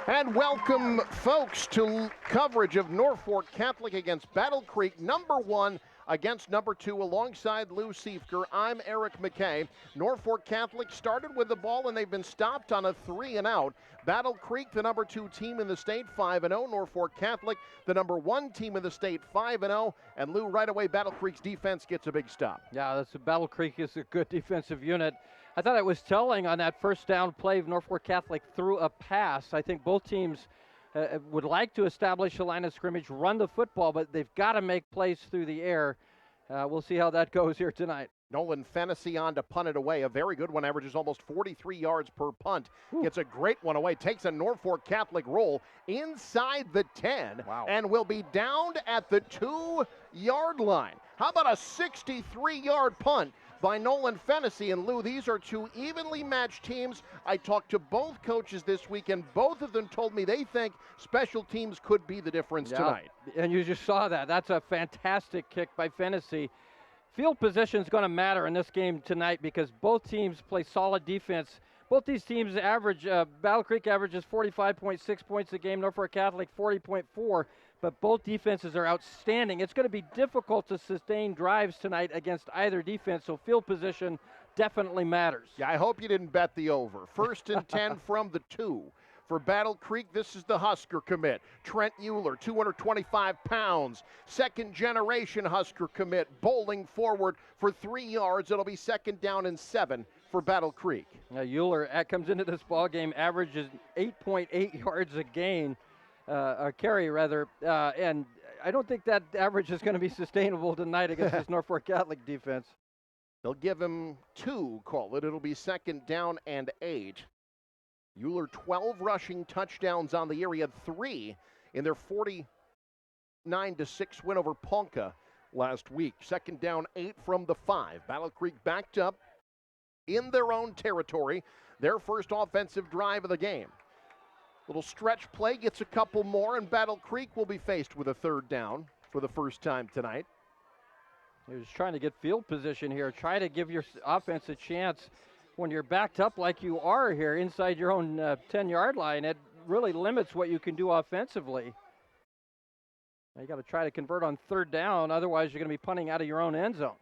And welcome, folks, to coverage of Norfolk Catholic against Battle Creek, number 1 against number 2, alongside Lou Siefker. I'm Eric McKay. Norfolk Catholic started with the ball, and they've been stopped on a 3-and-out. Battle Creek, the number 2 team in the state, 5-0. Norfolk Catholic, the number 1 team in the state, 5-0. And Lou, right away, Battle Creek's defense gets a big stop. Yeah, Battle Creek is a good defensive unit. I thought it was telling on that first down play. Norfolk Catholic threw a pass. I think both teams would like to establish a line of scrimmage, run the football, but they've got to make plays through the air. We'll see how that goes here tonight. Nolan Fennessy on to punt it away. A very good one, averages almost 43 yards per punt. Gets a great one away. Takes a Norfolk Catholic roll inside the 10. Wow. And will be downed at the 2-yard line. How about a 63-yard punt by Nolan Fennessy? And Lou, these are two evenly matched teams. I talked to both coaches this week, and both of them told me they think special teams could be the difference tonight. And you just saw that. That's a fantastic kick by Fennessy. Field position is going to matter in this game tonight because both teams play solid defense. Both these teams average, Battle Creek averages 45.6 points a game, Norfolk Catholic 40.4, but both defenses are outstanding. It's going to be difficult to sustain drives tonight against either defense, so field position definitely matters. Yeah, I hope you didn't bet the over. 1st and 10 from the 2. For Battle Creek, this is the Husker commit. Trent Euler, 225 pounds. Second-generation Husker commit, bowling forward for 3 yards. It'll be 2nd down and 7 for Battle Creek. Euler comes into this ball game, averages 8.8 yards a carry, and I don't think that average is going to be sustainable tonight against this Norfolk Catholic defense. They'll give him 2, call it. It'll be 2nd down and 8. Euler, 12 rushing touchdowns on the year. He had 3 in their 49-6 win over Ponca last week. 2nd down, 8 from the 5. Battle Creek backed up in their own territory. Their first offensive drive of the game. Little stretch play, gets a couple more, and Battle Creek will be faced with a 3rd down for the first time tonight. He was trying to get field position here. Try to give your offense a chance. When you're backed up like you are here inside your own 10-yard line, it really limits what you can do offensively. Now you got to try to convert on 3rd down, otherwise you're going to be punting out of your own end zone.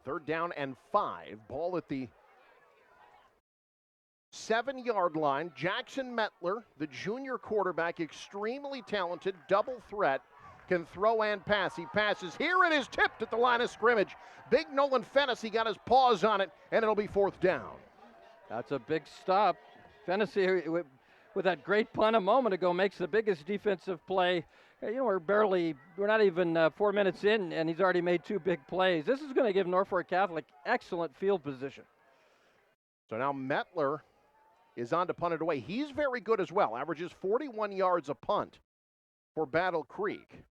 3rd down and 5. Ball at the 7-yard line. Jackson Mettler, the junior quarterback, extremely talented, double threat, can throw and pass. He passes. Here it is, tipped at the line of scrimmage. Big Nolan Fennessy got his paws on it, and it'll be 4th down. That's a big stop. Fennessy, with that great punt a moment ago, makes the biggest defensive play. You know, we're not even 4 minutes in, and he's already made 2 big plays. This is going to give Norfolk Catholic excellent field position. So now Mettler is on to punt it away. He's very good as well. Averages 41 yards a punt for Battle Creek.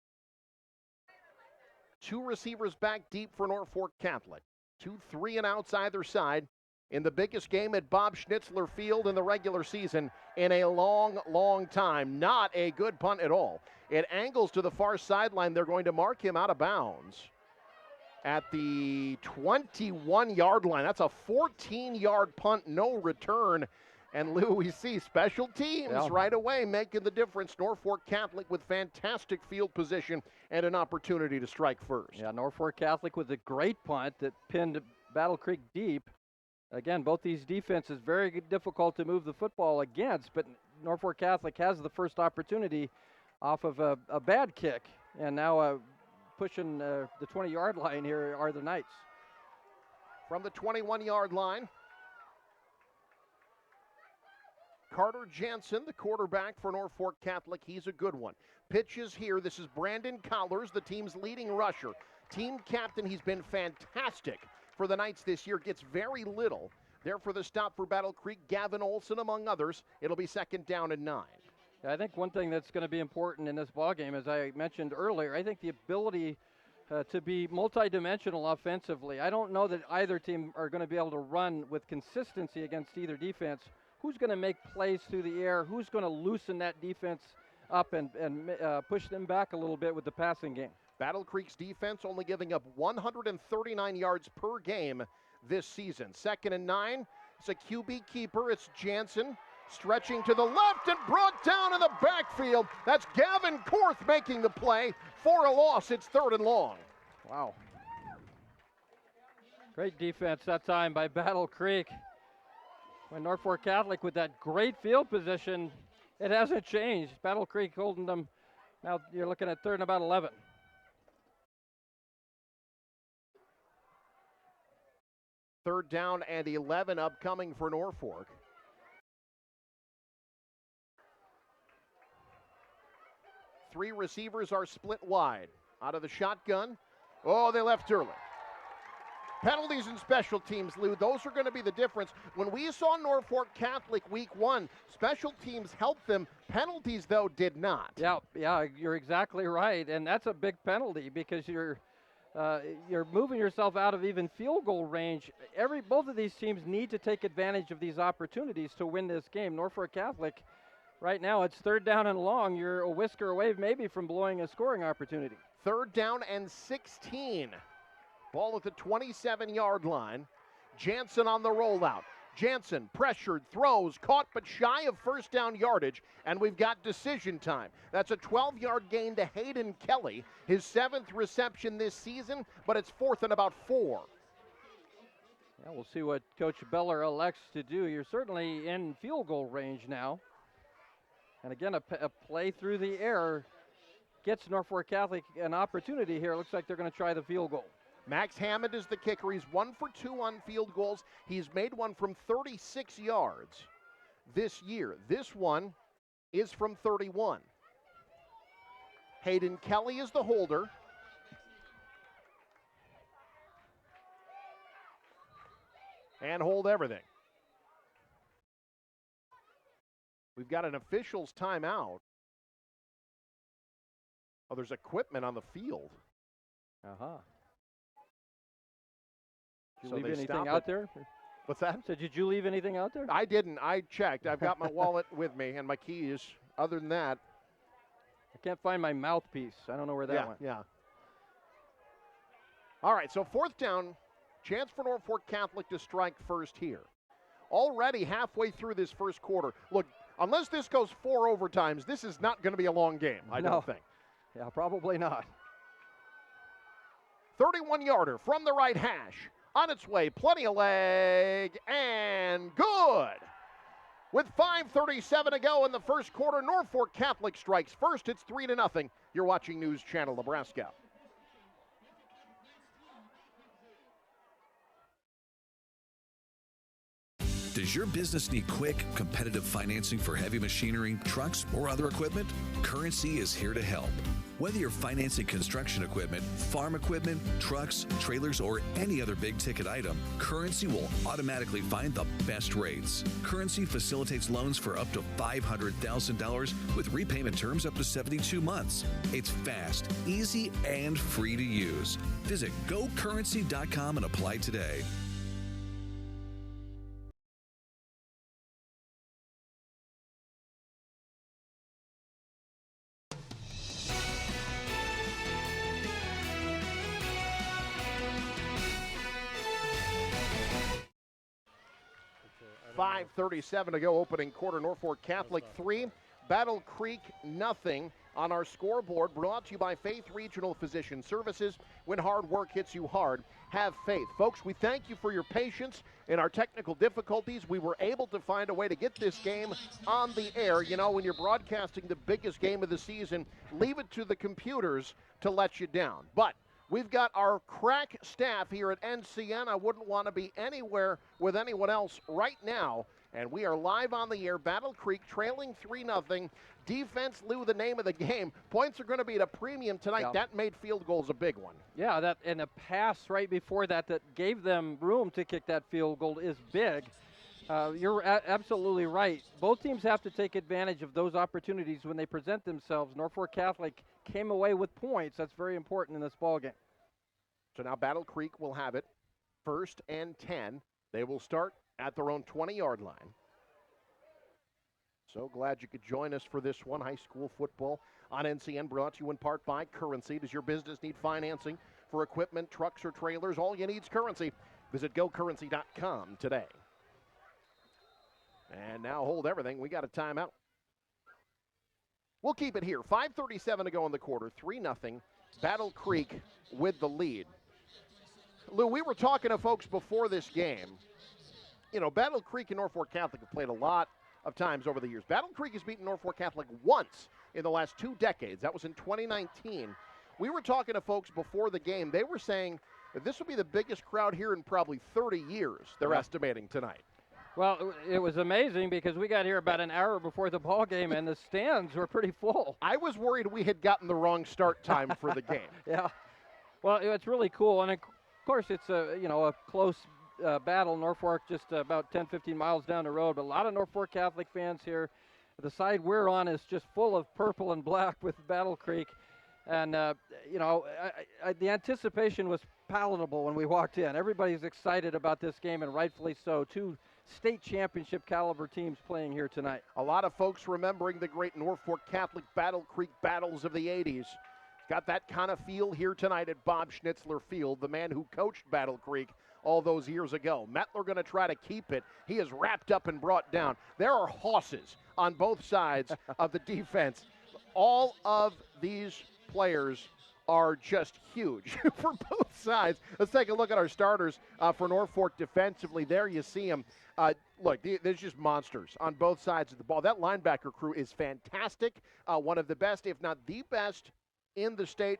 2 receivers back deep for Norfolk Catholic. 2 3-and-outs either side in the biggest game at Bob Schnitzler Field in the regular season in a long, long time. Not a good punt at all. It angles to the far sideline. They're going to mark him out of bounds at the 21-yard line. That's a 14-yard punt, no return. And Lou, we see special teams right away making the difference. Norfolk Catholic with fantastic field position and an opportunity to strike first. Yeah, Norfolk Catholic with a great punt that pinned Battle Creek deep. Again, both these defenses very difficult to move the football against, but Norfolk Catholic has the first opportunity off of a bad kick. And now pushing the 20-yard line here are the Knights. From the 21-yard line, Carter Jansen, the quarterback for Norfolk Catholic. He's a good one. Pitches here. This is Brandon Collars, the team's leading rusher. Team captain. He's been fantastic for the Knights this year. Gets very little. There for the stop for Battle Creek, Gavin Olson among others. It'll be 2nd down and 9. I think one thing that's going to be important in this ballgame, as I mentioned earlier, I think the ability to be multidimensional offensively. I don't know that either team are going to be able to run with consistency against either defense. Who's going to make plays through the air? Who's going to loosen that defense up and push them back a little bit with the passing game? Battle Creek's defense only giving up 139 yards per game this season. 2nd and 9. It's a QB keeper. It's Jansen. Stretching to the left and brought down in the backfield. That's Gavin Korth making the play for a loss. It's 3rd and long. Wow. Great defense that time by Battle Creek. When Norfolk Catholic with that great field position, it hasn't changed. Battle Creek holding them. Now you're looking at 3rd and about 11. Third down and 11 upcoming for Norfolk. Three receivers are split wide. Out of the shotgun. Oh, they left early. Penalties and special teams, Lou, those are going to be the difference. When we saw Norfolk Catholic week 1, special teams helped them. Penalties, though, did not. Yeah, you're exactly right. And that's a big penalty because you're moving yourself out of even field goal range. Both of these teams need to take advantage of these opportunities to win this game. Norfolk Catholic, right now, it's 3rd down and long. You're a whisker away maybe from blowing a scoring opportunity. 3rd down and 16. Ball at the 27-yard line. Jansen on the rollout. Jansen pressured, throws, caught but shy of first down yardage, and we've got decision time. That's a 12-yard gain to Hayden Kelly, his 7th reception this season, but it's 4th and about 4. Yeah, we'll see what Coach Beller elects to do. You're certainly in field goal range now. And again, a play through the air gets Norfolk Catholic an opportunity here. It looks like they're going to try the field goal. Max Hammond is the kicker. He's 1 for 2 on field goals. He's made one from 36 yards this year. This one is from 31. Hayden Kelly is the holder. And hold everything. We've got an official's timeout. Oh, there's equipment on the field. Uh-huh. Did So you they leave anything stop out it. there? What's that? So did you leave anything out there? I didn't. I checked. I've got my wallet with me and my keys. Other than that. I can't find my mouthpiece. I don't know where that went. Yeah. All right, so 4th down. Chance for Norfolk Catholic to strike first here. Already halfway through this first quarter. Look, unless this goes 4 overtimes, this is not going to be a long game, I don't think. Yeah, probably not. 31-yarder from the right hash. On its way, plenty of leg, and good. With 5:37 to go in the first quarter, Norfolk Catholic strikes first. It's 3-0. You're watching News Channel Nebraska. Does your business need quick, competitive financing for heavy machinery, trucks, or other equipment? Currency is here to help. Whether you're financing construction equipment, farm equipment, trucks, trailers, or any other big-ticket item, Currency will automatically find the best rates. Currency facilitates loans for up to $500,000 with repayment terms up to 72 months. It's fast, easy, and free to use. Visit gocurrency.com and apply today. .37 to go, opening quarter. Norfolk Catholic 3, Battle Creek nothing on our scoreboard. Brought to you by Faith Regional Physician Services. When hard work hits you hard, have faith. Folks, we thank you for your patience in our technical difficulties. We were able to find a way to get this game on the air. You know, when you're broadcasting the biggest game of the season, leave it to the computers to let you down. But we've got our crack staff here at NCN. I wouldn't want to be anywhere with anyone else right now. And we are live on the air. Battle Creek trailing 3-0. Defense, Lou, the name of the game. Points are going to be at a premium tonight. Yeah. That made field goals a big one. Yeah, that and a pass right before that gave them room to kick that field goal is big. You're absolutely right. Both teams have to take advantage of those opportunities when they present themselves. Norfolk Catholic came away with points. That's very important in this ballgame. So now Battle Creek will have it 1st and 10. They will start at their own 20-yard line. So glad you could join us for this one. High school football on NCN, brought to you in part by Currency. Does your business need financing for equipment, trucks, or trailers? All you need is Currency. Visit gocurrency.com today. And now hold everything. We got a timeout. We'll keep it here. 5:37 to go in the quarter. 3-0. Battle Creek with the lead. Lou, we were talking to folks before this game. You know, Battle Creek and Norfolk Catholic have played a lot of times over the years. Battle Creek has beaten Norfolk Catholic once in the last 2 decades. That was in 2019. We were talking to folks before the game. They were saying that this will be the biggest crowd here in probably 30 years, they're estimating tonight. Well, it was amazing because we got here about an hour before the ball game, and the stands were pretty full. I was worried we had gotten the wrong start time for the game. Yeah. Well, it's really cool, and of course it's a close battle. Norfolk just about 10, 15 miles down the road, but a lot of Norfolk Catholic fans here. The side we're on is just full of purple and black with Battle Creek, and the anticipation was palatable when we walked in. Everybody's excited about this game, and rightfully so. 2 state championship caliber teams playing here tonight. A lot of folks remembering the great Norfolk Catholic Battle Creek battles of the 80s. Got that kind of feel here tonight at Bob Schnitzler Field, the man who coached Battle Creek all those years ago. Mettler going to try to keep it. He is wrapped up and brought down. There are hosses on both sides of the defense. All of these players are just huge for both sides. Let's take a look at our starters for Norfolk defensively. There you see them. Look, there's just monsters on both sides of the ball. That linebacker crew is fantastic. One of the best, if not the best, in the state.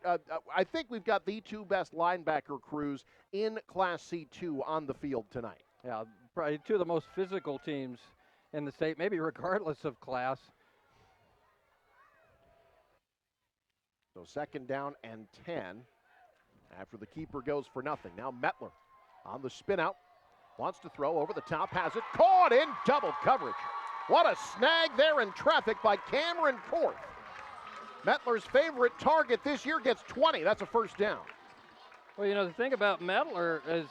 I think we've got the 2 best linebacker crews in Class C2 on the field tonight. Yeah, probably 2 of the most physical teams in the state, maybe regardless of class. So 2nd down and 10 after the keeper goes for nothing. Now Mettler on the spin out. Wants to throw over the top, has it caught in double coverage. What a snag there in traffic by Cameron Korth. Mettler's favorite target this year gets 20. That's a 1st down. Well, the thing about Mettler is,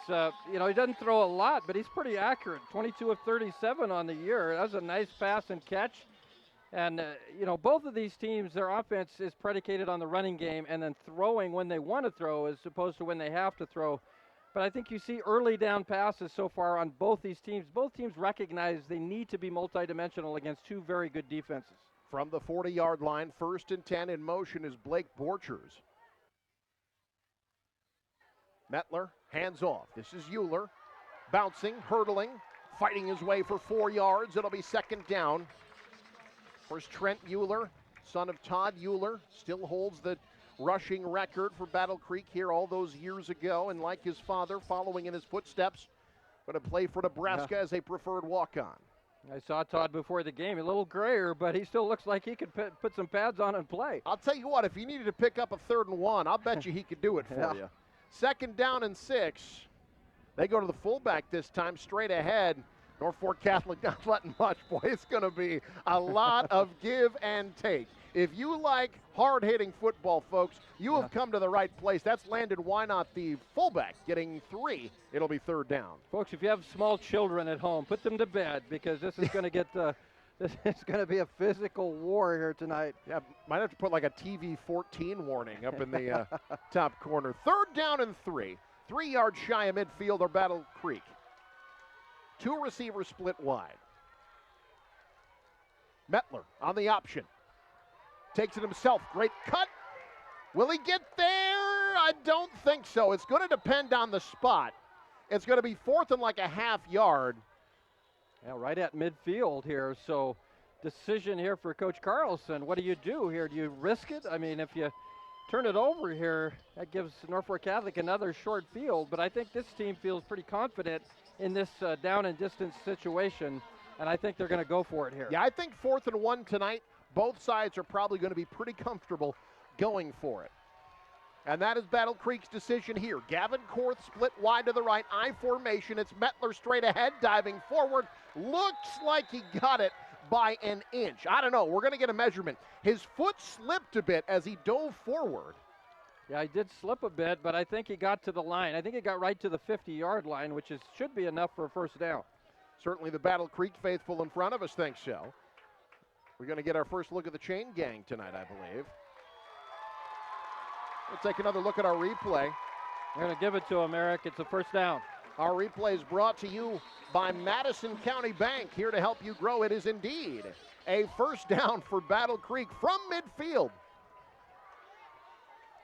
he doesn't throw a lot, but he's pretty accurate. 22 of 37 on the year. That was a nice pass and catch. And, both of these teams, their offense is predicated on the running game and then throwing when they want to throw as opposed to when they have to throw. But I think you see early down passes so far on both these teams. Both teams recognize they need to be multidimensional against 2 very good defenses. From the 40-yard line, 1st and 10 in motion is Blake Borchers. Mettler, hands off. This is Euler, bouncing, hurdling, fighting his way for 4 yards. It'll be 2nd down. First Trent Euler, son of Todd Euler, still holds the rushing record for Battle Creek here all those years ago, and like his father, following in his footsteps, going to play for Nebraska as a preferred walk-on. I saw Todd before the game, a little grayer, but he still looks like he could put some pads on and play. I'll tell you what, if you needed to pick up a 3rd and 1, I'll bet you he could do it for you. 2nd down and 6. They go to the fullback this time, straight ahead. Norfolk Catholic not letting much. Boy, it's going to be a lot of give and take. If you like hard-hitting football, folks, you have come to the right place. That's Landon Wynot, the fullback, getting 3. It'll be 3rd down. Folks, if you have small children at home, put them to bed because this is going to get this is going to be a physical war here tonight. Yeah, might have to put like a TV 14 warning up in the top corner. 3rd down and 3. 3 yards shy of midfield or Battle Creek. 2 receivers split wide. Mettler on the option. Takes it himself. Great cut. Will he get there? I don't think so. It's going to depend on the spot. It's going to be 4th and like a half yard. Yeah, right at midfield here. So decision here for Coach Carlson. What do you do here? Do you risk it? I mean, if you turn it over here, that gives Norfolk Catholic another short field. But I think this team feels pretty confident in this down and distance situation, and I think they're going to go for it here. Yeah, I think 4th and 1 tonight. Both sides are probably going to be pretty comfortable going for it. And that is Battle Creek's decision here. Gavin Korth split wide to the right, I formation. It's Mettler straight ahead, diving forward. Looks like he got it by an inch. I don't know. We're going to get a measurement. His foot slipped a bit as he dove forward. Yeah, he did slip a bit, but I think he got to the line. I think he got right to the 50-yard line, which should be enough for a 1st down. Certainly the Battle Creek faithful in front of us think so. We're going to get our first look at the chain gang tonight, I believe. We'll take another look at our replay. We're going to give it to him, Eric. It's a 1st down. Our replay is brought to you by Madison County Bank, here to help you grow. It is indeed a first down for Battle Creek from midfield.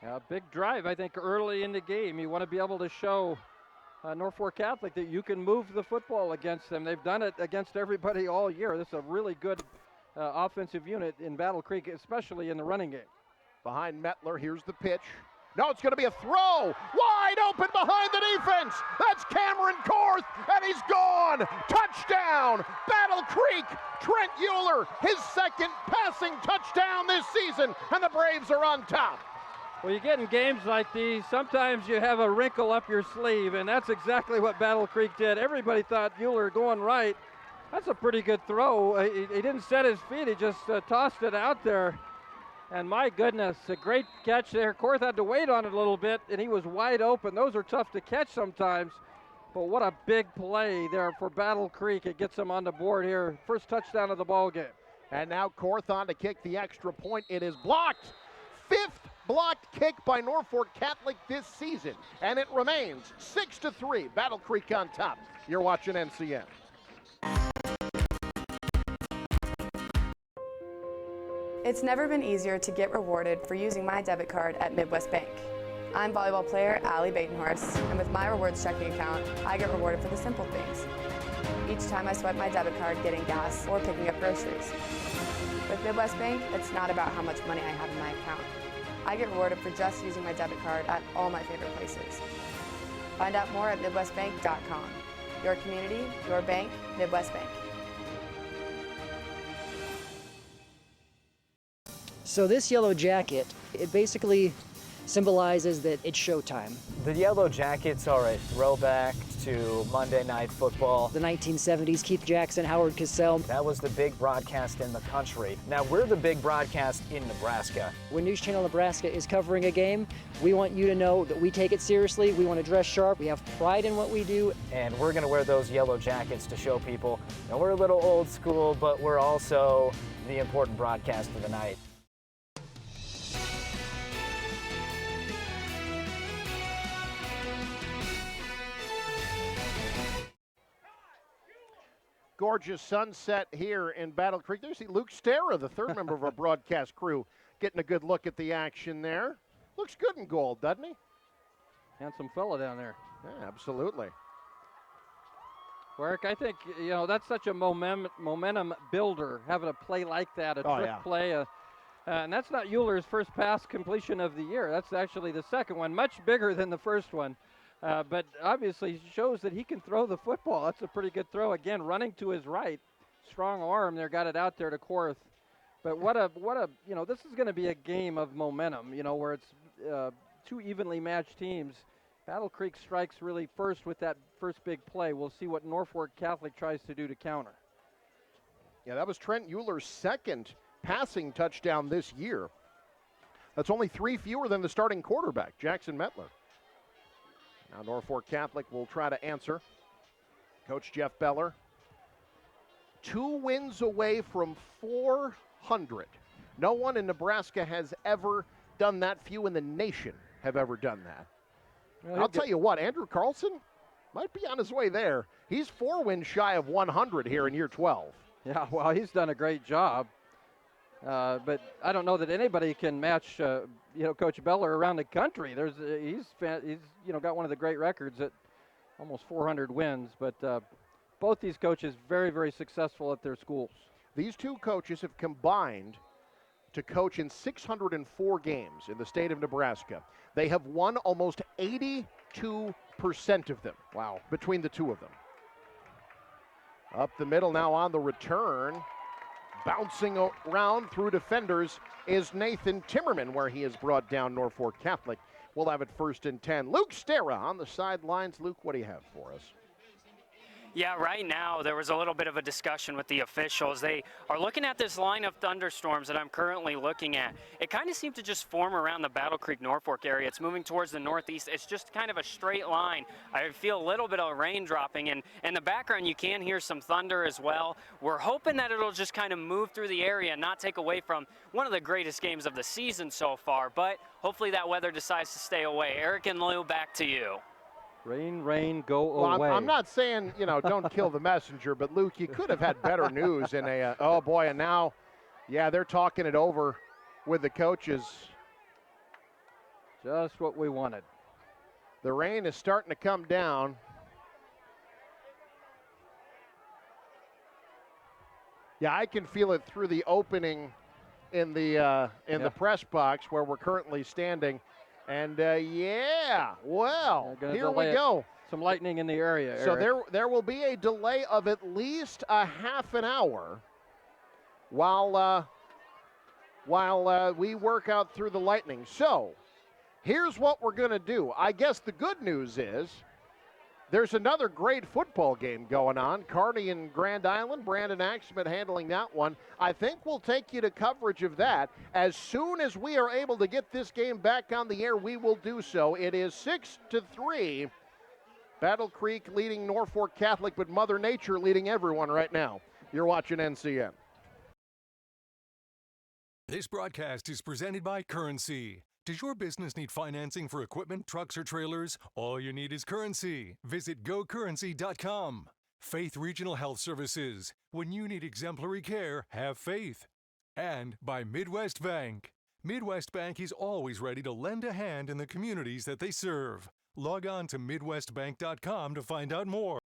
A big drive, I think, early in the game. You want to be able to show Norfolk Catholic that you can move the football against them. They've done it against everybody all year. This is a really good offensive unit in Battle Creek, especially in the running game. Behind Mettler, here's the pitch. No, it's going to be a throw. Wide open behind the defense. That's Cameron Korth, and he's gone. Touchdown, Battle Creek. Trent Euler, his second passing touchdown this season, and the Braves are on top. Well, you get in games like these, sometimes you have a wrinkle up your sleeve, and that's exactly what Battle Creek did. Everybody thought Euler going right. That's a pretty good throw. He didn't set his feet, he just tossed it out there. And my goodness, a great catch there. Korth had to wait on it a little bit, and he was wide open. Those are tough to catch sometimes, but what a big play there for Battle Creek. It gets them on the board here. First touchdown of the ball game. And now Korth on to kick the extra point. It is blocked. Fifth blocked kick by Norfolk Catholic this season, and it remains 6-3. Battle Creek on top. You're watching NCN. It's never been easier to get rewarded for using my debit card at Midwest Bank. I'm volleyball player Allie Batenhorst, and with my rewards checking account, I get rewarded for the simple things. Each time I swipe my debit card getting gas or picking up groceries. With Midwest Bank, it's not about how much money I have in my account. I get rewarded for just using my debit card at all my favorite places. Find out more at MidwestBank.com. Your community, your bank, Midwest Bank. So this yellow jacket, it basically symbolizes that it's showtime. The Yellow Jackets are a throwback to Monday Night Football. The 1970s, Keith Jackson, Howard Cosell. That was the big broadcast in the country. Now we're the big broadcast in Nebraska. When News Channel Nebraska is covering a game, we want you to know that we take it seriously. We want to dress sharp. We have pride in what we do. And we're going to wear those yellow jackets to show people that we're a little old school, but we're also the important broadcast of the night. Gorgeous sunset here in Battle Creek. There's Luke Stera, the third member of our broadcast crew, getting a good look at the action there. Looks good in gold, doesn't he? Handsome fella down there. Yeah, absolutely. Eric, I think, that's such a momentum builder, having a play like that, a trick play. And that's not Euler's first pass completion of the year. That's actually the second one, much bigger than the first one. But obviously shows that he can throw the football. That's a pretty good throw. Again, running to his right. Strong arm there, got it out there to Korth. But what a this is going to be a game of momentum, where it's two evenly matched teams. Battle Creek strikes really first with that first big play. We'll see what Norfolk Catholic tries to do to counter. Yeah, that was Trent Euler's second passing touchdown this year. That's only 3 fewer than the starting quarterback, Jackson Mettler. Now Norfolk Catholic will try to answer. Coach Jeff Beller. 2 wins away from 400. No one in Nebraska has ever done that. Few in the nation have ever done that. Well, I'll tell you what, Andrew Carlson might be on his way there. He's 4 wins shy of 100 here in year 12. Yeah, well, he's done a great job. But I don't know that anybody can match, Coach Beller around the country. He's got one of the great records at almost 400 wins. But both these coaches very, very successful at their schools. These two coaches have combined to coach in 604 games in the state of Nebraska. They have won almost 82% of them. Wow, between the two of them. Up the middle now on the return. Bouncing around through defenders is Nathan Timmerman, where he has brought down Norfolk Catholic. We'll have it 1st and 10. Luke Stera on the sidelines. Luke, what do you have for us? Yeah, right now there was a little bit of a discussion with the officials. They are looking at this line of thunderstorms that I'm currently looking at. It kind of seemed to just form around the Battle Creek, Norfolk area. It's moving towards the northeast. It's just kind of a straight line. I feel a little bit of rain dropping, and in the background you can hear some thunder as well. We're hoping that it'll just kind of move through the area and not take away from one of the greatest games of the season so far, but hopefully that weather decides to stay away. Eric and Lou, back to you. Rain, rain, go Well, away. I'm not saying, don't kill the messenger, but Luke, you could have had better news in a, oh boy, and now, yeah, they're talking it over with the coaches. Just what we wanted. The rain is starting to come down. Yeah, I can feel it through the opening in the press box where we're currently standing. And well, here we go. Some lightning in the area, So Eric. there will be a delay of at least a half an hour while we work out through the lightning. So here's what we're going to do. I guess the good news is there's another great football game going on. Kearney and Grand Island, Brandon Axman handling that one. I think we'll take you to coverage of that. As soon as we are able to get this game back on the air, we will do so. It is 6-3. Battle Creek leading Norfolk Catholic, but Mother Nature leading everyone right now. You're watching NCN. This broadcast is presented by Currency. Does your business need financing for equipment, trucks, or trailers? All you need is Currency. Visit gocurrency.com. Faith Regional Health Services. When you need exemplary care, have faith. And by Midwest Bank. Midwest Bank is always ready to lend a hand in the communities that they serve. Log on to MidwestBank.com to find out more.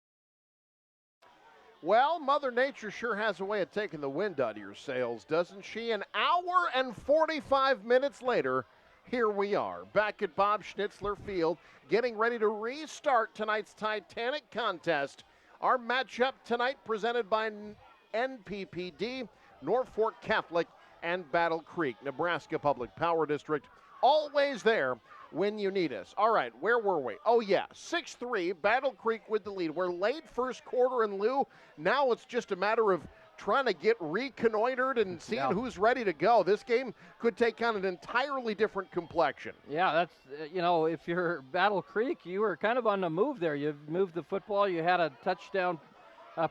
Well, Mother Nature sure has a way of taking the wind out of your sails, doesn't she? An hour and 45 minutes later, here we are, back at Bob Schnitzler Field, getting ready to restart tonight's Titanic contest. Our matchup tonight presented by NPPD, Norfolk Catholic, and Battle Creek, Nebraska Public Power District. Always there when you need us. All right, where were we? Oh, yeah, 6-3, Battle Creek with the lead. We're late first quarter in Lou. Now it's just a matter of trying to get reconnoitered and seeing who's ready to go. This game could take on an entirely different complexion. Yeah, that's, if you're Battle Creek, you were kind of on the move there. You moved the football. You had a touchdown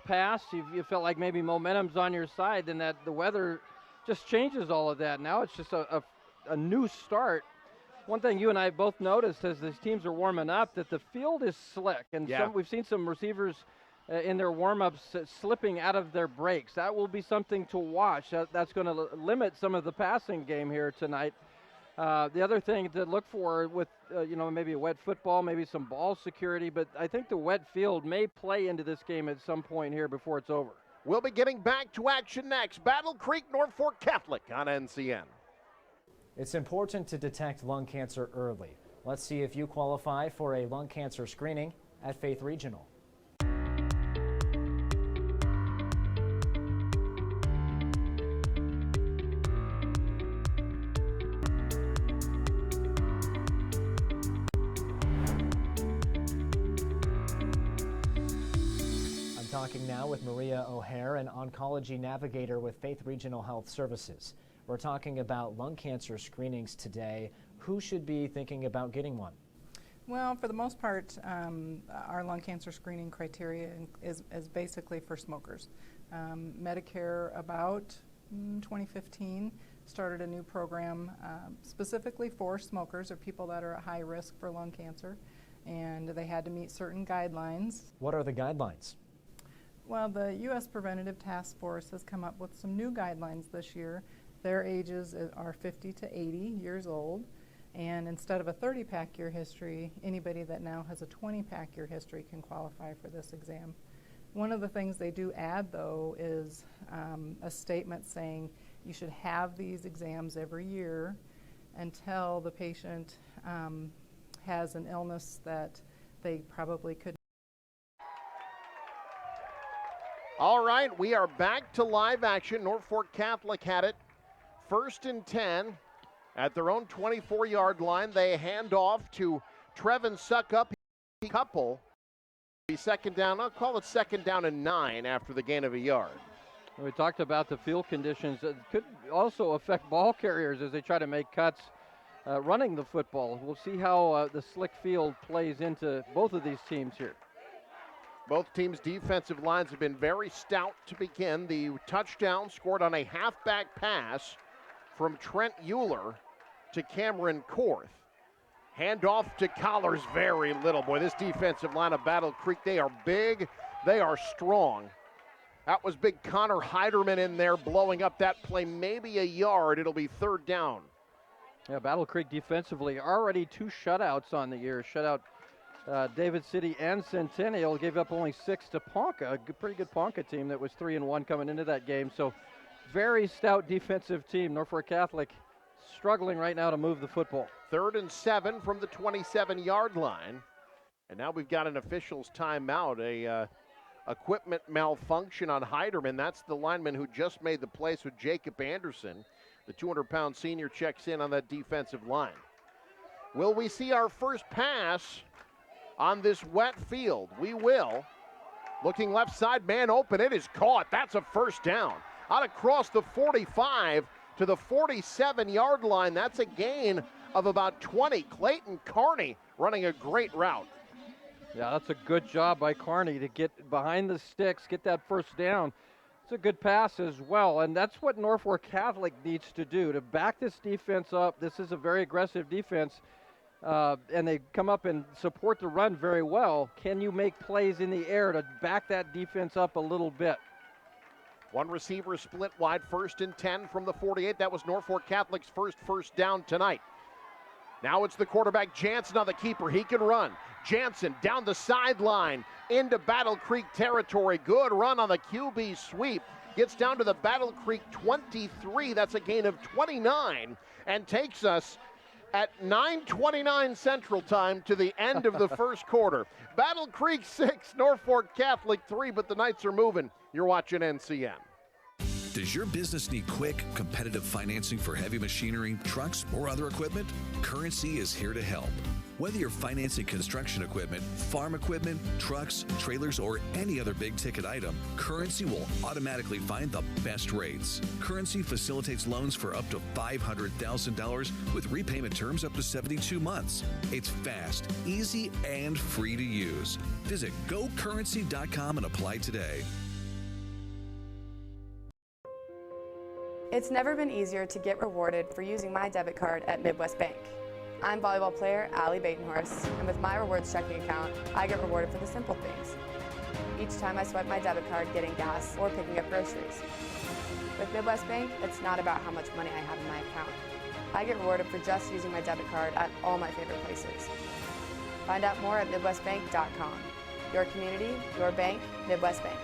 pass. You felt like maybe momentum's on your side. Then the weather just changes all of that. Now it's just a new start. One thing you and I both noticed as these teams are warming up that the field is slick. And we've seen some receivers in their warm-ups slipping out of their breaks. That will be something to watch. That's going to limit some of the passing game here tonight. The other thing to look for with, maybe a wet football, maybe some ball security, but I think the wet field may play into this game at some point here before it's over. We'll be getting back to action next. Battle Creek, Norfolk Catholic on NCN. It's important to detect lung cancer early. Let's see if you qualify for a lung cancer screening at Faith Regional. I'm talking now with Maria O'Hare, an oncology navigator with Faith Regional Health Services. We're talking about lung cancer screenings today. Who should be thinking about getting one? Well, for the most part, our lung cancer screening criteria is basically for smokers. Medicare, about 2015, started a new program specifically for smokers or people that are at high risk for lung cancer, and they had to meet certain guidelines. What are the guidelines? Well, the U.S. Preventative Task Force has come up with some new guidelines this year. Their ages are 50 to 80 years old, and instead of a 30-pack year history, anybody that now has a 20-pack year history can qualify for this exam. One of the things they do add, though, is a statement saying you should have these exams every year until the patient has an illness that they probably couldn't. All right, we are back to live action. Norfolk Catholic had it. 1st and 10 at their own 24-yard line. They hand off to Trevin Suckup. Couple. Be second down. I'll call it second down and 9 after the gain of a yard. We talked about the field conditions. It could also affect ball carriers as they try to make cuts running the football. We'll see how the slick field plays into both of these teams here. Both teams' defensive lines have been very stout to begin. The touchdown scored on a halfback pass from Trent Euler to Cameron Korth. Handoff to Collars, very little. Boy, this defensive line of Battle Creek, they are big, they are strong. That was big Connor Heiderman in there blowing up that play, maybe a yard. It'll be third down. Yeah, Battle Creek defensively already 2 shutouts on the year. Shutout David City and Centennial, gave up only 6 to Ponca, a pretty good Ponca team that was 3-1 coming into that game. So very stout defensive team. Norfolk Catholic struggling right now to move the football. 3rd and 7 from the 27-yard line. And now we've got an official's timeout, a equipment malfunction on Heiderman. That's the lineman who just made the play, so Jacob Anderson, the 200-pound senior, checks in on that defensive line. Will we see our first pass on this wet field? We will. Looking left side, man open, it is caught. That's a first down. Out across the 45 to the 47-yard line. That's a gain of about 20. Clayton Carney running a great route. Yeah, that's a good job by Carney to get behind the sticks, get that first down. It's a good pass as well, and that's what Norfolk Catholic needs to do, to back this defense up. This is a very aggressive defense, and they come up and support the run very well. Can you make plays in the air to back that defense up a little bit? One receiver split wide, 1st and 10 from the 48. That was Norfolk Catholic's first down tonight. Now it's the quarterback, Jansen, on the keeper. He can run. Jansen down the sideline into Battle Creek territory. Good run on the QB sweep. Gets down to the Battle Creek 23. That's a gain of 29 and takes us at 9:29 Central Time to the end of the first quarter. Battle Creek 6, Norfolk Catholic 3, but the Knights are moving. You're watching NCM. Does your business need quick, competitive financing for heavy machinery, trucks, or other equipment? Currency is here to help. Whether you're financing construction equipment, farm equipment, trucks, trailers, or any other big-ticket item, Currency will automatically find the best rates. Currency facilitates loans for up to $500,000 with repayment terms up to 72 months. It's fast, easy, and free to use. Visit gocurrency.com and apply today. It's never been easier to get rewarded for using my debit card at Midwest Bank. I'm volleyball player Allie Batenhorst, and with my rewards checking account, I get rewarded for the simple things. Each time I swipe my debit card getting gas or picking up groceries. With Midwest Bank, it's not about how much money I have in my account. I get rewarded for just using my debit card at all my favorite places. Find out more at MidwestBank.com. Your community, your bank, Midwest Bank.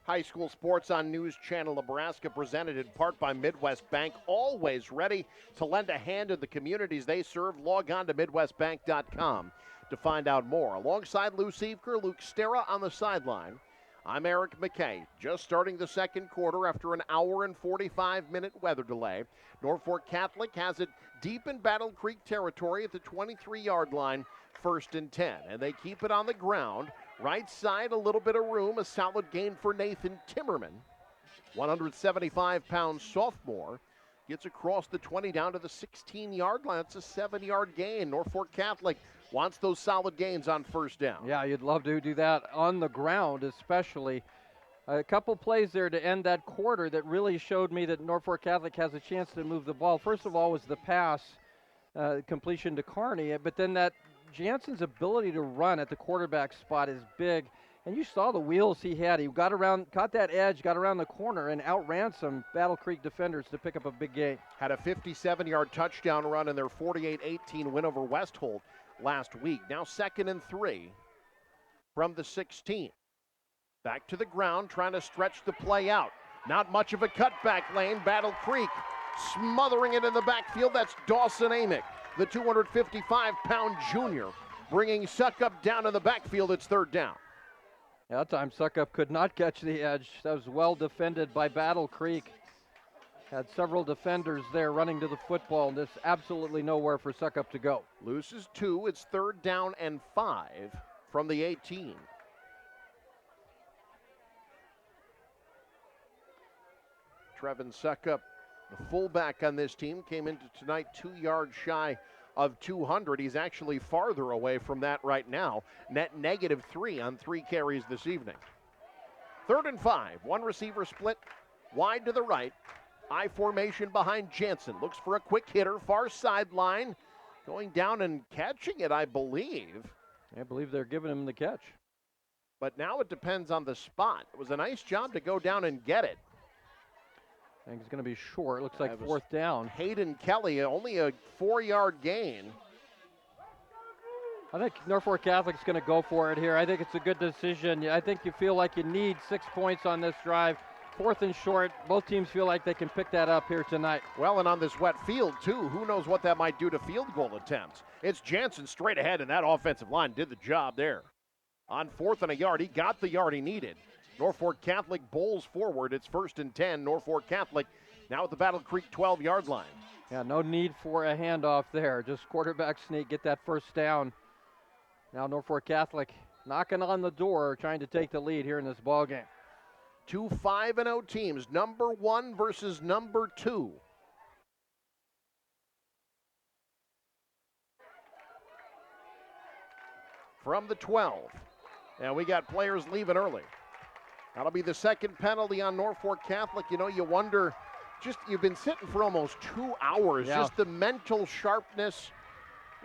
High school sports on News Channel Nebraska, presented in part by Midwest Bank. Always ready to lend a hand to the communities they serve. Log on to MidwestBank.com to find out more. Alongside Lou Sievker, Luke Stera on the sideline. I'm Eric McKay. Just starting the second quarter after an hour and 45-minute weather delay. Norfolk Catholic has it deep in Battle Creek territory at the 23-yard line, 1st and 10. And they keep it on the ground. Right side, a little bit of room, a solid gain for Nathan Timmerman. 175-pound sophomore gets across the 20 down to the 16-yard line. That's a 7-yard gain. Norfolk Catholic wants those solid gains on first down. Yeah, you'd love to do that on the ground, especially. A couple plays there to end that quarter that really showed me that Norfolk Catholic has a chance to move the ball. First of all was the pass completion to Carney, but then that Jansen's ability to run at the quarterback spot is big, and you saw the wheels he had. He got around, caught that edge, got around the corner, and outran some Battle Creek defenders to pick up a big gain. Had a 57-yard touchdown run in their 48-18 win over Westholt last week. Now 2nd and 3 from the 16. Back to the ground, trying to stretch the play out. Not much of a cutback lane. Battle Creek smothering it in the backfield. That's Dawson Amick, the 255-pound junior, bringing Suckup down in the backfield. It's 3rd down. Yeah, that time Suckup could not catch the edge. That was well defended by Battle Creek. Had several defenders there running to the football, and there's absolutely nowhere for Suckup to go. Loses 2. It's 3rd down and 5 from the 18. Trevin Suckup, the fullback on this team, came into tonight 2 yards shy of 200. He's actually farther away from that right now. Net -3 on 3 carries this evening. 3rd and 5. One receiver split wide to the right. I formation behind Jansen. Looks for a quick hitter. Far sideline. Going down and catching it, I believe. I believe they're giving him the catch. But now it depends on the spot. It was a nice job to go down and get it. I think it's going to be short. Looks like 4th down. Hayden Kelly, only a 4-yard gain. I think Norfolk Catholic's going to go for it here. I think it's a good decision. I think you feel like you need 6 points on this drive. 4th and short. Both teams feel like they can pick that up here tonight. Well, and on this wet field, too, who knows what that might do to field goal attempts. It's Jansen straight ahead, and that offensive line did the job there. On 4th and a yard, he got the yard he needed. Norfolk Catholic bowls forward. It's 1st and 10. Norfolk Catholic now at the Battle Creek 12-yard line. Yeah, no need for a handoff there. Just quarterback sneak, get that 1st down. Now Norfolk Catholic knocking on the door, trying to take the lead here in this ball game. 2 5-0 teams, number 1 versus number 2. From the 12. And we got players leaving early. That'll be the 2nd penalty on Norfolk Catholic. You know, you wonder, you've been sitting for almost 2 hours. Yeah. Just the mental sharpness.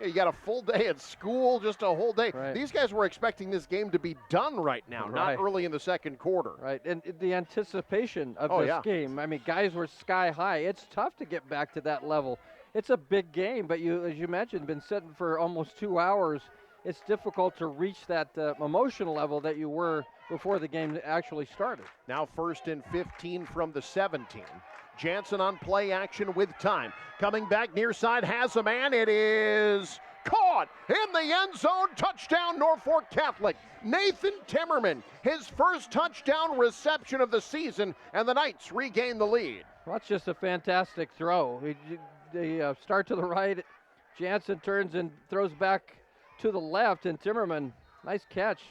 You got a full day at school, just a whole day. Right. These guys were expecting this game to be done right now, Right. not early in the 2nd quarter. Right, and the anticipation of this yeah. game. I mean, guys were sky high. It's tough to get back to that level. It's a big game, but you, as you mentioned, been sitting for almost 2 hours. It's difficult to reach that emotional level that you were before the game actually started. Now 1st and 15 from the 17. Jansen on play action with time. Coming back near side, has a man. It is caught in the end zone. Touchdown, Norfolk Catholic. Nathan Timmerman, his first touchdown reception of the season, and the Knights regain the lead. Well, that's just a fantastic throw. They start to the right. Jansen turns and throws back to the left, and Timmerman, nice catch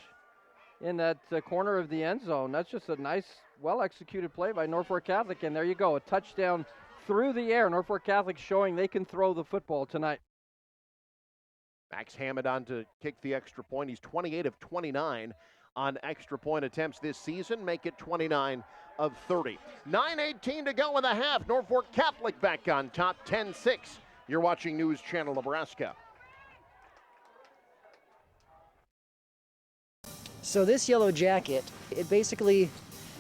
in that corner of the end zone. That's just a nice, well-executed play by Norfolk Catholic, and there you go, a touchdown through the air. Norfolk Catholic showing they can throw the football tonight. Max Hammond on to kick the extra point. He's 28 of 29 on extra point attempts this season, make it 29 of 30. 9:18 to go in the half. Norfolk Catholic back on top, 10-6. You're watching News Channel Nebraska. So this yellow jacket, it basically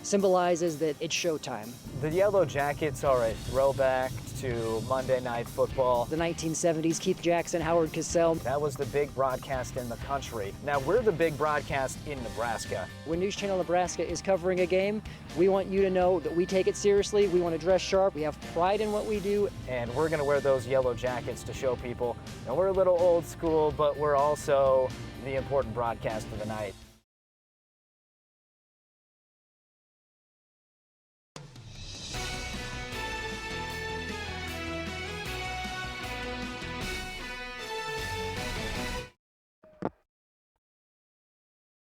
symbolizes that it's showtime. The Yellow Jackets are a throwback to Monday Night Football. The 1970s, Keith Jackson, Howard Cosell. That was the big broadcast in the country. Now we're the big broadcast in Nebraska. When News Channel Nebraska is covering a game, we want you to know that we take it seriously. We want to dress sharp. We have pride in what we do. And we're going to wear those yellow jackets to show people, you know, we're a little old school, but we're also the important broadcast of the night.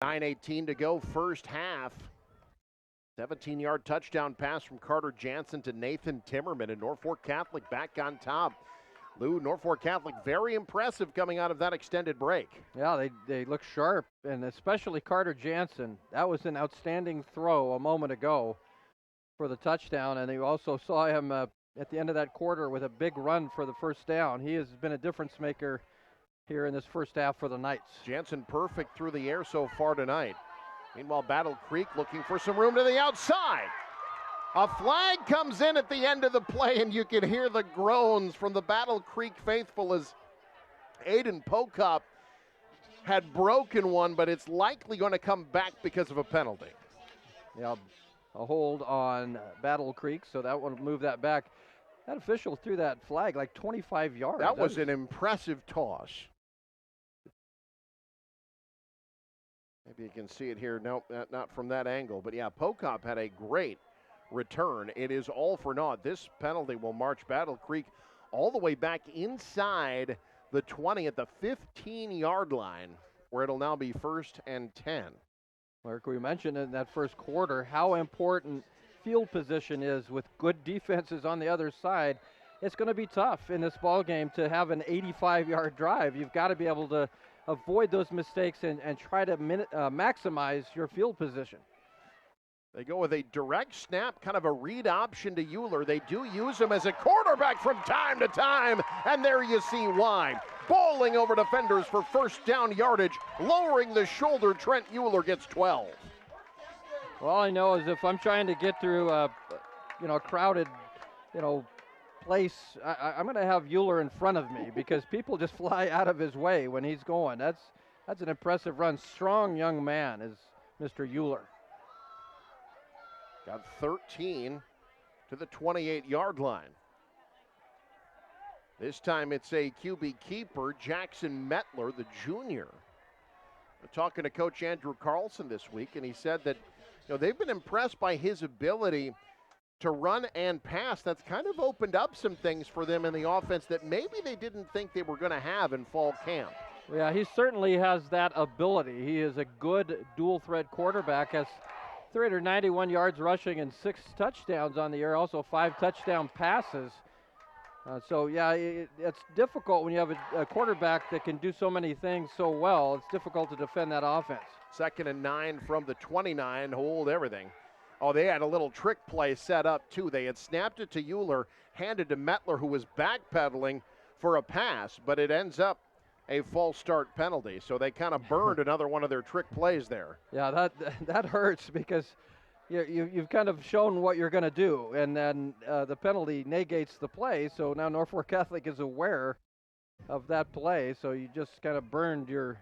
$9:18 to go, first half. 17-yard touchdown pass from Carter Jansen to Nathan Timmerman, and Norfolk Catholic back on top. Lou, Norfolk Catholic very impressive coming out of that extended break. Yeah, they look sharp, and especially Carter Jansen. That was an outstanding throw a moment ago for the touchdown, and you also saw him at the end of that quarter with a big run for the first down. He has been a difference maker here in this first half for the Knights. Jansen perfect through the air so far tonight. Meanwhile, Battle Creek looking for some room to the outside. A flag comes in at the end of the play, and you can hear the groans from the Battle Creek faithful as Aiden Pokop had broken one, but it's likely going to come back because of a penalty. Yeah, a hold on Battle Creek, so that will move that back. That official threw that flag like 25 yards. That was an impressive toss. Maybe you can see it here. Nope, not from that angle. But yeah, Pokop had a great return. It is all for naught. This penalty will march Battle Creek all the way back inside the 20 at the 15-yard line, where it'll now be 1st and 10. Like we mentioned in that first quarter, how important field position is with good defenses on the other side. it's going to be tough in this ball game to have an 85-yard drive. You've got to be able to avoid those mistakes and try to maximize your field position. They go with a direct snap, kind of a read option to Euler. They do use him as a quarterback from time to time, and there you see why. Bowling over defenders for first down yardage, lowering the shoulder. Trent Euler gets 12. Well, all I know is if I'm trying to get through a crowded, place, I'm going to have Euler in front of me because people just fly out of his way when he's going. That's an impressive run. Strong young man is Mr. Euler. Got 13 to the 28-yard line. This time it's a QB keeper, Jackson Mettler, the junior. We're talking to Coach Andrew Carlson this week, and he said that they've been impressed by his ability to run and pass. That's kind of opened up some things for them in the offense that maybe they didn't think they were going to have in fall camp. Yeah, he certainly has that ability. He is a good dual-threat quarterback, has 391 yards rushing and 6 touchdowns on the year, also 5 touchdown passes. It's difficult when you have a quarterback that can do so many things so well. It's difficult to defend that offense. 2nd and 9 from the 29, hold everything. Oh, they had a little trick play set up, too. They had snapped it to Euler, handed to Mettler, who was backpedaling for a pass, but it ends up a false start penalty. So they kind of burned another one of their trick plays there. Yeah, that hurts because you've kind of shown what you're going to do, and then the penalty negates the play. So now Norfolk Catholic is aware of that play. So you just kind of burned your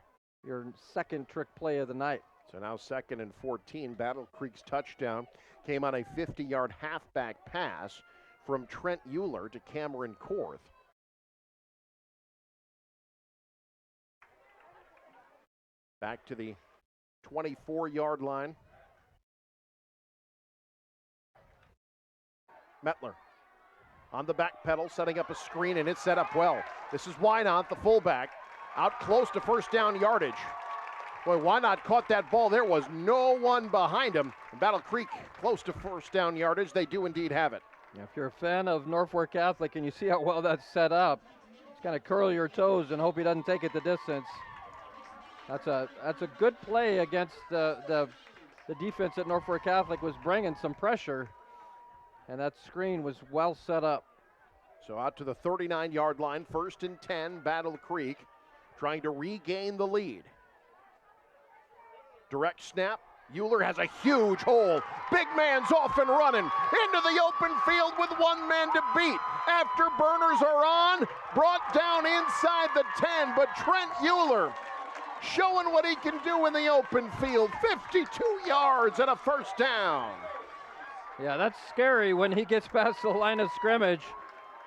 second trick play of the night. So now 2nd and 14. Battle Creek's touchdown came on a 50-yard halfback pass from Trent Euler to Cameron Korth. Back to the 24-yard line. Mettler on the back pedal, setting up a screen, and it's set up well. This is Wynant, the fullback, out close to first down yardage. Boy, Wynant caught that ball. There was no one behind him. Battle Creek close to first down yardage. They do indeed have it. Yeah, if you're a fan of Norfolk Catholic and you see how well that's set up, just kind of curl your toes and hope he doesn't take it the distance. That's a good play against the defense that Norfolk Catholic was bringing some pressure, and that screen was well set up. So out to the 39-yard line, 1st and 10, Battle Creek trying to regain the lead. Direct snap. Euler has a huge hole. Big man's off and running into the open field with one man to beat. Afterburners are on, brought down inside the 10, but Trent Euler showing what he can do in the open field. 52 yards and a first down. Yeah, that's scary when he gets past the line of scrimmage.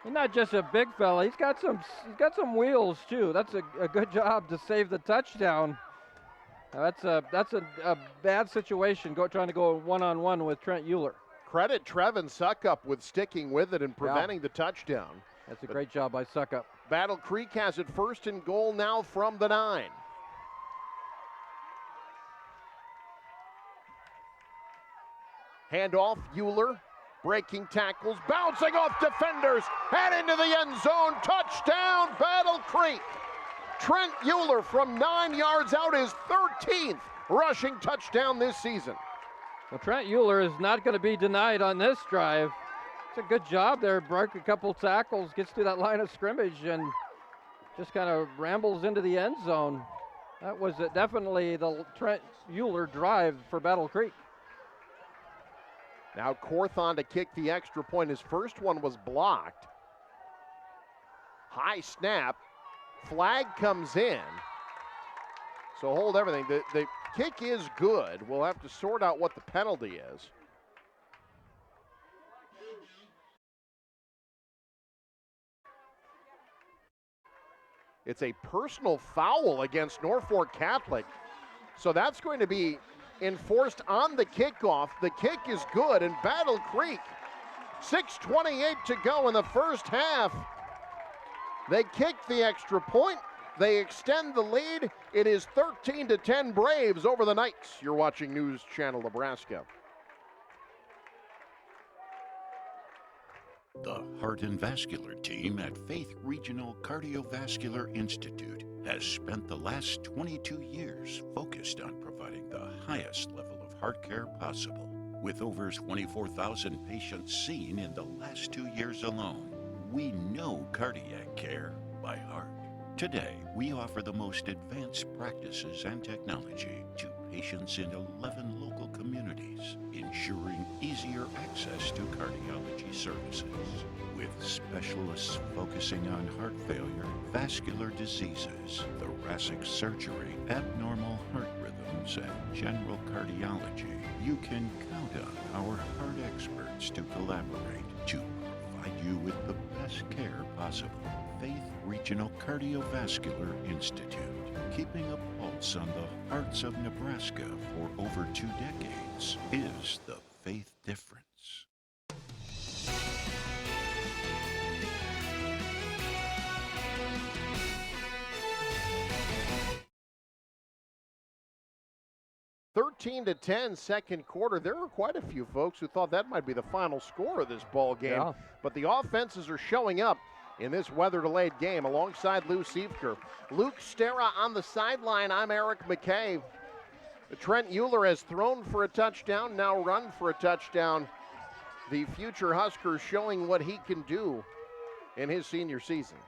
He's not just a big fella. He's got some wheels too. That's a good job to save the touchdown. That's a bad situation. Trying to go one-on-one with Trent Euler. Credit Trevin Suckup with sticking with it and preventing the touchdown. That's a great job by Suckup. Battle Creek has it 1st and goal now from the 9. Handoff, Euler, breaking tackles, bouncing off defenders, and into the end zone. Touchdown, Battle Creek. Trent Euler from 9 yards out, his 13th rushing touchdown this season. Well, Trent Euler is not going to be denied on this drive. It's a good job there. Broke a couple tackles, gets to that line of scrimmage, and just kind of rambles into the end zone. That was definitely the Trent Euler drive for Battle Creek. Now Korth on to kick the extra point. His first one was blocked. High snap. Flag comes in. So hold everything. The kick is good. We'll have to sort out what the penalty is. It's a personal foul against Norfolk Catholic. So that's going to be enforced on the kickoff. The kick is good, and Battle Creek, 6:28 to go in the first half. They kick the extra point. They extend the lead. It is 13-10 Braves over the Knights. You're watching News Channel Nebraska. The Heart and Vascular team at Faith Regional Cardiovascular Institute has spent the last 22 years focused on providing the highest level of heart care possible. With over 24,000 patients seen in the last 2 years alone, we know cardiac care by heart. Today, we offer the most advanced practices and technology to patients in 11 local communities, ensuring easier access to cardiology services. With specialists focusing on heart failure, vascular diseases, thoracic surgery, abnormal heart rhythms, and general cardiology, you can count on our heart experts to collaborate to provide you with the best care possible. Faith Regional Cardiovascular Institute, keeping a pulse on the hearts of Nebraska for over 2 decades, is the faith difference. to 10 second quarter. There are quite a few folks who thought that might be the final score of this ball game. Yeah. But the offenses are showing up in this weather-delayed game alongside Lou Siefker. Luke Stera on the sideline. I'm Eric McKay. Trent Euler has thrown for a touchdown, now run for a touchdown. The future Husker showing what he can do in his senior season.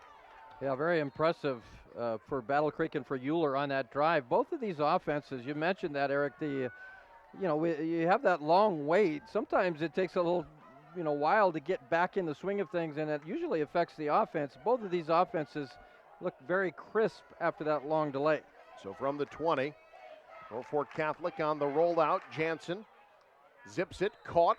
Yeah, very impressive for Battle Creek and for Euler on that drive. Both of these offenses, you mentioned that, Eric, you have that long wait. Sometimes it takes a little while to get back in the swing of things, and it usually affects the offense. Both of these offenses look very crisp after that long delay. So from the 20, Norfolk Catholic on the rollout. Jansen zips it, caught.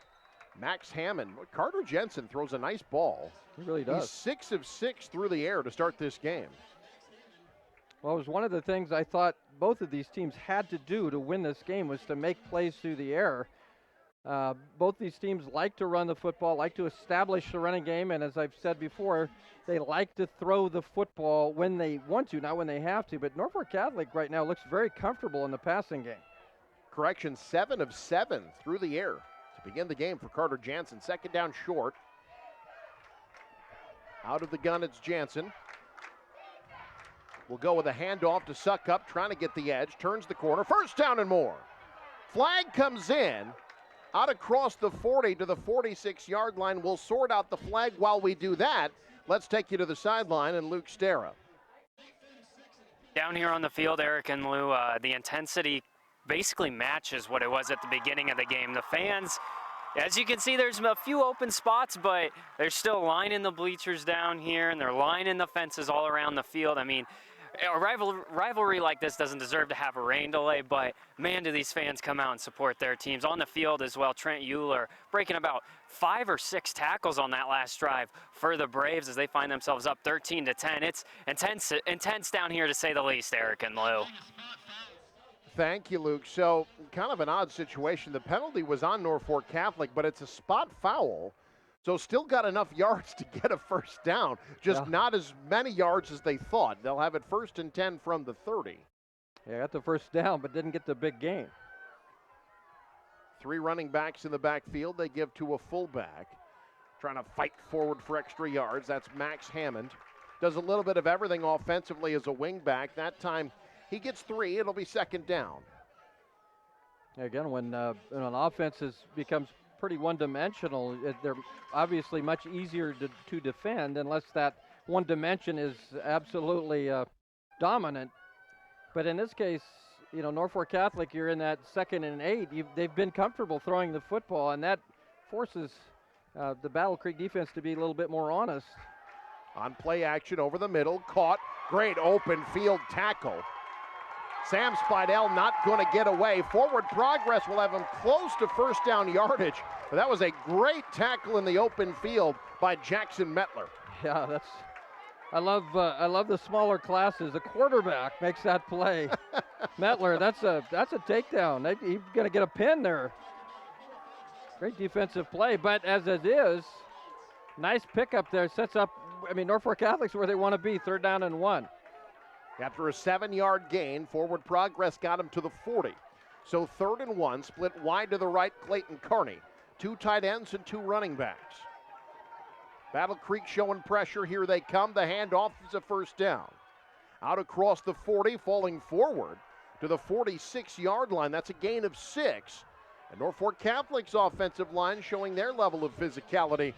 Max Hammond. Carter Jensen throws a nice ball. He really does. He's 6 of 6 through the air to start this game. Well, it was one of the things I thought both of these teams had to do to win this game was to make plays through the air. Both these teams like to run the football, like to establish the running game, and as I've said before, they like to throw the football when they want to, not when they have to. But Norfolk Catholic right now looks very comfortable in the passing game. Correction, 7 of 7 through the air to begin the game for Carter Jansen. Second down short. Out of the gun, it's Jansen. We'll go with a handoff to Suckup, trying to get the edge, turns the corner, first down and more. Flag comes in, out across the 40 to the 46-yard line. We'll sort out the flag. While we do that, let's take you to the sideline and Luke Stera. Down here on the field, Eric and Lou, the intensity basically matches what it was at the beginning of the game. The fans, as you can see, there's a few open spots, but they're still lining the bleachers down here, and they're lining the fences all around the field. I mean, a rivalry like this doesn't deserve to have a rain delay, but man, do these fans come out and support their teams. On the field as well, Trent Euler breaking about 5 or 6 tackles on that last drive for the Braves as they find themselves up 13 to 10. It's intense down here, to say the least, Eric and Lou. Thank you, Luke. So, kind of an odd situation. The penalty was on Norfolk Catholic, but it's a spot foul. So still got enough yards to get a first down, just not as many yards as they thought. They'll have it 1st and 10 from the 30. Yeah, got the first down, but didn't get the big gain. 3 running backs in the backfield. They give to a fullback, trying to fight forward for extra yards. That's Max Hammond. Does a little bit of everything offensively as a wingback. That time he gets 3. It'll be 2nd down. Again, when an offense becomes pretty one-dimensional, they're obviously much easier to defend unless that one dimension is absolutely dominant. But in this case, Norfolk Catholic, you're in that 2nd and 8. They've been comfortable throwing the football, and that forces the Battle Creek defense to be a little bit more honest. On play action over the middle, caught. Great open field tackle. Sam Spidell not going to get away. Forward progress will have him close to first down yardage. But that was a great tackle in the open field by Jackson Mettler. Yeah, I love the smaller classes. The quarterback makes that play. Mettler, that's a takedown. He's going to get a pin there. Great defensive play, but as it is, nice pickup there. Sets up, Norfolk Catholic's where they want to be, 3rd down and 1. After a 7-yard gain, forward progress got him to the 40. So 3rd and 1, split wide to the right, Clayton Carney. 2 tight ends and 2 running backs. Battle Creek showing pressure. Here they come. The handoff is a first down. Out across the 40, falling forward to the 46-yard line. That's a gain of 6. And Norfolk Catholic's offensive line showing their level of physicality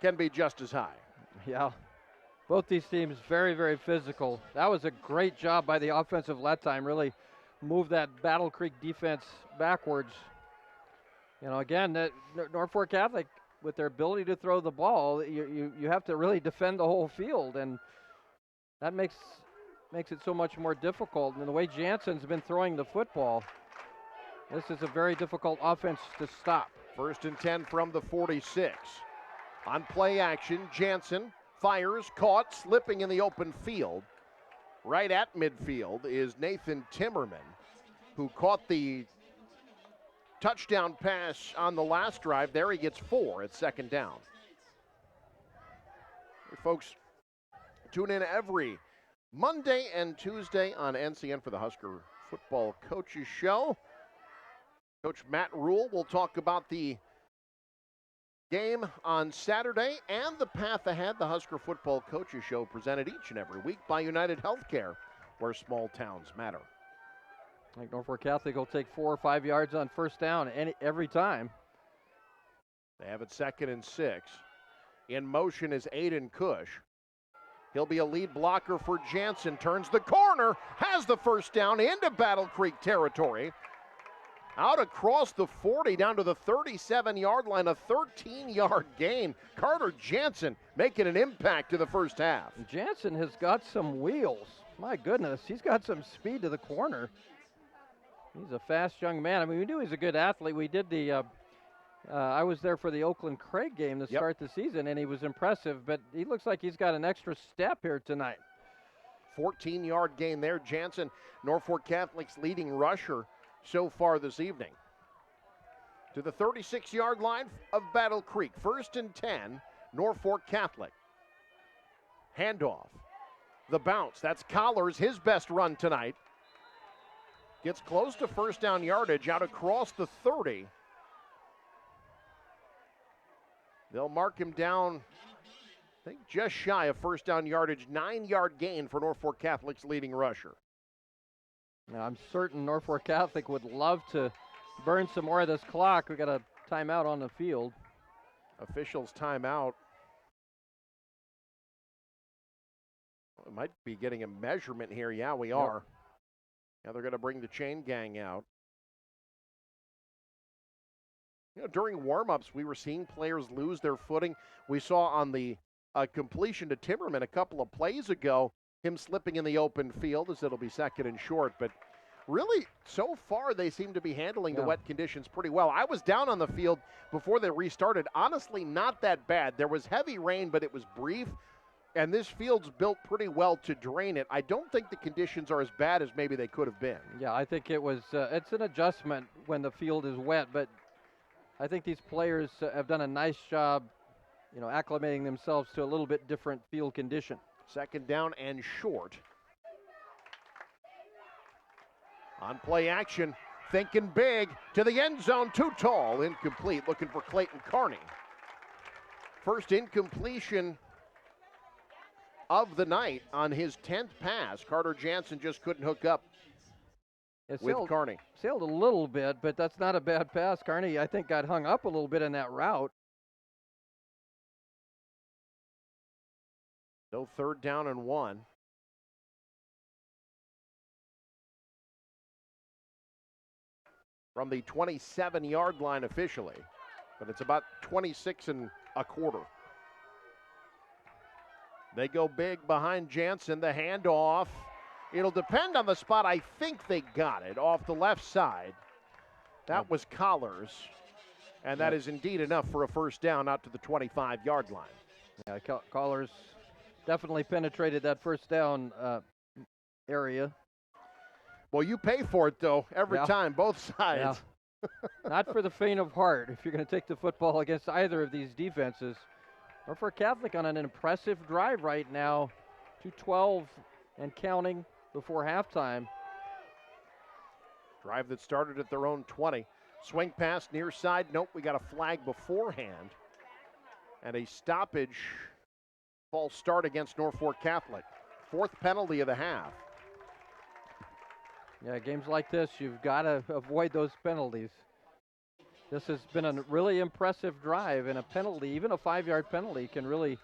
can be just as high. Yeah, both these teams very, very physical. That was a great job by the offensive let time, really moved that Battle Creek defense backwards. You know, again, that Norfolk Catholic, with their ability to throw the ball, you have to really defend the whole field, and that makes it so much more difficult. And the way Jansen's been throwing the football, this is a very difficult offense to stop. 1st and 10 from the 46. On play action, Jansen fires, caught, slipping in the open field. Right at midfield is Nathan Timmerman, who caught the touchdown pass on the last drive. There he gets 4 at 2nd down. Hey, folks, tune in every Monday and Tuesday on NCN for the Husker Football Coaches Show. Coach Matt Rule will talk about the game on Saturday and the path ahead. The Husker Football Coaches Show presented each and every week by United Healthcare, where small towns matter. I think Norfolk Catholic will take 4 or 5 yards on first down every time. They have it 2nd and 6. In motion is Aiden Cush. He'll be a lead blocker for Jansen. Turns the corner, has the first down into Battle Creek territory. Out across the 40 down to the 37-yard line, a 13-yard gain. Carter Jansen making an impact to the first half. Jansen has got some wheels. My goodness, he's got some speed to the corner. He's a fast young man. I mean, we knew he's a good athlete. We did the, I was there for the Oakland Craig game to start the season, and he was impressive, but he looks like he's got an extra step here tonight. 14-yard gain there. Jansen, Norfolk Catholic's leading rusher so far this evening. To the 36-yard line of Battle Creek. 1st and 10, Norfolk Catholic. Handoff. The bounce. That's Collars, his best run tonight. Gets close to first down yardage out across the 30. They'll mark him down, I think, just shy of first down yardage. 9-yard gain for Norfolk Catholic's leading rusher. Now, I'm certain Norfolk Catholic would love to burn some more of this clock. We got a timeout on the field. Officials timeout. We might be getting a measurement here. Yeah, we are. Now they're going to bring the chain gang out. You know, during warm-ups, we were seeing players lose their footing. We saw on the completion to Timmerman a couple of plays ago, him slipping in the open field, as it'll be 2nd and short. But really, so far, they seem to be handling the wet conditions pretty well. I was down on the field before they restarted. Honestly, not that bad. There was heavy rain, but it was brief. And this field's built pretty well to drain it. I don't think the conditions are as bad as maybe they could have been. Yeah, I think it was, it's an adjustment when the field is wet, but I think these players have done a nice job, you know, acclimating themselves to a little bit different field condition. 2nd down and short. On play action, thinking big, to the end zone, too tall, incomplete, looking for Clayton Carney. First incompletion of the night on his 10th pass. Carter Jansen just couldn't hook up with Carney. Sailed a little bit, but that's not a bad pass. Carney, I think, got hung up a little bit in that route. No 3rd down and 1. From the 27-yard line officially, but it's about 26 and a quarter. They go big behind Jansen. The handoff. It'll depend on the spot. I think they got it off the left side. That was Collars. And that is indeed enough for a first down out to the 25-yard line. Yeah, Collars definitely penetrated that first down area. Well, you pay for it, though, every time, both sides. Yeah. Not for the faint of heart if you're going to take the football against either of these defenses. Norfolk Catholic on an impressive drive right now, 2:12 and counting before halftime. Drive that started at their own 20. Swing pass near side. Nope, we got a flag beforehand. And a stoppage, false start against Norfolk Catholic. 4th penalty of the half. Yeah, games like this, you've got to avoid those penalties. This has been a really impressive drive, and a penalty, even a 5-yard penalty, can really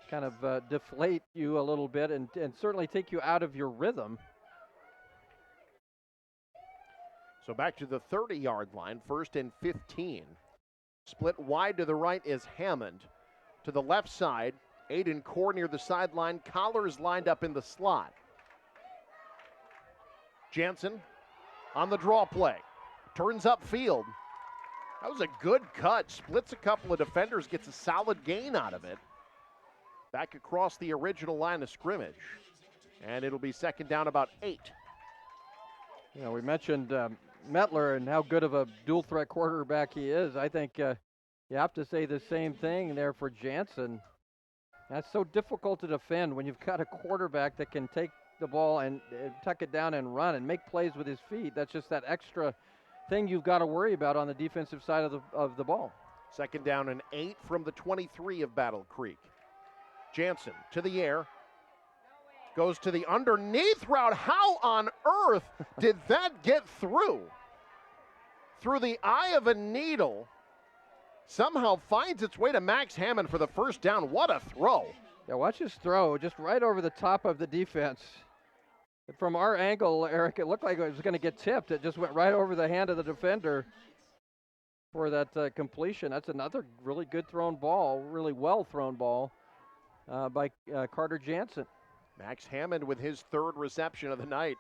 kind of deflate you a little bit and certainly take you out of your rhythm. So back to the 30-yard line, 1st and 15. Split wide to the right is Hammond. To the left side, Aiden Core near the sideline. Collars lined up in the slot. Jansen on the draw play. Turns upfield. That was a good cut. Splits a couple of defenders, gets a solid gain out of it. Back across the original line of scrimmage. And it'll be 2nd down, about 8. You know, we mentioned Mettler and how good of a dual threat quarterback he is. I think you have to say the same thing there for Jansen. That's so difficult to defend when you've got a quarterback that can take the ball and tuck it down and run and make plays with his feet. That's just that extra thing you've got to worry about on the defensive side of the ball. 2nd down and 8 from the 23 of Battle Creek. Jansen to the air. Goes to the underneath route. How on earth did that get through? Through the eye of a needle. Somehow finds its way to Max Hammond for the 1st down. What a throw. Yeah, watch his throw, just right over the top of the defense. From our angle, Eric, it looked like it was going to get tipped. It just went right over the hand of the defender for that completion. That's another really good thrown ball, really well thrown ball by Carter Jansen. Max Hammond with his 3rd reception of the night.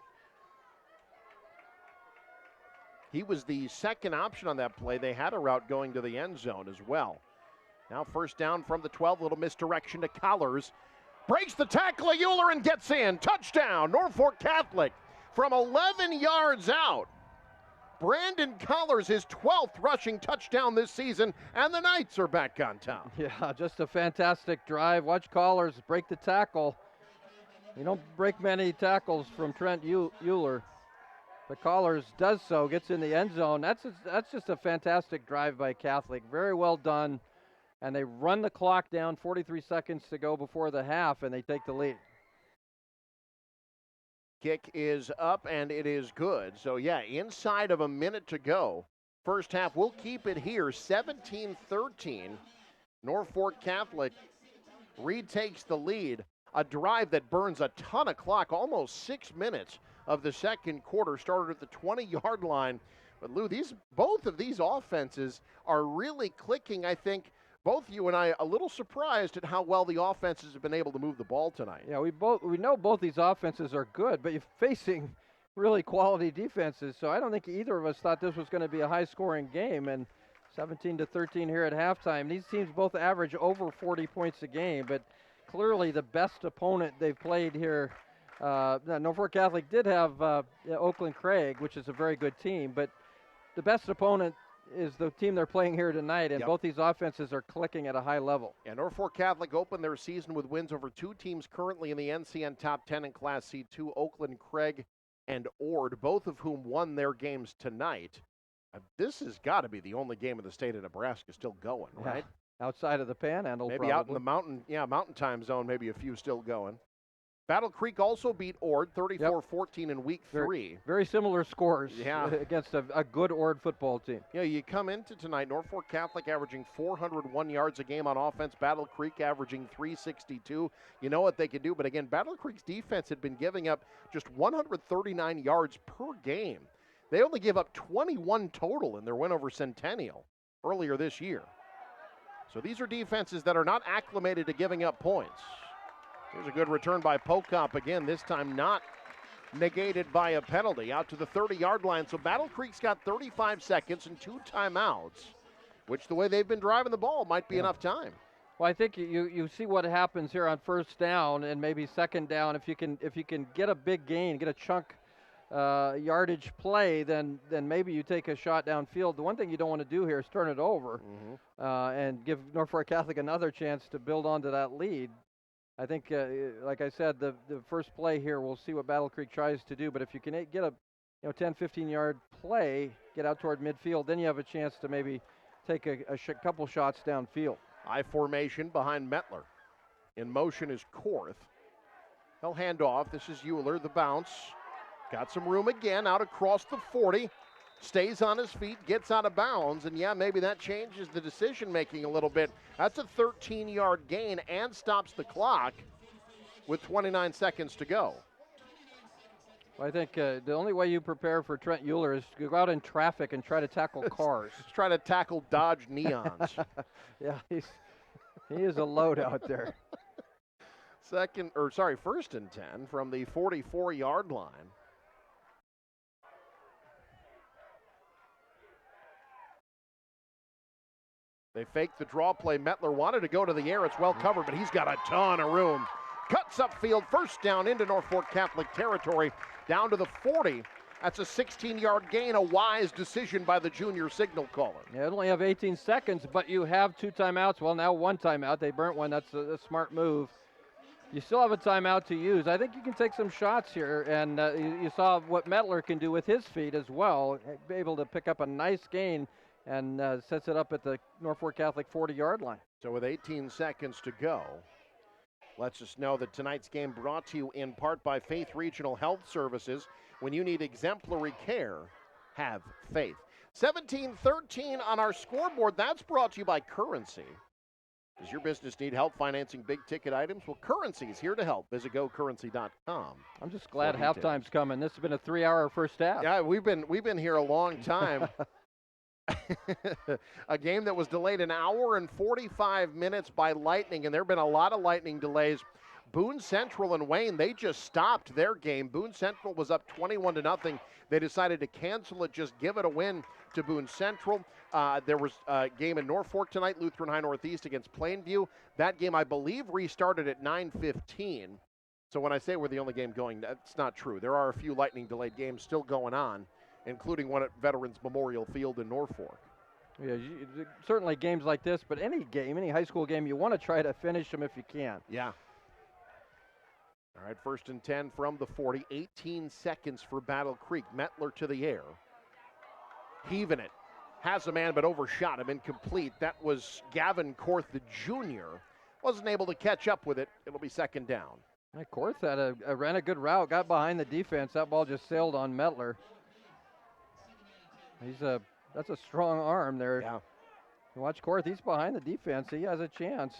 He was the 2nd option on that play. They had a route going to the end zone as well. Now 1st down from the 12, little misdirection to Collars. Breaks the tackle of Euler and gets in. Touchdown, Norfolk Catholic from 11 yards out. Brandon Collars, his 12th rushing touchdown this season, and the Knights are back on top. Yeah, just a fantastic drive. Watch Collars break the tackle. You don't break many tackles from Trent Euler. But Collars does so, gets in the end zone. That's just a fantastic drive by Catholic. Very well done. And they run the clock down, 43 seconds to go before the half, and they take the lead. Kick is up, and it is good. So, yeah, inside of a minute to go. 1st half, we'll keep it here, 17-13. Norfolk Catholic retakes the lead. A drive that burns a ton of clock, almost 6 minutes of the 2nd quarter, started at the 20-yard line. But, Lou, both of these offenses are really clicking, I think. Both you and I a little surprised at how well the offenses have been able to move the ball tonight. Yeah, we know both these offenses are good, but you're facing really quality defenses. So I don't think either of us thought this was going to be a high-scoring game. And 17-13 here at halftime. These teams both average over 40 points a game, but clearly the best opponent they've played here. Norfolk Catholic did have Oakland Craig, which is a very good team, but the best opponent is the team they're playing here tonight, and both these offenses are clicking at a high level. And Norfolk Catholic opened their season with wins over 2 teams currently in the NCN Top 10 in Class C2, Oakland Craig and Ord, both of whom won their games tonight. This has got to be the only game in the state of Nebraska still going, right? Outside of the Panhandle, maybe probably. Out in the mountain time zone, maybe a few still going. Battle Creek also beat Ord 34-14 in week 3. Very similar scores against a good Ord football team. Yeah, you come into tonight, Norfolk Catholic averaging 401 yards a game on offense, Battle Creek averaging 362. You know what they can do, but again, Battle Creek's defense had been giving up just 139 yards per game. They only give up 21 total in their win over Centennial earlier this year. So these are defenses that are not acclimated to giving up points. Here's a good return by Pocop again, this time not negated by a penalty, out to the 30-yard line. So Battle Creek's got 35 seconds and 2 timeouts, which the way they've been driving the ball might be enough time. Well, I think you see what happens here on 1st down and maybe 2nd down. If you can get a big gain, get a chunk yardage play, then maybe you take a shot downfield. The one thing you don't want to do here is turn it over and give Norfolk Catholic another chance to build onto that lead. I think, like I said, the first play here, we'll see what Battle Creek tries to do. But if you can get a 10, 15-yard play, get out toward midfield, then you have a chance to maybe take a couple shots downfield. I formation behind Mettler. In motion is Korth. He'll hand off. This is Euler, the bounce. Got some room again, out across the 40. Stays on his feet, gets out of bounds, and yeah, maybe that changes the decision-making a little bit. That's a 13-yard gain and stops the clock with 29 seconds to go. Well, I think the only way you prepare for Trent Euler is to go out in traffic and try to tackle cars. Just try to tackle Dodge Neons. Yeah, he is a load out there. First and 10 from the 44-yard line. They faked the draw play. Mettler wanted to go to the air. It's well covered, but he's got a ton of room. Cuts upfield, first down into Norfolk Catholic territory, down to the 40. That's a 16-yard gain, a wise decision by the junior signal caller. Yeah, they only have 18 seconds, but you have 2 timeouts. Well, now 1 timeout. They burnt one. That's a smart move. You still have a timeout to use. I think you can take some shots here, and you saw what Mettler can do with his feet as well, be able to pick up a nice gain and sets it up at the Norfolk Catholic 40-yard line. So with 18 seconds to go, lets us know that tonight's game brought to you in part by Faith Regional Health Services. When you need exemplary care, have faith. 17-13 on our scoreboard. That's brought to you by Currency. Does your business need help financing big-ticket items? Well, Currency is here to help. Visit gocurrency.com. I'm just glad halftime's coming. This has been a 3-hour first half. Yeah, we've been here a long time. A game that was delayed 1 hour and 45 minutes by lightning, and there have been a lot of lightning delays. Boone Central and Wayne, they just stopped their game. Boone Central was up 21-0. They decided to cancel it, just give it a win to Boone Central. There was a game in Norfolk tonight, Lutheran High Northeast against Plainview. That game, I believe, restarted at 9:15. So when I say we're the only game going, that's not true. There are a few lightning-delayed games still going on, including one at Veterans Memorial Field in Norfolk. Yeah, certainly games like this, but any game, any high school game, you want to try to finish them if you can. Yeah. All right, first and 10 from the 40. 18 seconds for Battle Creek. Mettler to the air. Heaving it. Has a man, but overshot him. Incomplete. That was Gavin Korth, the junior. Wasn't able to catch up with it. It'll be second down. Korth ran a good route, got behind the defense. That ball just sailed on Mettler. That's a strong arm there. Yeah. Watch Korth, he's behind the defense. He has a chance.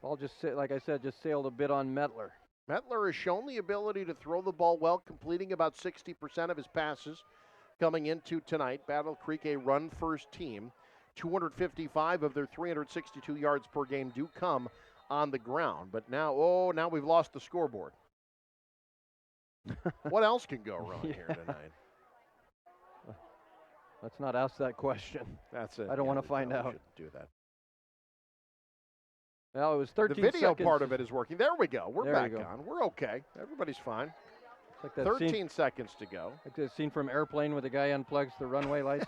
Ball just, like I said, just sailed a bit on Mettler. Mettler has shown the ability to throw the ball well, completing about 60% of his passes coming into tonight. Battle Creek, a run-first team. 255 of their 362 yards per game do come on the ground. But now we've lost the scoreboard. What else can go wrong here tonight? Let's not ask that question. That's it. I don't want to find out. Do that. Well, it was 13 seconds. The video seconds. part of it is working. There we go. We're there back on. We're okay. Everybody's fine. Like that 13 seconds to go. Like the scene from Airplane where the guy unplugs the runway lights.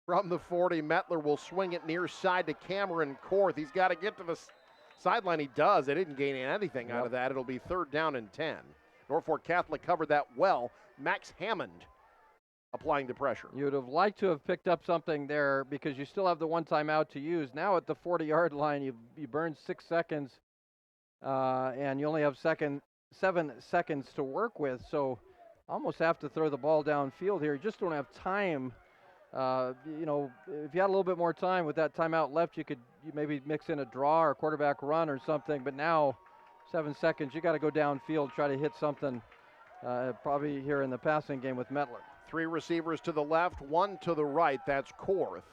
From the 40, Mettler will swing it near side to Cameron Korth. He's got to get to the sideline. He does. They didn't gain anything out of that. It'll be 3rd down and 10. Norfolk Catholic covered that well. Max Hammond applying the pressure. You would have liked to have picked up something there because you still have the 1 timeout to use. Now at the 40-yard line, you burned 6 seconds, and you only have 7 seconds to work with. So almost have to throw the ball downfield here. You just don't have time. If you had a little bit more time with that timeout left, you maybe mix in a draw or quarterback run or something. But now, 7 seconds, you got to go downfield, try to hit something. Probably here in the passing game with Mettler. 3 receivers to the left, 1 to the right. That's Korth.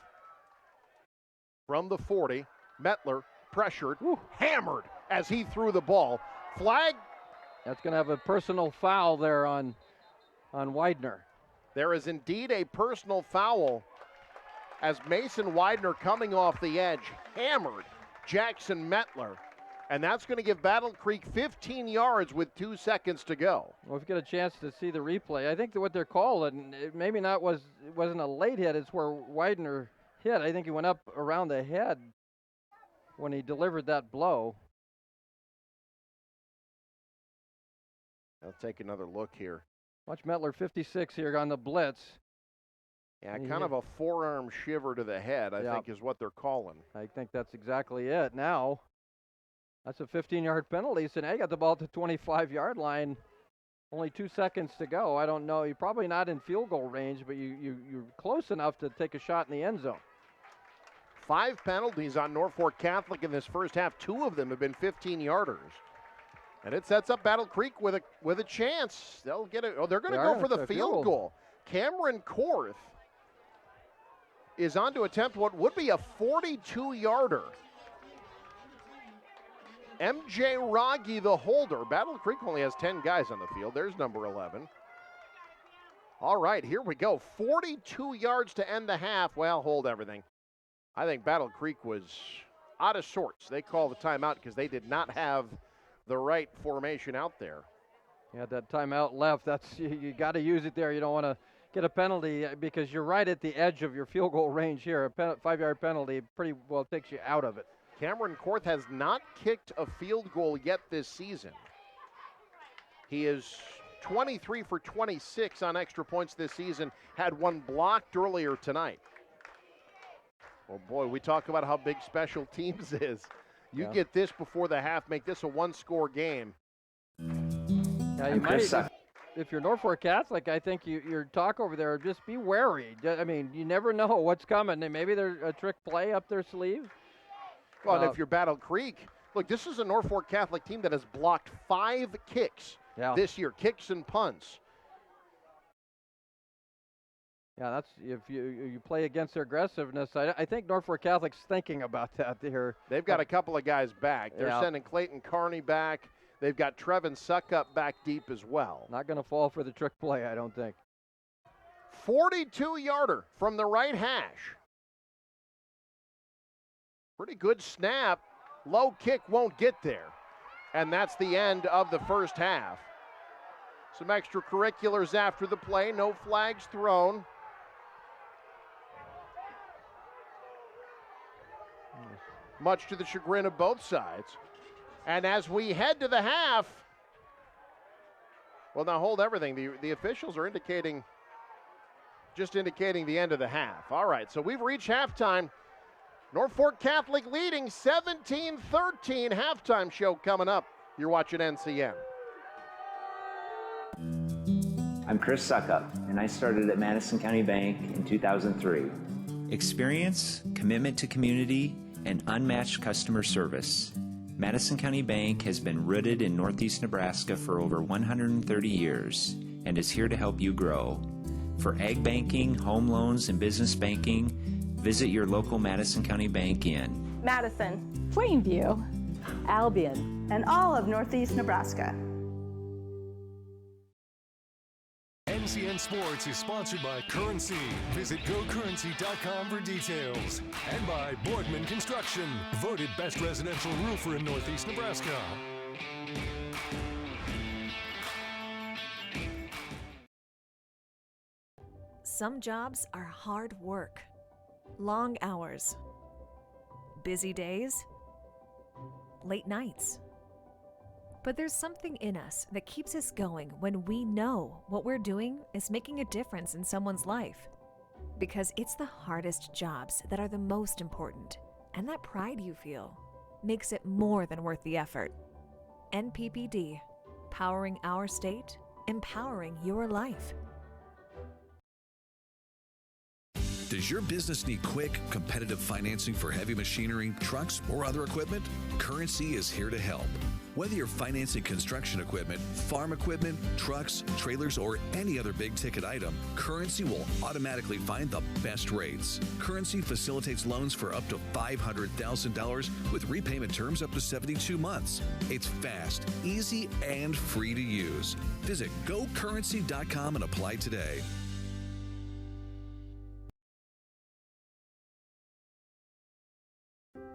From the 40, Mettler pressured, hammered as he threw the ball. Flag. That's going to have a personal foul there on Widener. There is indeed a personal foul as Mason Widener, coming off the edge, hammered Jackson Mettler. And that's going to give Battle Creek 15 yards with 2 seconds to go. Well, if you get a chance to see the replay, I think that what they're calling, it wasn't a late hit. It's where Widener hit. I think he went up around the head when he delivered that blow. I'll take another look here. Watch Mettler 56 here on the blitz. Yeah, kind of a forearm shiver to the head, I think is what they're calling. I think that's exactly it. Now, that's a 15-yard penalty. So now you got the ball at the 25-yard line. Only 2 seconds to go. I don't know. You're probably not in field goal range, but you're close enough to take a shot in the end zone. 5 penalties on Norfolk Catholic in this first half. 2 of them have been 15-yarders. And it sets up Battle Creek with a chance. They'll get it. Oh, they're going to go for the field goal. Cameron Korth is on to attempt what would be a 42-yarder. MJ Rogge, the holder. Battle Creek only has 10 guys on the field. There's number 11. All right, here we go. 42 yards to end the half. Well, hold everything. I think Battle Creek was out of sorts. They called the timeout because they did not have the right formation out there. Yeah, that timeout left. That's you got to use it there. You don't want to get a penalty because you're right at the edge of your field goal range here. A 5-yard penalty pretty well takes you out of it. Cameron Korth has not kicked a field goal yet this season. He is 23 for 26 on extra points this season, had one blocked earlier tonight. Oh boy, we talk about how big special teams is. You get this before the half, make this a 1-score game. Yeah, you might, if you're Norfolk Catholic, I think your talk over there, just be wary. I mean, you never know what's coming. Maybe there's a trick play up their sleeve. Well, and if you're Battle Creek, look, this is a Norfolk Catholic team that has blocked 5 kicks this year, kicks and punts. Yeah, that's if you play against their aggressiveness. I think Norfolk Catholic's thinking about that here. They've got a couple of guys back. They're sending Clayton Carney back. They've got Trevin Suckup back deep as well. Not going to fall for the trick play, I don't think. 42-yarder from the right hash. Pretty good snap. Low kick won't get there. And that's the end of the first half. Some extracurriculars after the play. No flags thrown. Much to the chagrin of both sides. And as we head to the half, well, now hold everything. The officials are indicating the end of the half. All right, so we've reached halftime. Norfolk Catholic leading 17-13. Halftime show coming up. You're watching NCN. I'm Chris Suckup, and I started at Madison County Bank in 2003. Experience, commitment to community, and unmatched customer service. Madison County Bank has been rooted in Northeast Nebraska for over 130 years and is here to help you grow. For ag banking, home loans, and business banking, visit your local Madison County Bank in Madison, Plainview, Albion, and all of Northeast Nebraska. NCN Sports is sponsored by Currency. Visit GoCurrency.com for details. And by Boardman Construction, voted best residential roofer in Northeast Nebraska. Some jobs are hard work, long hours, busy days, late nights. But there's something in us that keeps us going when we know what we're doing is making a difference in someone's life. Because it's the hardest jobs that are the most important, and that pride you feel makes it more than worth the effort. NPPD, powering our state, empowering your life. Does your business need quick, competitive financing for heavy machinery, trucks, or other equipment? Currency is here to help. Whether you're financing construction equipment, farm equipment, trucks, trailers, or any other big-ticket item, Currency will automatically find the best rates. Currency facilitates loans for up to $500,000 with repayment terms up to 72 months. It's fast, easy, and free to use. Visit GoCurrency.com and apply today.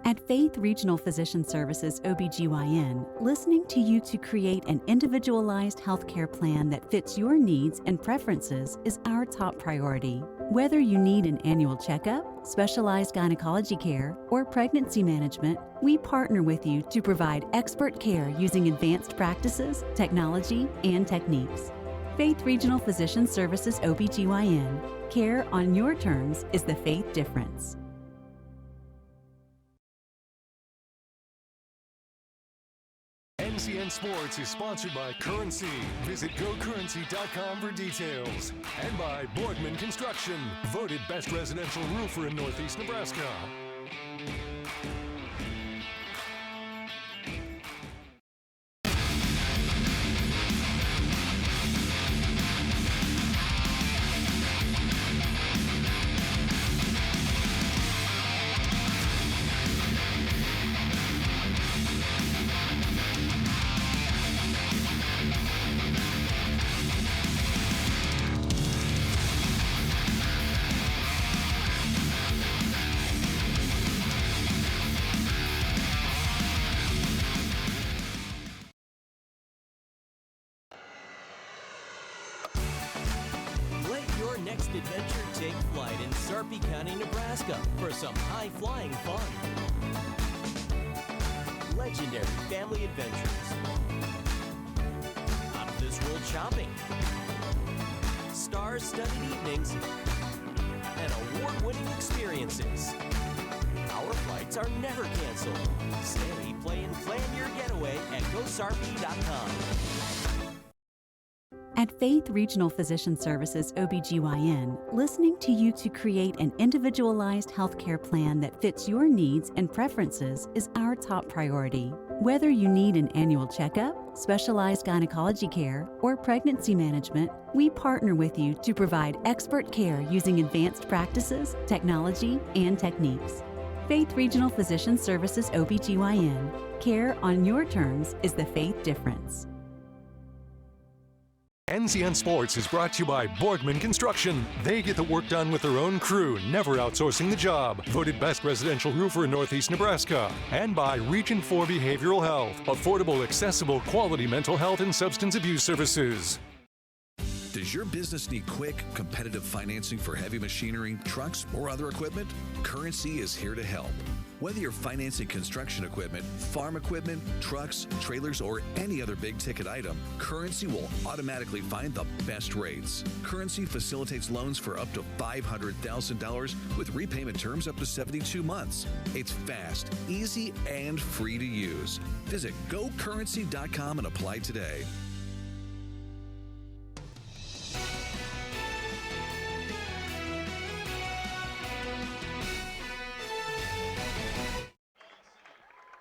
At Faith Regional Physician Services OBGYN, listening to you to create an individualized healthcare plan that fits your needs and preferences is our top priority. Whether you need an annual checkup, specialized gynecology care, or pregnancy management, we partner with you to provide expert care using advanced practices, technology, and techniques. Faith Regional Physician Services OBGYN, Care on your terms is the faith difference. NCN Sports is sponsored by Currency. Visit GoCurrency.com for details. And by Boardman Construction, voted best residential roofer in Northeast Nebraska. Let your next adventure take flight in Sarpy County, Nebraska for some high-flying fun. Legendary family adventures. Out-of-this-world shopping. Star-studded evenings. And award-winning experiences. Our flights are never canceled. Stay, play, and plan your getaway at GoSarpy.com. At Faith Regional Physician Services OBGYN, listening to you to create an individualized healthcare plan that fits your needs and preferences is our top priority. Whether you need an annual checkup, specialized gynecology care, or pregnancy management, we partner with you to provide expert care using advanced practices, technology, and techniques. Faith Regional Physician Services OBGYN. Care on your terms is the faith difference. NCN Sports is brought to you by Boardman Construction. They get the work done with their own crew, never outsourcing the job. Voted best residential roofer in Northeast Nebraska. And by Region 4 Behavioral Health. Affordable, accessible, quality mental health and substance abuse services. Does your business need quick, competitive financing for heavy machinery, trucks, or other equipment? Currency is here to help. Whether you're financing construction equipment, farm equipment, trucks, trailers, or any other big ticket item, Currency will automatically find the best rates. Currency facilitates loans for up to $500,000 with repayment terms up to 72 months. It's fast, easy, and free to use. Visit GoCurrency.com and apply today.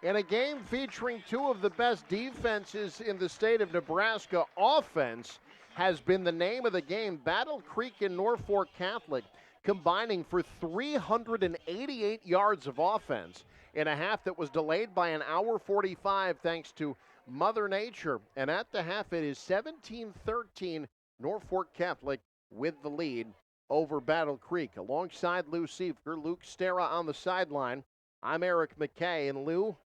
In a game featuring two of the best defenses in the state of Nebraska, offense has been the name of the game. Battle Creek and Norfolk Catholic combining for 388 yards of offense in a half that was delayed by an hour 45 thanks to Mother Nature. And at the half, it is 17-13, Norfolk Catholic with the lead over Battle Creek. Alongside Lou Siefker, Luke Stera on the sideline. I'm Eric McKay, and Lou,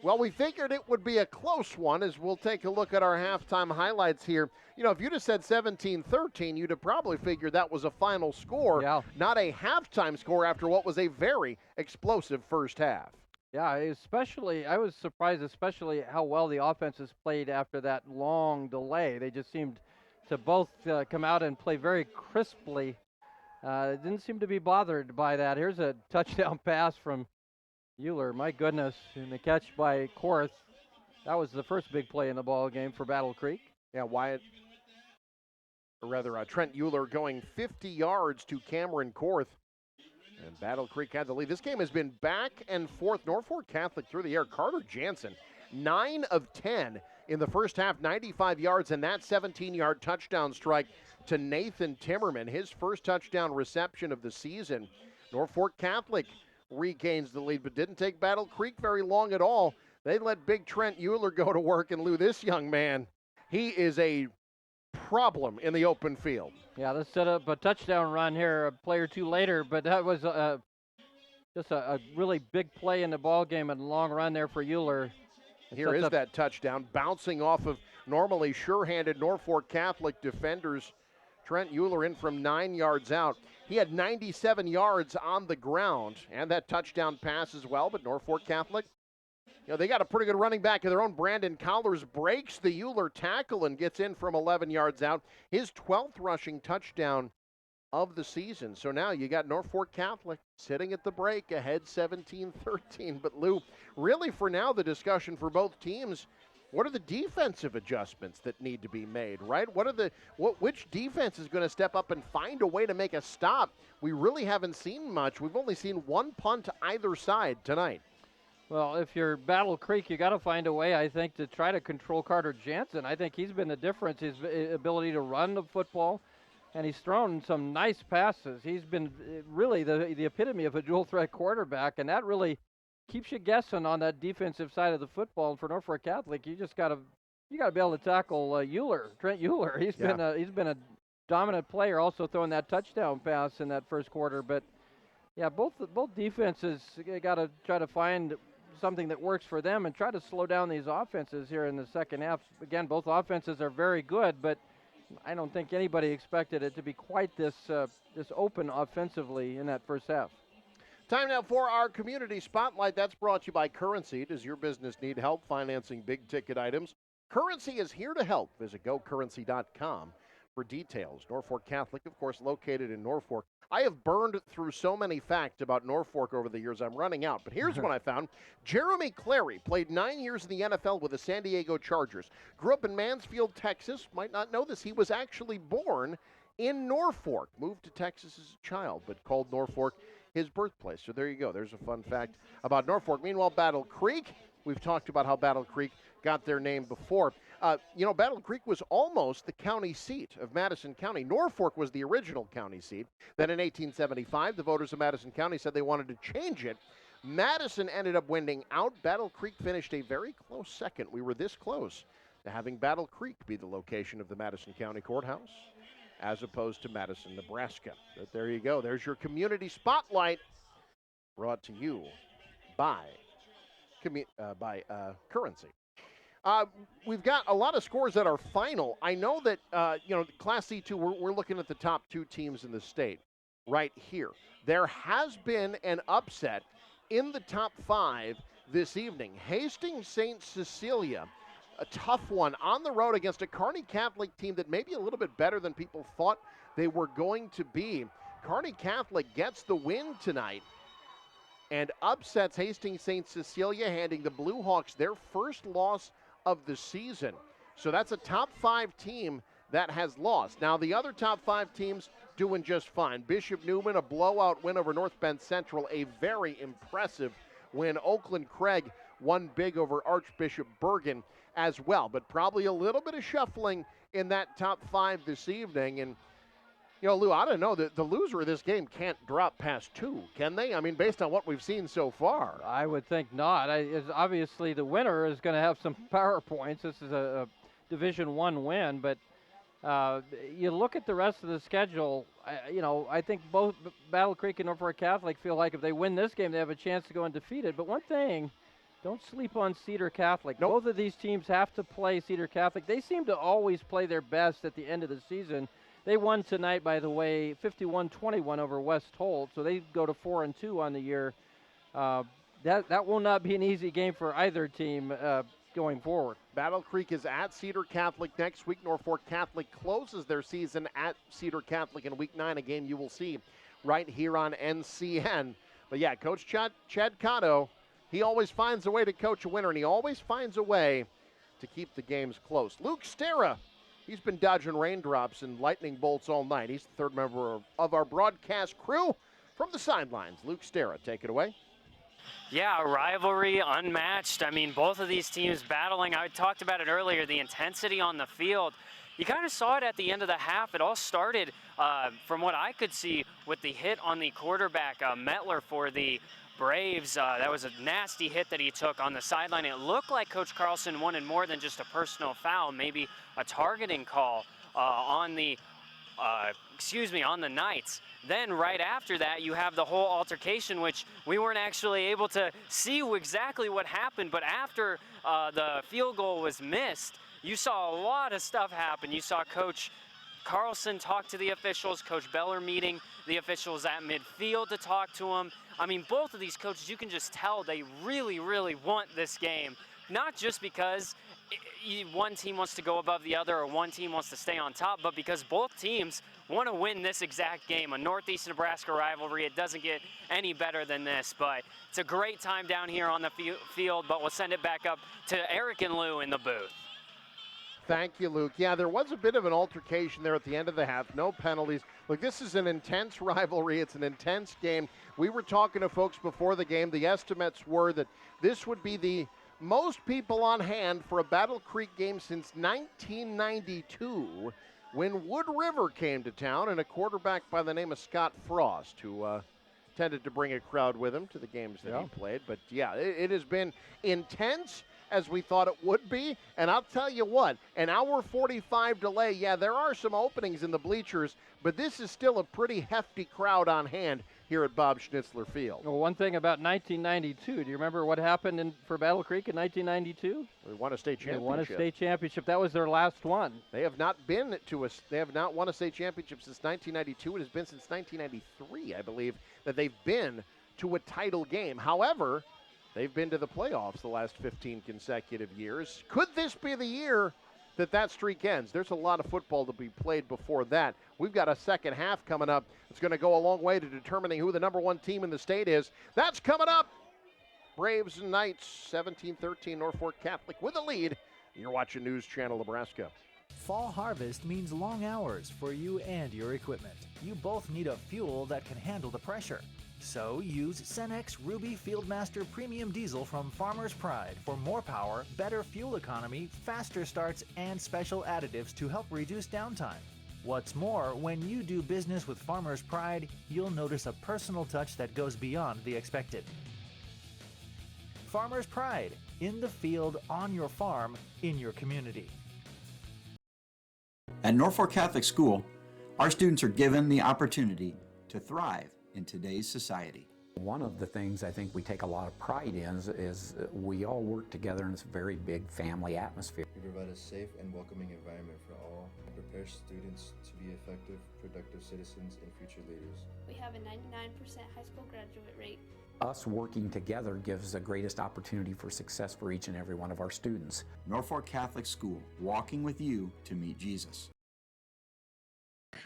well, we figured it would be a close one as we'll take a look at our halftime highlights here. You know, if you'd have said 17-13, you'd have probably figured that was a final score, not a halftime score after what was a very explosive first half. Yeah, especially, I was surprised especially how well the offenses played after that long delay. They just seemed to both come out and play very crisply. Didn't seem to be bothered by that. Here's a touchdown pass from Euler, my goodness, and the catch by Korth. That was the first big play in the ball game for Battle Creek. Yeah, Trent Euler going 50 yards to Cameron Korth. And Battle Creek had the lead. This game has been back and forth. Norfolk Catholic through the air. Carter Jansen, 9 of 10 in the first half, 95 yards, and that 17-yard touchdown strike to Nathan Timmerman, his first touchdown reception of the season. Norfolk Catholic regains the lead, but didn't take Battle Creek very long at all. They let big Trent Euler go to work, and Lou, this young man, he is a problem in the open field. Yeah, let's set up a touchdown run here a play or two later, but that was just a really big play in the ball game and long run there for Euler. Here is that touchdown, bouncing off of normally sure-handed Norfolk Catholic defenders. Trent Euler in from 9 yards out. He had 97 yards on the ground, and that touchdown pass as well, but Norfolk Catholic, you know, they got a pretty good running back of their own. Brandon Collars breaks the Euler tackle and gets in from 11 yards out. His 12th rushing touchdown of the season. So now you got Norfolk Catholic sitting at the break ahead 17-13. But Lou, really for now the discussion for both teams, what are the defensive adjustments that need to be made, right? Which defense is going to step up and find a way to make a stop? We really haven't seen much. We've only seen one punt either side tonight. Well, if you're Battle Creek, you got to find a way, I think, to try to control Carter Jansen. I think he's been the difference, his ability to run the football, and he's thrown some nice passes. He's been really the epitome of a dual-threat quarterback, and that really keeps you guessing on that defensive side of the football. And for Norfolk Catholic, you got to be able to tackle Trent Euler. He's been a dominant player, also throwing that touchdown pass in that first quarter. But yeah, both defenses got to try to find something that works for them and try to slow down these offenses here in the second half. Again, both offenses are very good, but I don't think anybody expected it to be quite this open offensively in that first half. Time now for our community spotlight. That's brought to you by Currency. Does your business need help financing big-ticket items? Currency is here to help. Visit gocurrency.com for details. Norfolk Catholic, of course, located in Norfolk. I have burned through so many facts about Norfolk over the years, I'm running out. But here's what I found. Jeremy Clary played 9 years in the NFL with the San Diego Chargers. Grew up in Mansfield, Texas. Might not know this. He was actually born in Norfolk. Moved to Texas as a child, but called Norfolk his birthplace. So there you go. There's a fun fact about Norfolk. Meanwhile, Battle Creek, we've talked about how Battle Creek got their name before. Battle Creek was almost the county seat of Madison County. Norfolk was the original county seat. Then in 1875, the voters of Madison County said they wanted to change it. Madison ended up winning out. Battle Creek finished a very close second. We were this close to having Battle Creek be the location of the Madison County Courthouse, as opposed to Madison, Nebraska. But there you go. There's your community spotlight, brought to you by Currency. We've got a lot of scores that are final. I know that, Class C2, we're looking at the top two teams in the state right here. There has been an upset in the top five this evening. Hastings St. Cecilia, a tough one on the road against a Kearney Catholic team that may be a little bit better than people thought they were going to be. Kearney Catholic gets the win tonight and upsets Hastings St. Cecilia, handing the Blue Hawks their first loss of the season. So that's a top five team that has lost. Now the other top five teams doing just fine. Bishop Neumann, a blowout win over North Bend Central, a very impressive win. Oakland Craig won big over Archbishop Bergen as well, but probably a little bit of shuffling in that top five this evening. And Lou, I don't know, the loser of this game can't drop past two, can they? I mean, based on what we've seen so far. I would think not. Obviously, the winner is going to have some power points. This is a Division I win, but you look at the rest of the schedule, I think both Battle Creek and Norfolk Catholic feel like if they win this game, they have a chance to go undefeated. But one thing, don't sleep on Cedar Catholic. Nope. Both of these teams have to play Cedar Catholic. They seem to always play their best at the end of the season. They won tonight, by the way, 51-21 over West Holt, so they go to 4-2 on the year. That will not be an easy game for either team going forward. Battle Creek is at Cedar Catholic next week. Norfolk Catholic closes their season at Cedar Catholic in Week 9, a game you will see right here on NCN. But yeah, Coach Chad Cotto, he always finds a way to coach a winner, and he always finds a way to keep the games close. Luke Stera, he's been dodging raindrops and lightning bolts all night. He's the third member of our broadcast crew from the sidelines. Luke Stera, take it away. Yeah, rivalry unmatched. I mean, both of these teams battling. I talked about it earlier, the intensity on the field. You kind of saw it at the end of the half. It all started, from what I could see, with the hit on the quarterback, Metler, for the Braves. That was a nasty hit that he took on the sideline. It looked like Coach Carlson wanted more than just a personal foul, maybe a targeting call on the Knights. Then right after that, you have the whole altercation, which we weren't actually able to see exactly what happened. But after the field goal was missed, you saw a lot of stuff happen. You saw Coach Carlson talk to the officials, Coach Beller meeting the officials at midfield to talk to them. I mean, both of these coaches, you can just tell they really, really want this game not just because one team wants to go above the other or one team wants to stay on top, but because both teams want to win this exact game. A Northeast Nebraska rivalry, it doesn't get any better than this, but it's a great time down here on the field, but we'll send it back up to Eric and Lou in the booth. Thank you, Luke. Yeah, there was a bit of an altercation there at the end of the half. No penalties. Look, this is an intense rivalry. It's an intense game. We were talking to folks before the game. The estimates were that this would be the most people on hand for a Battle Creek game since 1992, when Wood River came to town, and a quarterback by the name of Scott Frost, who tended to bring a crowd with him to the games that he played. But yeah, it has been intense, as we thought it would be. And I'll tell you what, an hour 45 delay, yeah, there are some openings in the bleachers, but this is still a pretty hefty crowd on hand here at Bob Schnitzler Field. Well, one thing about 1992, do you remember what happened for Battle Creek in 1992? They won a state championship. They won a state championship. That was their last one. They have not won a state championship since 1992. It has been since 1993, I believe, that they've been to a title game. However, they've been to the playoffs the last 15 consecutive years. Could this be the year that streak ends? There's a lot of football to be played before that. We've got a second half coming up. It's going to go a long way to determining who the number one team in the state is. That's coming up. Braves and Knights, 17-13, Norfolk Catholic with a lead. You're watching News Channel Nebraska. Fall harvest means long hours for you and your equipment. You both need a fuel that can handle the pressure. So use Cenex Ruby Fieldmaster Premium Diesel from Farmer's Pride for more power, better fuel economy, faster starts, and special additives to help reduce downtime. What's more, when you do business with Farmer's Pride, you'll notice a personal touch that goes beyond the expected. Farmer's Pride, in the field, on your farm, in your community. At Norfolk Catholic School, our students are given the opportunity to thrive in today's society. One of the things I think we take a lot of pride in is we all work together in this very big family atmosphere. We provide a safe and welcoming environment for all and prepare students to be effective, productive citizens and future leaders. We have a 99% high school graduate rate. Us working together gives the greatest opportunity for success for each and every one of our students. Norfolk Catholic School, walking with you to meet Jesus.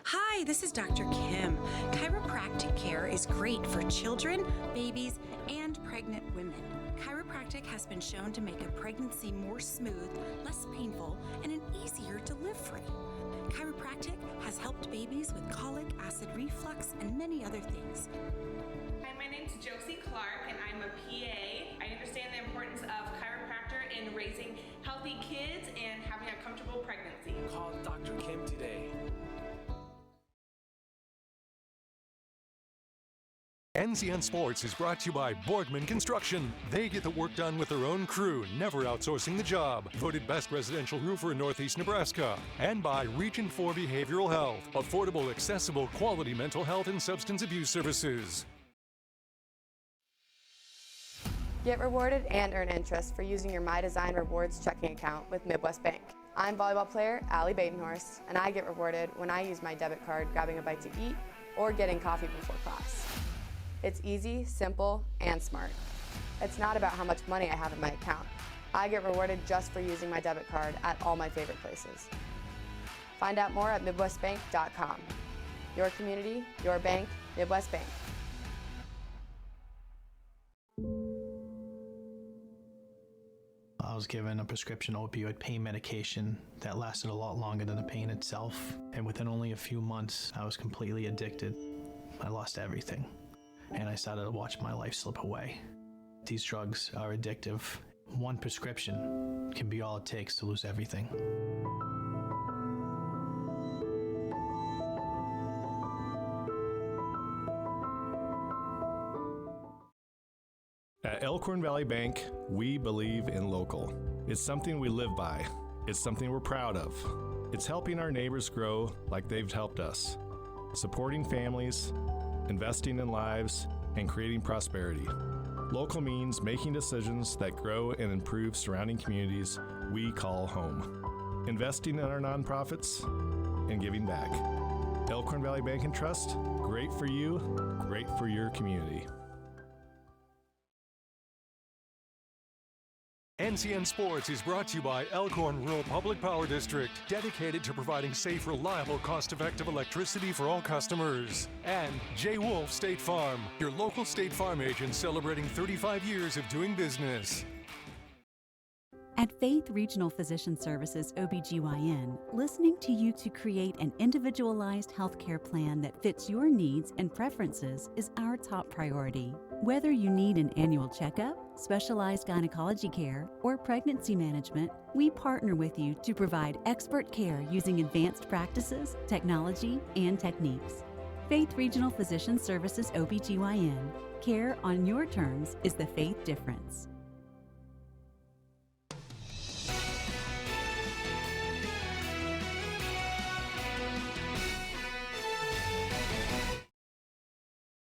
Hi, this is Dr. Kim. Chiropractic care is great for children, babies, and pregnant women. Chiropractic has been shown to make a pregnancy more smooth, less painful, and easier delivery. Chiropractic has helped babies with colic, acid reflux, and many other things. Hi, my name's Josie Clark, and I'm a PA. I understand the importance of chiropractor in raising healthy kids and having a comfortable pregnancy. Call Dr. Kim today. NCN Sports is brought to you by Borgman Construction. They get the work done with their own crew, never outsourcing the job. Voted best residential roofer in Northeast Nebraska. And by Region 4 Behavioral Health. Affordable, accessible, quality mental health and substance abuse services. Get rewarded and earn interest for using your My Design Rewards checking account with Midwest Bank. I'm volleyball player Allie Batenhorst, and I get rewarded when I use my debit card grabbing a bite to eat or getting coffee before class. It's easy, simple, and smart. It's not about how much money I have in my account. I get rewarded just for using my debit card at all my favorite places. Find out more at MidwestBank.com. Your community, your bank, Midwest Bank. I was given a prescription opioid pain medication that lasted a lot longer than the pain itself. And within only a few months, I was completely addicted. I lost everything. And I started to watch my life slip away. These drugs are addictive. One prescription can be all it takes to lose everything. At Elkhorn Valley Bank, we believe in local. It's something we live by. It's something we're proud of. It's helping our neighbors grow like they've helped us. Supporting families, investing in lives, and creating prosperity. Local means making decisions that grow and improve surrounding communities we call home. Investing in our nonprofits and giving back. Elkhorn Valley Bank and Trust, great for you, great for your community. NCN Sports is brought to you by Elkhorn Rural Public Power District, dedicated to providing safe, reliable, cost-effective electricity for all customers. And J. Wolf State Farm, your local State Farm agent celebrating 35 years of doing business. At Faith Regional Physician Services OBGYN, listening to you to create an individualized healthcare plan that fits your needs and preferences is our top priority. Whether you need an annual checkup, specialized gynecology care, or pregnancy management, we partner with you to provide expert care using advanced practices, technology, and techniques. Faith Regional Physician Services OBGYN. Care on your terms is the Faith difference.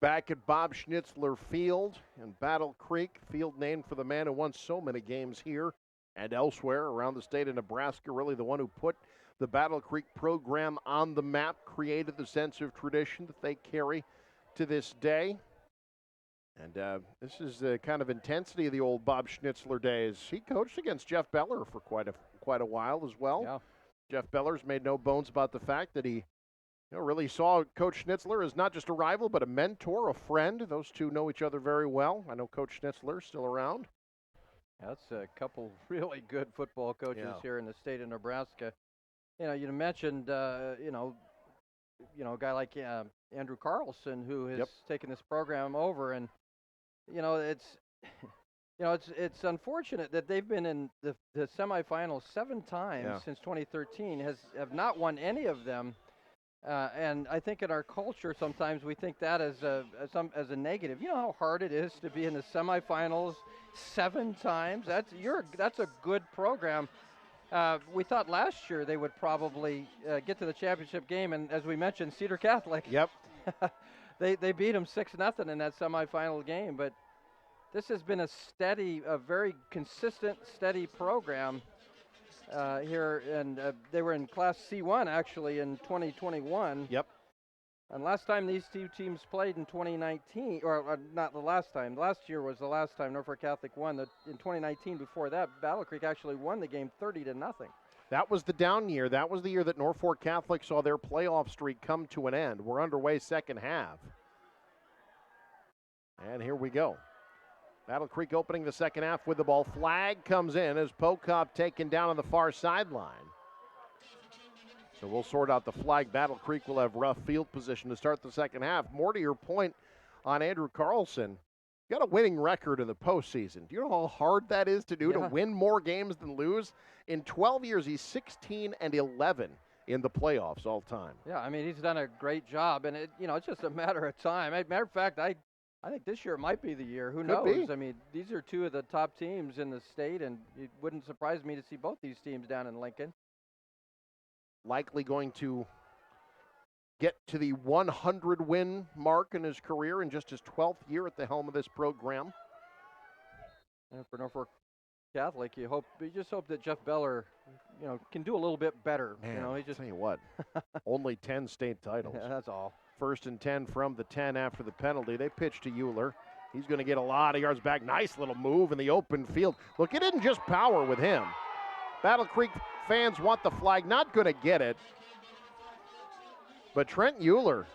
Back at Bob Schnitzler Field in Battle Creek, field named for the man who won so many games here and elsewhere around the state of Nebraska, really the one who put the Battle Creek program on the map, created the sense of tradition that they carry to this day. And this is the kind of intensity of the old Bob Schnitzler days. He coached against Jeff Beller for quite a while as well. Yeah. Jeff Beller's made no bones about the fact that he really saw Coach Schnitzler as not just a rival, but a mentor, a friend. Those two know each other very well. I know Coach Schnitzler still around. That's a couple really good football coaches here in the state of Nebraska. You mentioned, a guy like Andrew Carlson, who has taken this program over, and it's unfortunate that they've been in the semifinals 7 times since 2013, have not won any of them. And I think in our culture sometimes we think that as a negative. You know how hard it is to be in the semifinals 7 times? That's a good program. We thought last year they would probably get to the championship game, and as we mentioned, Cedar Catholic. Yep. they beat them 6-0 in that semifinal game. But this has been a very consistent, steady program. Here, and they were in Class C1 actually in 2021. Yep. And last time these two teams played in 2019, or not the last time. Last year was the last time Norfolk Catholic won. In 2019, before that, Battle Creek actually won the game 30-0. That was the down year. That was the year that Norfolk Catholic saw their playoff streak come to an end. We're underway second half. And here we go. Battle Creek opening the second half with the ball. Flag comes in as Pocop taken down on the far sideline. So we'll sort out the flag. Battle Creek will have rough field position to start the second half. More to your point on Andrew Carlson, got a winning record in the postseason. Do you know how hard that is to do, to win more games than lose? In 12 years, he's 16-11 in the playoffs all time. Yeah, I mean, he's done a great job, and it's just a matter of time. As a matter of fact, I think this year might be the year. Who knows? Be. I mean, these are two of the top teams in the state, and it wouldn't surprise me to see both these teams down in Lincoln. Likely going to get to the 100-win mark in his career in just his 12th year at the helm of this program. And for Norfolk Catholic, you just hope that Jeff Beller, can do a little bit better. Man, I'll tell you what, only 10 state titles. Yeah, that's all. 1st and 10 from the 10 after the penalty. They pitch to Euler. He's going to get a lot of yards back. Nice little move in the open field. Look, it isn't just power with him. Battle Creek fans want the flag. Not going to get it. But Trent Euler,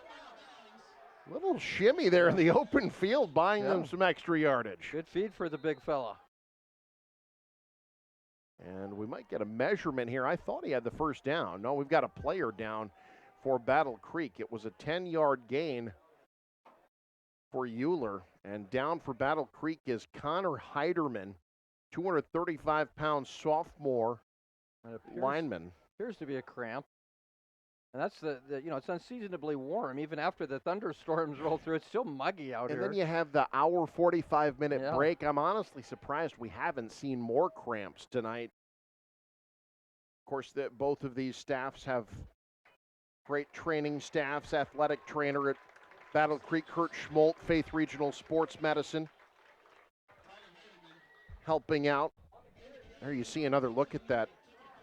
little shimmy there in the open field, buying them some extra yardage. Good feed for the big fella. And we might get a measurement here. I thought he had the first down. No, we've got a player down for Battle Creek. It was a 10-yard gain for Euler. And down for Battle Creek is Connor Heiderman, 235-pound sophomore lineman. Appears to be a cramp. And that's it's unseasonably warm. Even after the thunderstorms roll through, it's still muggy out here. And then you have the hour 45-minute break. I'm honestly surprised we haven't seen more cramps tonight. Of course, both of these staffs have great training staffs. Athletic trainer at Battle Creek, Kurt Schmolt, Faith Regional Sports Medicine, helping out. There you see another look at that.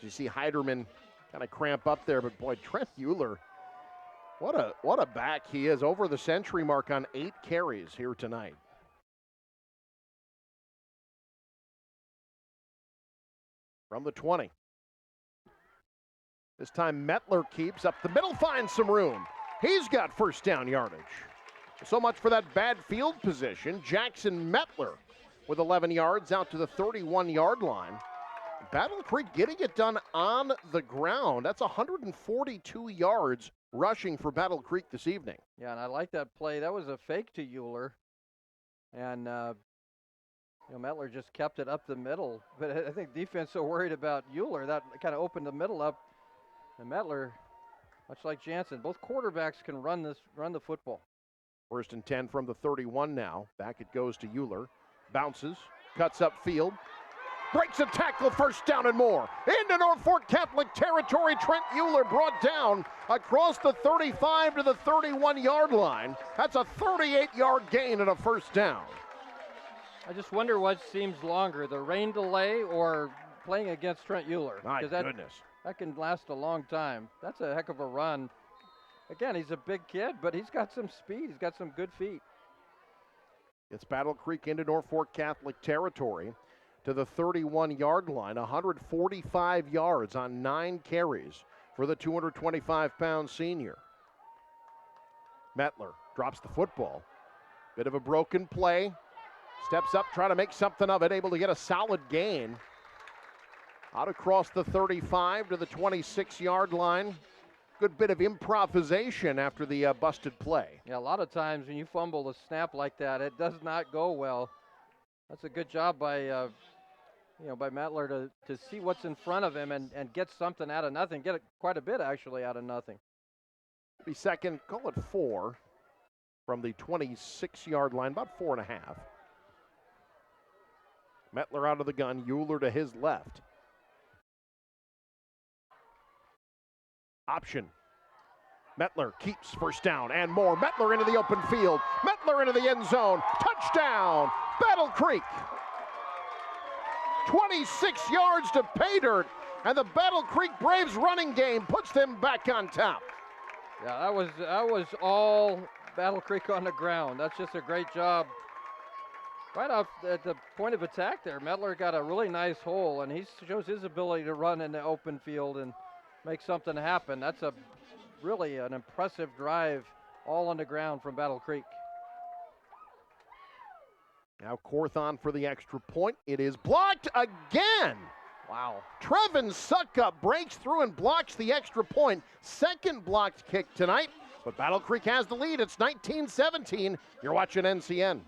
You see Heiderman kind of cramp up there, but boy, Trent Euler, what a back he is, over the century mark on 8 carries here tonight. from the 20. This time Mettler keeps up the middle, finds some room. He's got first down yardage. So much for that bad field position. Jackson Mettler with 11 yards out to the 31-yard line. Battle Creek getting it done on the ground. That's 142 yards rushing for Battle Creek this evening. Yeah, and I like that play. That was a fake to Euler. And, Mettler just kept it up the middle. But I think defense so worried about Euler, that kind of opened the middle up. And Mettler, much like Jansen, both quarterbacks can run the football. First and 10 from the 31 now. Back it goes to Euler. Bounces, cuts up field. Breaks a tackle, first down and more. Into Norfolk Catholic territory. Trent Euler brought down across the 35 to the 31-yard line. That's a 38-yard gain and a first down. I just wonder what seems longer, the rain delay or playing against Trent Euler. My goodness. That can last a long time. That's a heck of a run. Again, he's a big kid, but he's got some speed. He's got some good feet. It's Battle Creek into Norfolk Catholic territory to the 31-yard line. 145 yards on 9 carries for the 225-pound senior. Mettler drops the football. Bit of a broken play. Steps up, trying to make something of it. Able to get a solid gain. Out across the 35 to the 26-yard line. Good bit of improvisation after the busted play. Yeah, a lot of times when you fumble a snap like that, it does not go well. That's a good job by Mettler to see what's in front of him and get something out of nothing. Get quite a bit, actually, out of nothing. Be second, call it 4 from the 26-yard line, about 4.5. Mettler out of the gun, Euler to his left. Option. Mettler keeps first down and more. Mettler into the open field. Mettler into the end zone. Touchdown, Battle Creek. 26 yards to pay dirt, and the Battle Creek Braves running game puts them back on top. Yeah, that was all Battle Creek on the ground. That's just a great job. Right off at the point of attack there, Mettler got a really nice hole, and he shows his ability to run in the open field and make something happen. That's really an impressive drive all on the ground from Battle Creek. Now Corthon for the extra point. It is blocked again. Wow. Trevin Suckup breaks through and blocks the extra point. Second blocked kick tonight, but Battle Creek has the lead. It's 19-17. You're watching NCN.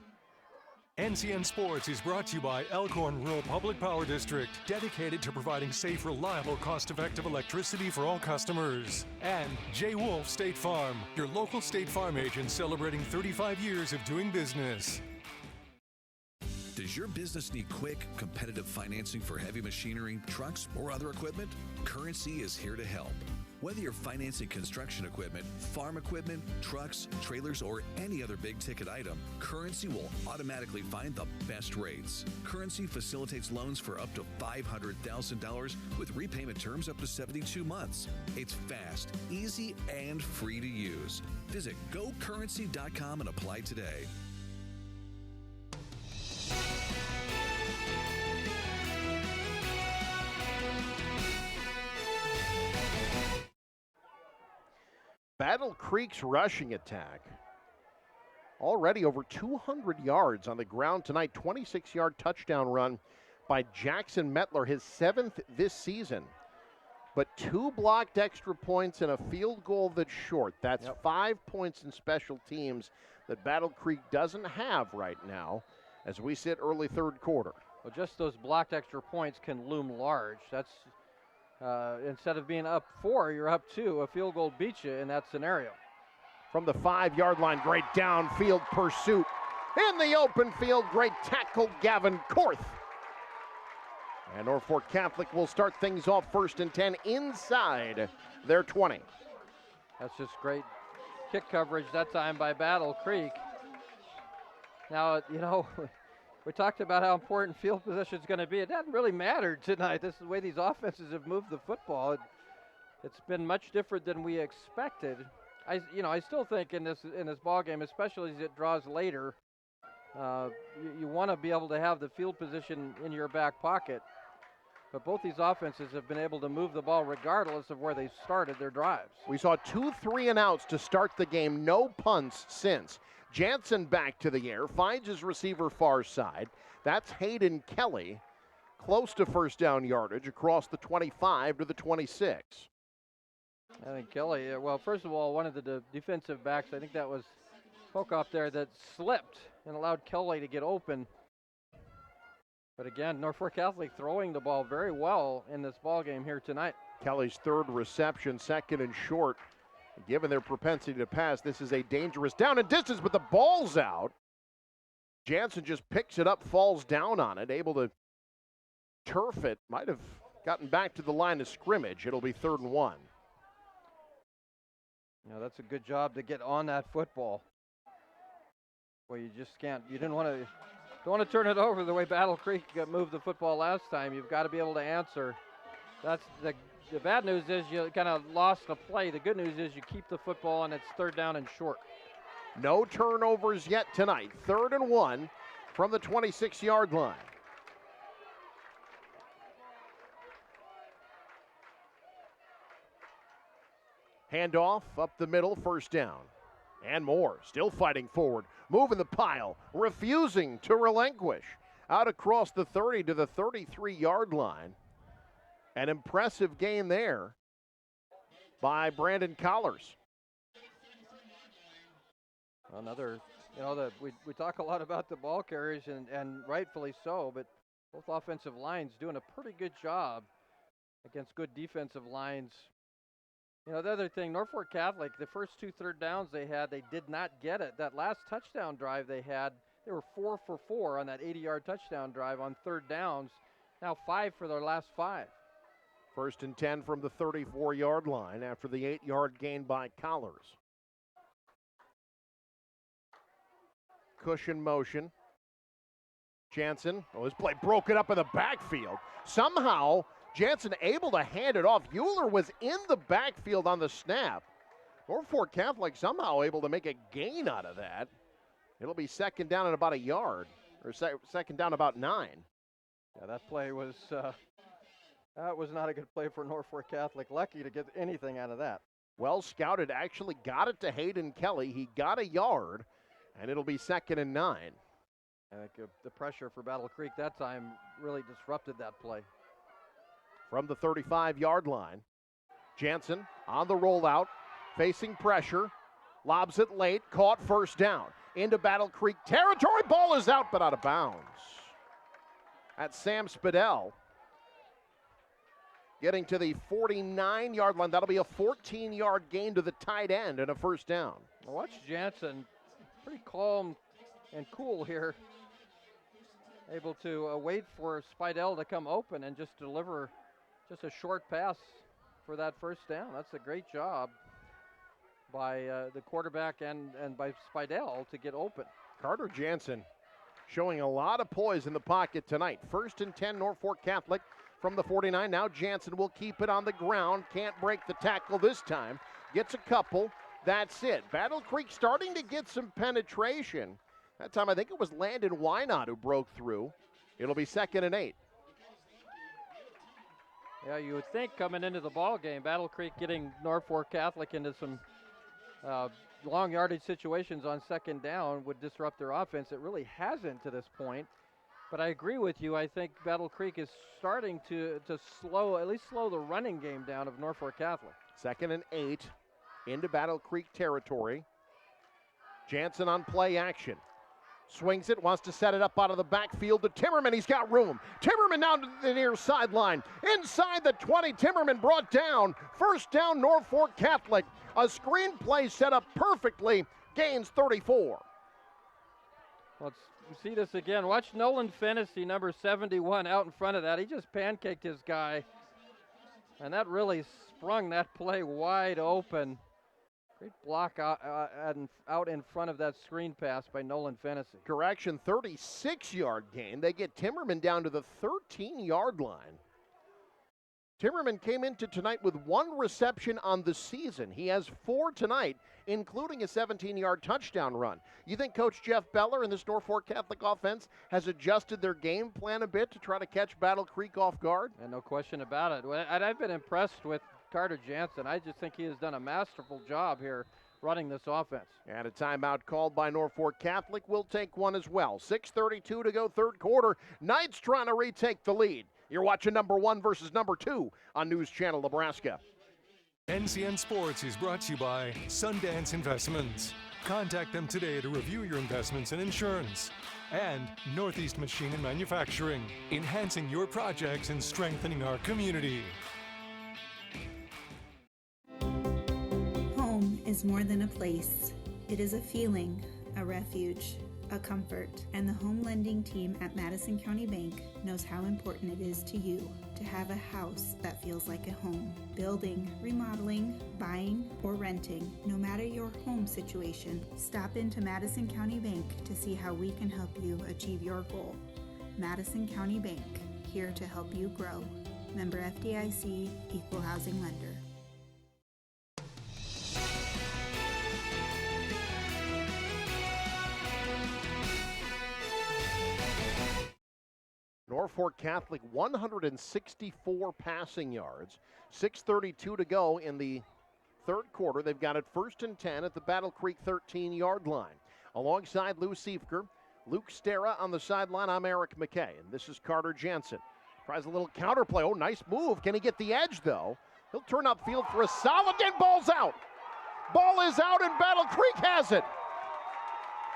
NCN Sports is brought to you by Elkhorn Rural Public Power District, dedicated to providing safe, reliable, cost-effective electricity for all customers. And J. Wolf State Farm, your local State Farm agent celebrating 35 years of doing business. Does your business need quick, competitive financing for heavy machinery, trucks, or other equipment? Currency is here to help. Whether you're financing construction equipment, farm equipment, trucks, trailers, or any other big-ticket item, Currency will automatically find the best rates. Currency facilitates loans for up to $500,000 with repayment terms up to 72 months. It's fast, easy, and free to use. Visit gocurrency.com and apply today. Battle Creek's rushing attack. Already over 200 yards on the ground tonight. 26-yard touchdown run by Jackson Mettler, his 7th this season. But 2 blocked extra points and a field goal that's short. That's 5 points in special teams that Battle Creek doesn't have right now as we sit early third quarter. Well, just those blocked extra points can loom large. That's instead of being up 4, you're up 2. A field goal beats you in that scenario. From the 5-yard line, great downfield pursuit. In the open field, great tackle, Gavin Korth. And Norfolk Catholic will start things off first and 10 inside their 20. That's just great kick coverage that time by Battle Creek. Now, we talked about how important field position is going to be. It doesn't really matter tonight. This is the way these offenses have moved the football. It's been much different than we expected. I still think in this ball game, especially as it draws later, you want to be able to have the field position in your back pocket. But both these offenses have been able to move the ball regardless of where they started their drives. We saw 2 3-and-outs to start the game. No punts since. Jansen back to the air, finds his receiver far side. That's Hayden Kelly, close to first down yardage across the 25 to the 26. I think Kelly, well, first of all, one of the defensive backs, I think that was Pocock there, that slipped and allowed Kelly to get open. But again, Norfolk Catholic throwing the ball very well in this ball game here tonight. Kelly's third reception, second and short. Given their propensity to pass, this is a dangerous down and distance, but the ball's out. Jansen just picks it up, falls down on it, able to turf it. Might have gotten back to the line of scrimmage. It'll be 3rd and 1. That's a good job to get on that football. Well, you just can't, you don't want to turn it over the way Battle Creek moved the football last time. You've got to be able to answer. That's the bad news is you kind of lost a play. The good news is you keep the football and it's 3rd down and short. No turnovers yet tonight. 3rd and 1 from the 26-yard line. Handoff up the middle, first down. And more, still fighting forward, moving the pile, refusing to relinquish. Out across the 30 to the 33-yard line. An impressive gain there by Brandon Collars. Another, we talk a lot about the ball carriers, and rightfully so, but both offensive lines doing a pretty good job against good defensive lines. The other thing, Norfolk Catholic, the first 2 3rd downs they had, they did not get it. That last touchdown drive they had, they were 4 for 4 on that 80-yard touchdown drive on 3rd downs. Now 5 for their last 5. 1st and 10 from the 34-yard line after the 8-yard gain by Collars. Cushion motion. Jansen, his play broken up in the backfield. Somehow, Jansen able to hand it off. Euler was in the backfield on the snap. Norfolk Catholic somehow able to make a gain out of that. It'll be 2nd down at about a yard, or 2nd down about 9. Yeah, that play was that was not a good play for Norfolk Catholic. Lucky to get anything out of that. Well scouted, actually got it to Hayden Kelly. He got a yard, and it'll be 2nd and 9. I think the pressure for Battle Creek that time really disrupted that play. From the 35-yard line, Jansen on the rollout, facing pressure, lobs it late, caught, first down. Into Battle Creek territory, ball is out but out of bounds. That's Sam Spadell. Getting to the 49-yard line, that'll be a 14-yard gain to the tight end and a first down. Watch Jansen, pretty calm and cool here. Able to wait for Spidell to come open and just deliver just a short pass for that first down. That's a great job by the quarterback and by Spidell to get open. Carter Jansen showing a lot of poise in the pocket tonight. 1st and 10, Norfolk Catholic from the 49. Now Jansen will keep it on the ground. Can't break the tackle this time. Gets a couple. That's it. Battle Creek starting to get some penetration. That time I think it was Landon Wynot who broke through. It'll be 2nd and 8. Yeah, you would think coming into the ball game, Battle Creek getting Norfolk Catholic into some long yardage situations on 2nd down would disrupt their offense. It really hasn't to this point. But I agree with you. I think Battle Creek is starting to at least slow the running game down of Norfolk Catholic. 2nd and 8 into Battle Creek territory. Jansen on play action. Swings it, wants to set it up out of the backfield to Timmerman. He's got room. Timmerman down to the near sideline. Inside the 20, Timmerman brought down. First down, Norfolk Catholic. A screen play set up perfectly. Gains 34. Let's see this again. Watch Nolan Fennessy, number 71, out in front of that. He just pancaked his guy. And that really sprung that play wide open. Great block out in front of that screen pass by Nolan Fennessy. Correction, 36-yard gain. They get Timmerman down to the 13-yard line. Timmerman came into tonight with 1 reception on the season. He has 4 tonight, including a 17-yard touchdown run. You think Coach Jeff Beller and this Norfolk Catholic offense has adjusted their game plan a bit to try to catch Battle Creek off guard? And no question about it. And I've been impressed with Carter Jansen. I just think he has done a masterful job here running this offense. And a timeout called by Norfolk Catholic. We'll take one as well. 6:32 to go, third quarter. Knights trying to retake the lead. You're watching number 1 versus number 2 on News Channel Nebraska. NCN Sports is brought to you by Sundance Investments. Contact them today to review your investments and insurance. And Northeast Machine and Manufacturing, enhancing your projects and strengthening our community. Home is more than a place. It is a feeling, a refuge, a comfort, and the home lending team at Madison County Bank knows how important it is to you to have a house that feels like a home. Building, remodeling, buying, or renting, no matter your home situation, stop into Madison County Bank to see how we can help you achieve your goal. Madison County Bank, here to help you grow. Member FDIC, Equal Housing Lender. Norfolk Catholic 164 passing yards, 6:32 to go in the third quarter. They've got it 1st and 10 at the Battle Creek 13-yard line. Alongside Lou Siefker, Luke Stera on the sideline. I'm Eric McKay, and this is Carter Jansen. Tries a little counterplay. Oh, nice move. Can he get the edge, though? He'll turn upfield for a solid, and ball's out. Ball is out, and Battle Creek has it.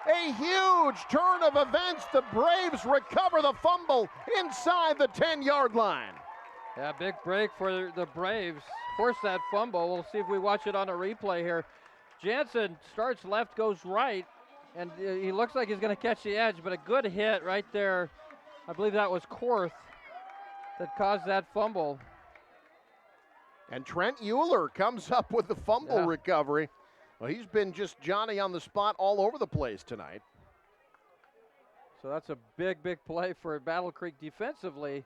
A huge turn of events. The Braves recover the fumble inside the 10-yard line. Yeah, big break for the Braves. Force that fumble. We'll see if we watch it on a replay here. Jansen starts left, goes right, and he looks like he's going to catch the edge, but a good hit right there. I believe that was Korth that caused that fumble. And Trent Euler comes up with the fumble recovery. Well, he's been just Johnny on the spot all over the place tonight. So that's a big, big play for Battle Creek defensively.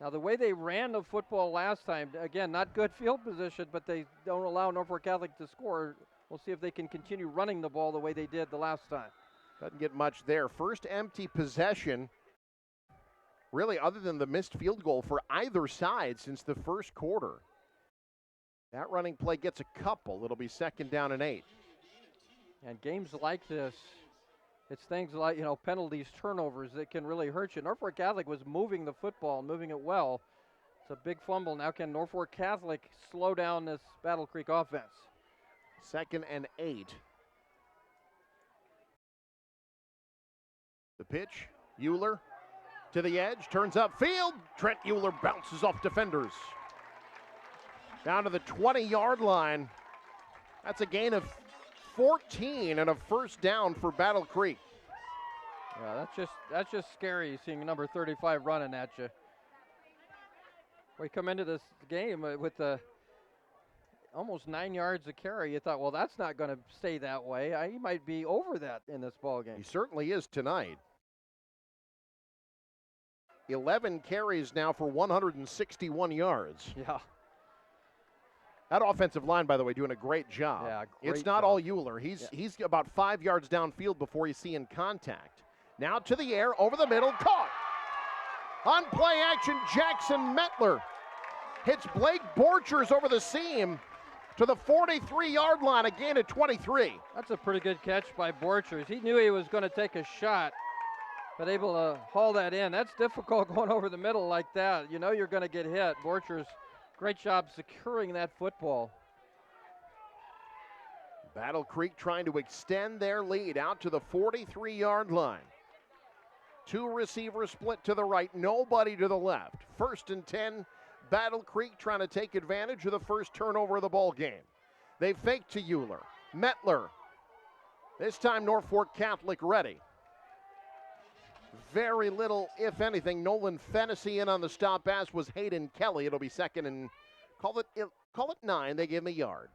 Now, the way they ran the football last time, again, not good field position, but they don't allow Norfolk Catholic to score. We'll see if they can continue running the ball the way they did the last time. Doesn't get much there. First empty possession, really, other than the missed field goal for either side since the first quarter. That running play gets a couple. It'll be 2nd down and 8. And games like this, it's things like, penalties, turnovers that can really hurt you. Norfolk Catholic was moving the football, moving it well. It's a big fumble. Now can Norfolk Catholic slow down this Battle Creek offense? 2nd and 8. The pitch, Euler to the edge, turns upfield. Trent Euler bounces off defenders. Down to the 20-yard line. That's a gain of 14 and a 1st down for Battle Creek. Yeah, that's just scary seeing number 35 running at you. We come into this game with almost 9 yards of carry. You thought, well, that's not going to stay that way. He might be over that in this ball game. He certainly is tonight. 11 carries now for 161 yards. Yeah. That offensive line, by the way, doing a great job. Yeah, it's not all Euler. He's about 5 yards downfield before you see in contact. Now to the air, over the middle, caught. On play action, Jackson Mettler hits Blake Borchers over the seam to the 43-yard line, a gain of 23. That's a pretty good catch by Borchers. He knew he was going to take a shot, but able to haul that in. That's difficult going over the middle like that. You know you're going to get hit. Borchers, great job securing that football. Battle Creek trying to extend their lead out to the 43-yard line. 2 receivers split to the right, nobody to the left. 1st and 10, Battle Creek trying to take advantage of the first turnover of the ball game. They fake to Euler. Mettler. This time Norfolk Catholic ready. Very little, if anything. Nolan Fennessy in on the stop, as was Hayden Kelly. It'll be 2nd and call it 9. They give him a yard.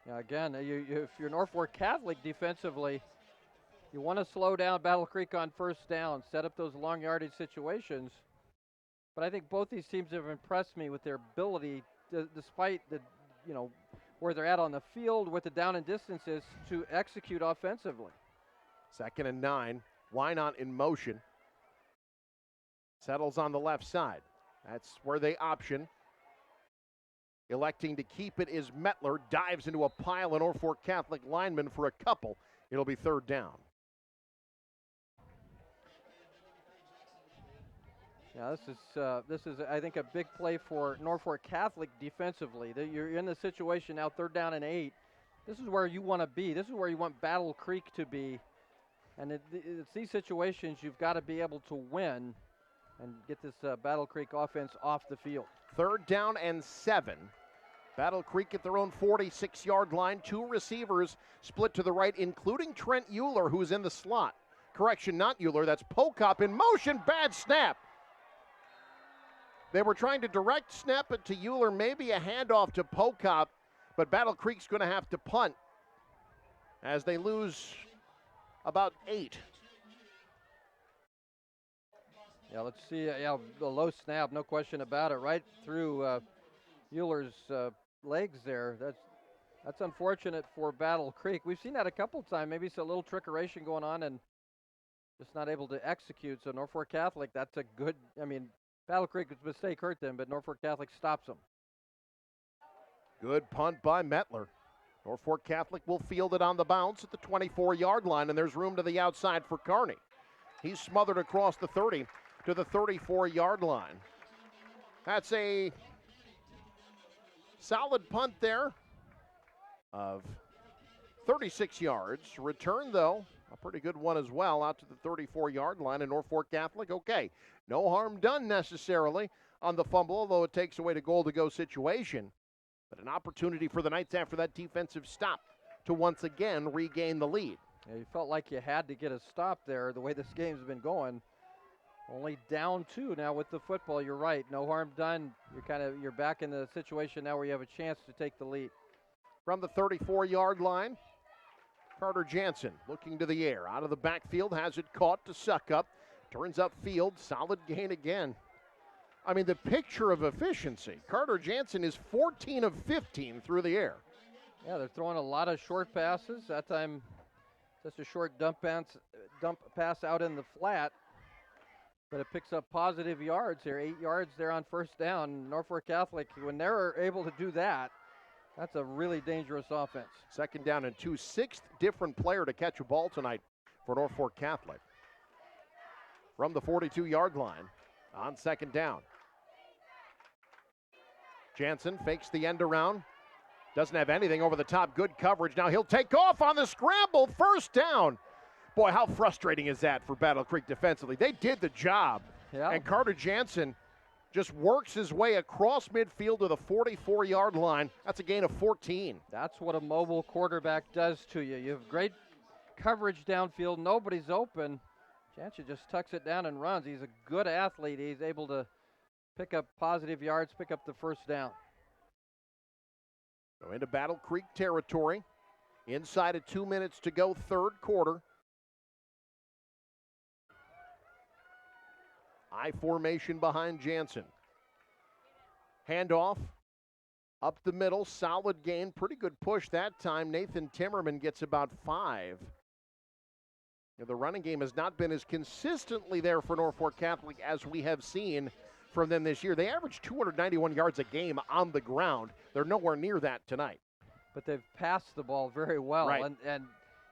Yeah, again, if you're Norfolk Catholic defensively, you want to slow down Battle Creek on 1st down, set up those long yardage situations. But I think both these teams have impressed me with their ability, despite the, where they're at on the field, what the down and distance is, to execute offensively. 2nd and 9. Wynot in motion. Settles on the left side. That's where they option. Electing to keep it is Mettler. Dives into a pile of Norfolk Catholic linemen for a couple. It'll be 3rd down. Yeah, this is I think a big play for Norfolk Catholic defensively. You're in the situation now, 3rd down and 8. This is where you want to be. This is where you want Battle Creek to be. And it's these situations you've got to be able to win and get this Battle Creek offense off the field. 3rd down and 7. Battle Creek at their own 46-yard line. 2 receivers split to the right, including Trent Euler, who's in the slot. Correction, not Euler. That's Pokop in motion. Bad snap. They were trying to direct snap it to Euler, maybe a handoff to Pokop, but Battle Creek's going to have to punt as they lose about 8. Yeah, let's see. The low snap, no question about it, right through Euler's legs there. That's unfortunate for Battle Creek. We've seen that a couple times. Maybe it's a little trickeration going on and just not able to execute. So Norfolk Catholic, that's a good, Battle Creek's mistake hurt them, but Norfolk Catholic stops them. Good punt by Mettler. Norfolk Catholic will field it on the bounce at the 24-yard line, and there's room to the outside for Kearney. He's smothered across the 30 to the 34-yard line. That's a solid punt there of 36 yards. Return, though, a pretty good one as well, out to the 34-yard line, and Norfolk Catholic, okay. No harm done necessarily on the fumble, although it takes away the goal-to-go situation. But an opportunity for the Knights after that defensive stop to once again regain the lead. Yeah, you felt like you had to get a stop there the way this game's been going. Only down 2 now with the football. You're right. No harm done. You're back in the situation now where you have a chance to take the lead. From the 34-yard line, Carter Jansen looking to the air. Out of the backfield, has it caught to Suckup. Turns upfield, solid gain again. The picture of efficiency. Carter Jansen is 14 of 15 through the air. Yeah, they're throwing a lot of short passes. That time, just a short dump pass out in the flat. But it picks up positive yards here, 8 yards there on 1st down. Norfolk Catholic, when they're able to do that, that's a really dangerous offense. 2nd down and 2, 6th different player to catch a ball tonight for Norfolk Catholic. From the 42-yard line on 2nd down. Jansen fakes the end around. Doesn't have anything over the top. Good coverage. Now he'll take off on the scramble. 1st down. Boy, how frustrating is that for Battle Creek defensively? They did the job. Yeah. And Carter Jansen just works his way across midfield to the 44-yard line. That's a gain of 14. That's what a mobile quarterback does to you. You have great coverage downfield. Nobody's open. Jansen just tucks it down and runs. He's a good athlete. He's able to pick up positive yards, pick up the 1st down. So into Battle Creek territory. Inside of 2 minutes to go, 3rd quarter. I formation behind Jansen. Handoff up the middle, solid gain, pretty good push that time. Nathan Timmerman gets about 5. The running game has not been as consistently there for Norfolk Catholic as we have seen from them this year. They average 291 yards a game on the ground. They're nowhere near that tonight. But they've passed the ball very well. Right. And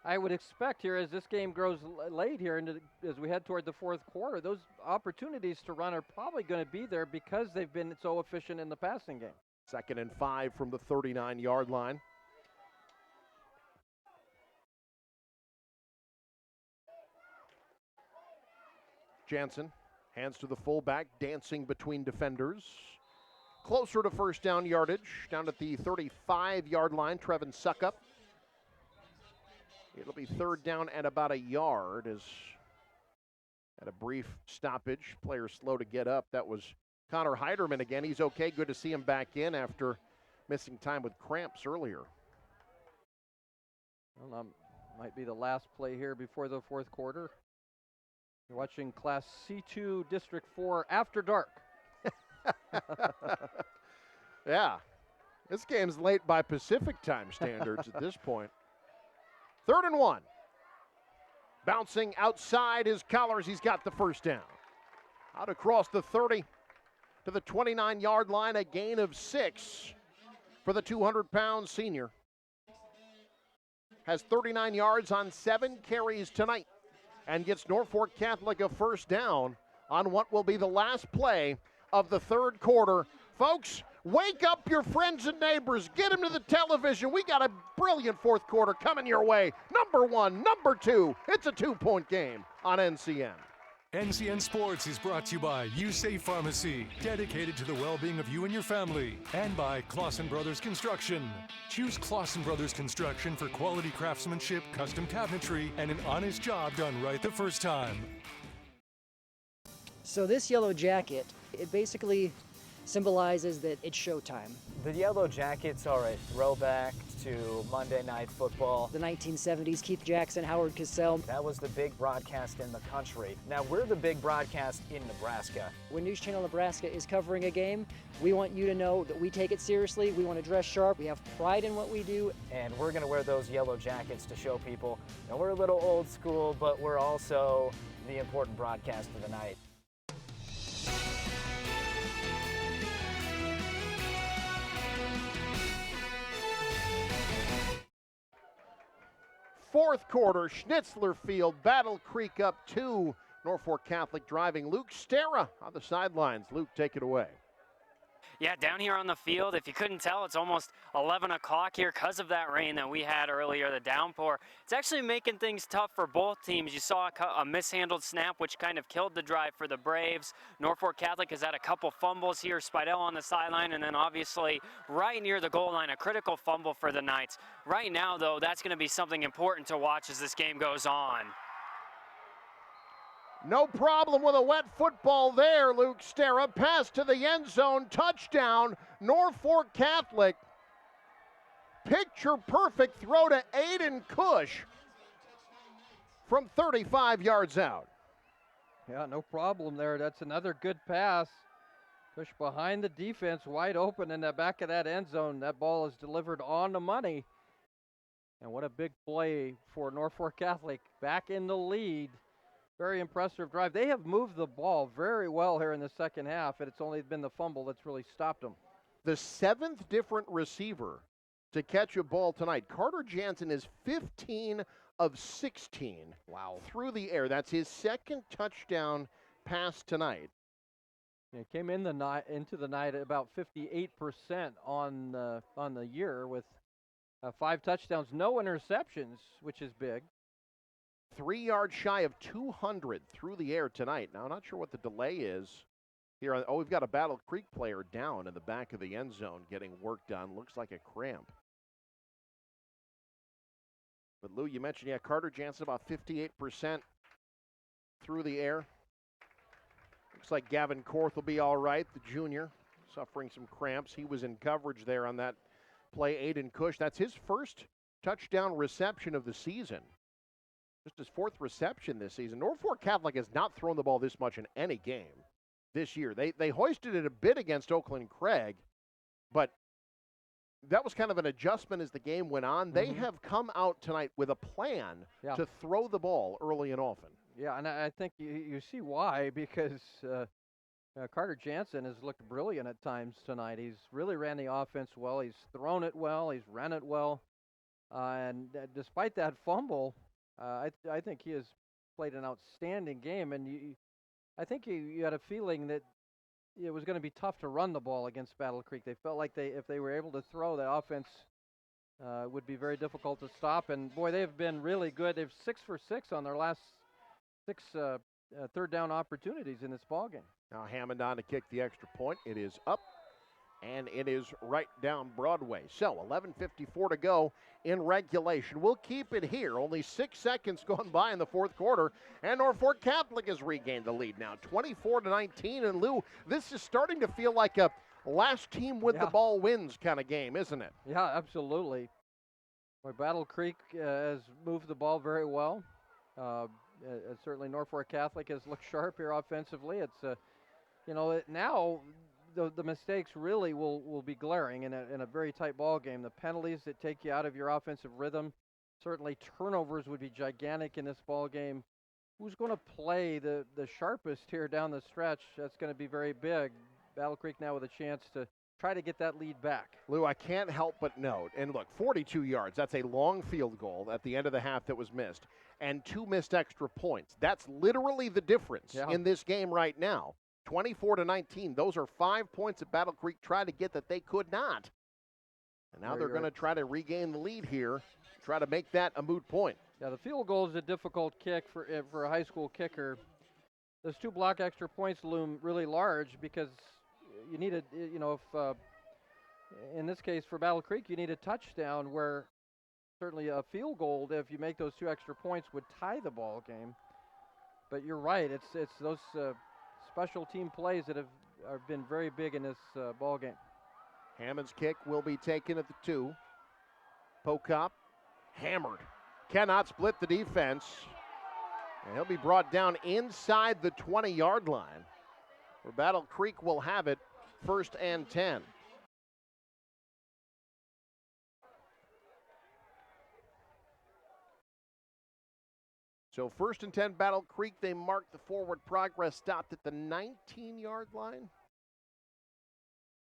I would expect here as this game grows late here as we head toward the 4th quarter, those opportunities to run are probably going to be there because they've been so efficient in the passing game. 2nd and 5 from the 39-yard line. Jansen hands to the fullback, dancing between defenders. Closer to 1st down yardage, down at the 35-yard line, Trevin Suckup. It'll be 3rd down and about a yard as at a brief stoppage. Player slow to get up. That was Connor Heiderman again. He's okay. Good to see him back in after missing time with cramps earlier. Well, might be the last play here before the 4th quarter. You're watching Class C2 District 4 After Dark. Yeah. This game's late by Pacific time standards at this point. 3rd and 1. Bouncing outside his collars, he's got the first down. Out across the 30 to the 29-yard line, a gain of 6 for the 200-pound senior. Has 39 yards on 7 carries tonight and gets Norfolk Catholic a first down on what will be the last play of the 3rd quarter. Folks, wake up your friends and neighbors. Get them to the television. We got a brilliant 4th quarter coming your way. Number 1, number 2. It's a 2-point game on NCN. NCN Sports is brought to you by USafe Pharmacy, dedicated to the well-being of you and your family, and by Clausen Brothers Construction. Choose Clausen Brothers Construction for quality craftsmanship, custom cabinetry, and an honest job done right the first time. So this yellow jacket, it basically symbolizes that it's showtime. The Yellow Jackets are a throwback to Monday Night Football. The 1970s, Keith Jackson, Howard Cosell. That was the big broadcast in the country. Now we're the big broadcast in Nebraska. When News Channel Nebraska is covering a game, we want you to know that we take it seriously. We want to dress sharp. We have pride in what we do. And we're going to wear those yellow jackets to show people, you know, we're a little old school, but we're also the important broadcast of the night. Fourth quarter, Schnitzler Field, Battle Creek up 2. Norfolk Catholic driving. Luke Stera on the sidelines. Luke, take it away. Yeah, down here on the field, if you couldn't tell, it's almost 11 o'clock here because of that rain that we had earlier, the downpour. It's actually making things tough for both teams. You saw a mishandled snap, which kind of killed the drive for the Braves. Norfolk Catholic has had a couple fumbles here, Spidell on the sideline, and then obviously right near the goal line, a critical fumble for the Knights. Right now, though, that's going to be something important to watch as this game goes on. No problem with a wet football there, Luke Stera. Pass to the end zone, touchdown, Norfolk Catholic. Picture perfect throw to Aiden Cush from 35 yards out. Yeah, no problem there. That's another good pass. Cush behind the defense, wide open in the back of that end zone. That ball is delivered on the money. And what a big play for Norfolk Catholic. Back in the lead. Very impressive drive. They have moved the ball very well here in the second half, and it's only been the fumble that's really stopped them. The 7th different receiver to catch a ball tonight. Carter Jansen is 15 of 16. Wow. Through the air. That's his 2nd touchdown pass tonight. Yeah, came in into the night at about 58% on the year with 5 touchdowns, no interceptions, which is big. 3 yards shy of 200 through the air tonight. Now, I'm not sure what the delay is here. Oh, we've got a Battle Creek player down in the back of the end zone getting work done. Looks like a cramp. But, Lou, you mentioned, yeah, Carter Jansen about 58% through the air. Looks like Gavin Korth will be all right, the junior, suffering some cramps. He was in coverage there on that play. Aiden Cush, that's his first touchdown reception of the season. Just his 4th reception this season. Norfolk Catholic has not thrown the ball this much in any game this year. They hoisted it a bit against Oakland Craig, but that was kind of an adjustment as the game went on. They have come out tonight with a plan to throw the ball early and often. Yeah, and I think you see why, because Carter Jansen has looked brilliant at times tonight. He's really ran the offense well. He's thrown it well. He's ran it well. And despite that fumble, I think he has played an outstanding game, and I think you had a feeling that it was going to be tough to run the ball against Battle Creek. They felt like if they were able to throw, the offense would be very difficult to stop. And boy, they've been really good. They've 6 for 6 on their last 6 third down opportunities in this ballgame. Now Hammond on to kick the extra point. It is up, and it is right down Broadway. So 11:54 to go in regulation. We'll keep it here. Only 6 seconds gone by in the 4th quarter, and Norfolk Catholic has regained the lead now, 24-19. And Lou, this is starting to feel like a last team with the ball wins kind of game, isn't it? Yeah, absolutely. Boy, Battle Creek has moved the ball very well. Certainly Norfolk Catholic has looked sharp here offensively. It's now the mistakes really will be glaring in a very tight ball game. The penalties that take you out of your offensive rhythm, certainly turnovers would be gigantic in this ball game. Who's going to play the sharpest here down the stretch? That's going to be very big. Battle Creek now with a chance to try to get that lead back. Lou, I can't help but note, and look, 42 yards, that's a long field goal at the end of the half that was missed, and 2 missed extra points. That's literally the difference in this game right now. 24-19, those are 5 points that Battle Creek tried to get that they could not. And now they're going to try to regain the lead here, try to make that a moot point. Yeah, the field goal is a difficult kick for a high school kicker. Those 2 block extra points loom really large because you need if in this case for Battle Creek, you need a touchdown where certainly a field goal, if you make those 2 extra points, would tie the ball game. But you're right, it's those special team plays that have been very big in this ball game. Hammond's kick will be taken at the 2. Pocop hammered. Cannot split the defense. And he'll be brought down inside the 20-yard line, where Battle Creek will have it 1st and 10. So 1st and 10, Battle Creek. They marked the forward progress, stopped at the 19-yard line.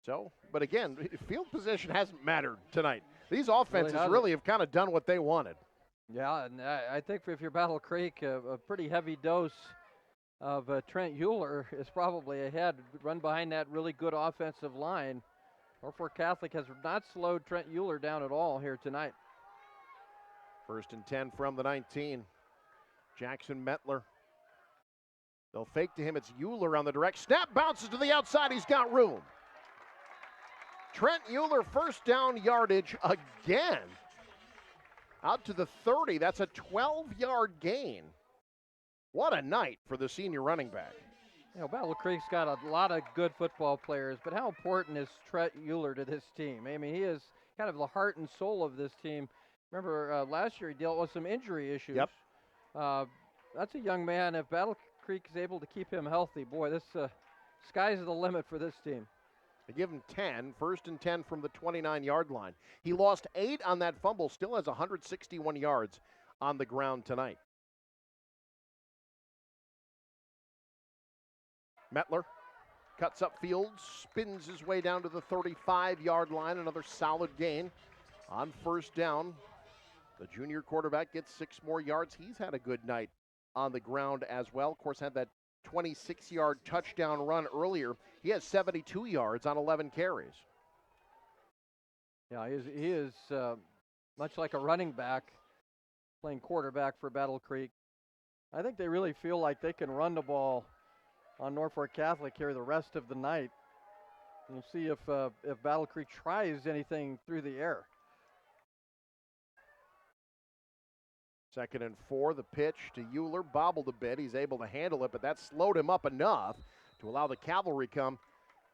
So, but again, field position hasn't mattered tonight. These offenses really have kind of done what they wanted. Yeah, and I think if you're Battle Creek, a pretty heavy dose of Trent Euler is probably ahead. Run behind that really good offensive line. Norfolk Catholic has not slowed Trent Euler down at all here tonight. 1st and 10 from the 19. Jackson Metler. They'll fake to him. It's Euler on the direct snap. Bounces to the outside. He's got room. Trent Euler, 1st down yardage again. Out to the 30. That's a 12-yard gain. What a night for the senior running back. You know, Battle Creek's got a lot of good football players, but how important is Trent Euler to this team? I mean, he is kind of the heart and soul of this team. Remember, last year he dealt with some injury issues. Yep. That's a young man. If Battle Creek is able to keep him healthy, boy, this sky's the limit for this team. They give him 10, 1st and 10 from the 29-yard line. He lost 8 on that fumble, still has 161 yards on the ground tonight. Metler cuts up field, spins his way down to the 35-yard line. Another solid gain on 1st down. The junior quarterback gets 6 more yards. He's had a good night on the ground as well. Of course, had that 26-yard touchdown run earlier. He has 72 yards on 11 carries. Yeah, he is much like a running back playing quarterback for Battle Creek. I think they really feel like they can run the ball on Norfolk Catholic here the rest of the night. We'll see if Battle Creek tries anything through the air. 2nd and 4, the pitch to Euler, bobbled a bit. He's able to handle it, but that slowed him up enough to allow the cavalry come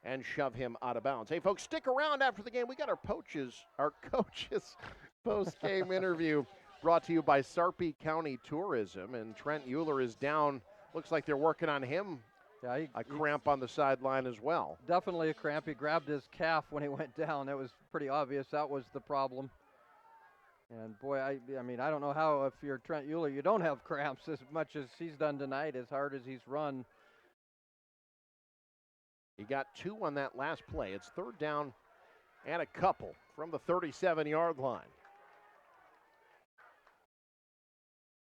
and shove him out of bounds. Hey, folks, stick around after the game. We got our coaches post-game interview brought to you by Sarpy County Tourism, and Trent Euler is down. Looks like they're working on him. Yeah, a cramp on the sideline as well. Definitely a cramp. He grabbed his calf when he went down. That was pretty obvious. That was the problem. And boy, I mean, I don't know how if you're Trent Euler, you don't have cramps as much as he's done tonight, as hard as he's run. He got 2 on that last play. It's 3rd down and a couple from the 37-yard line.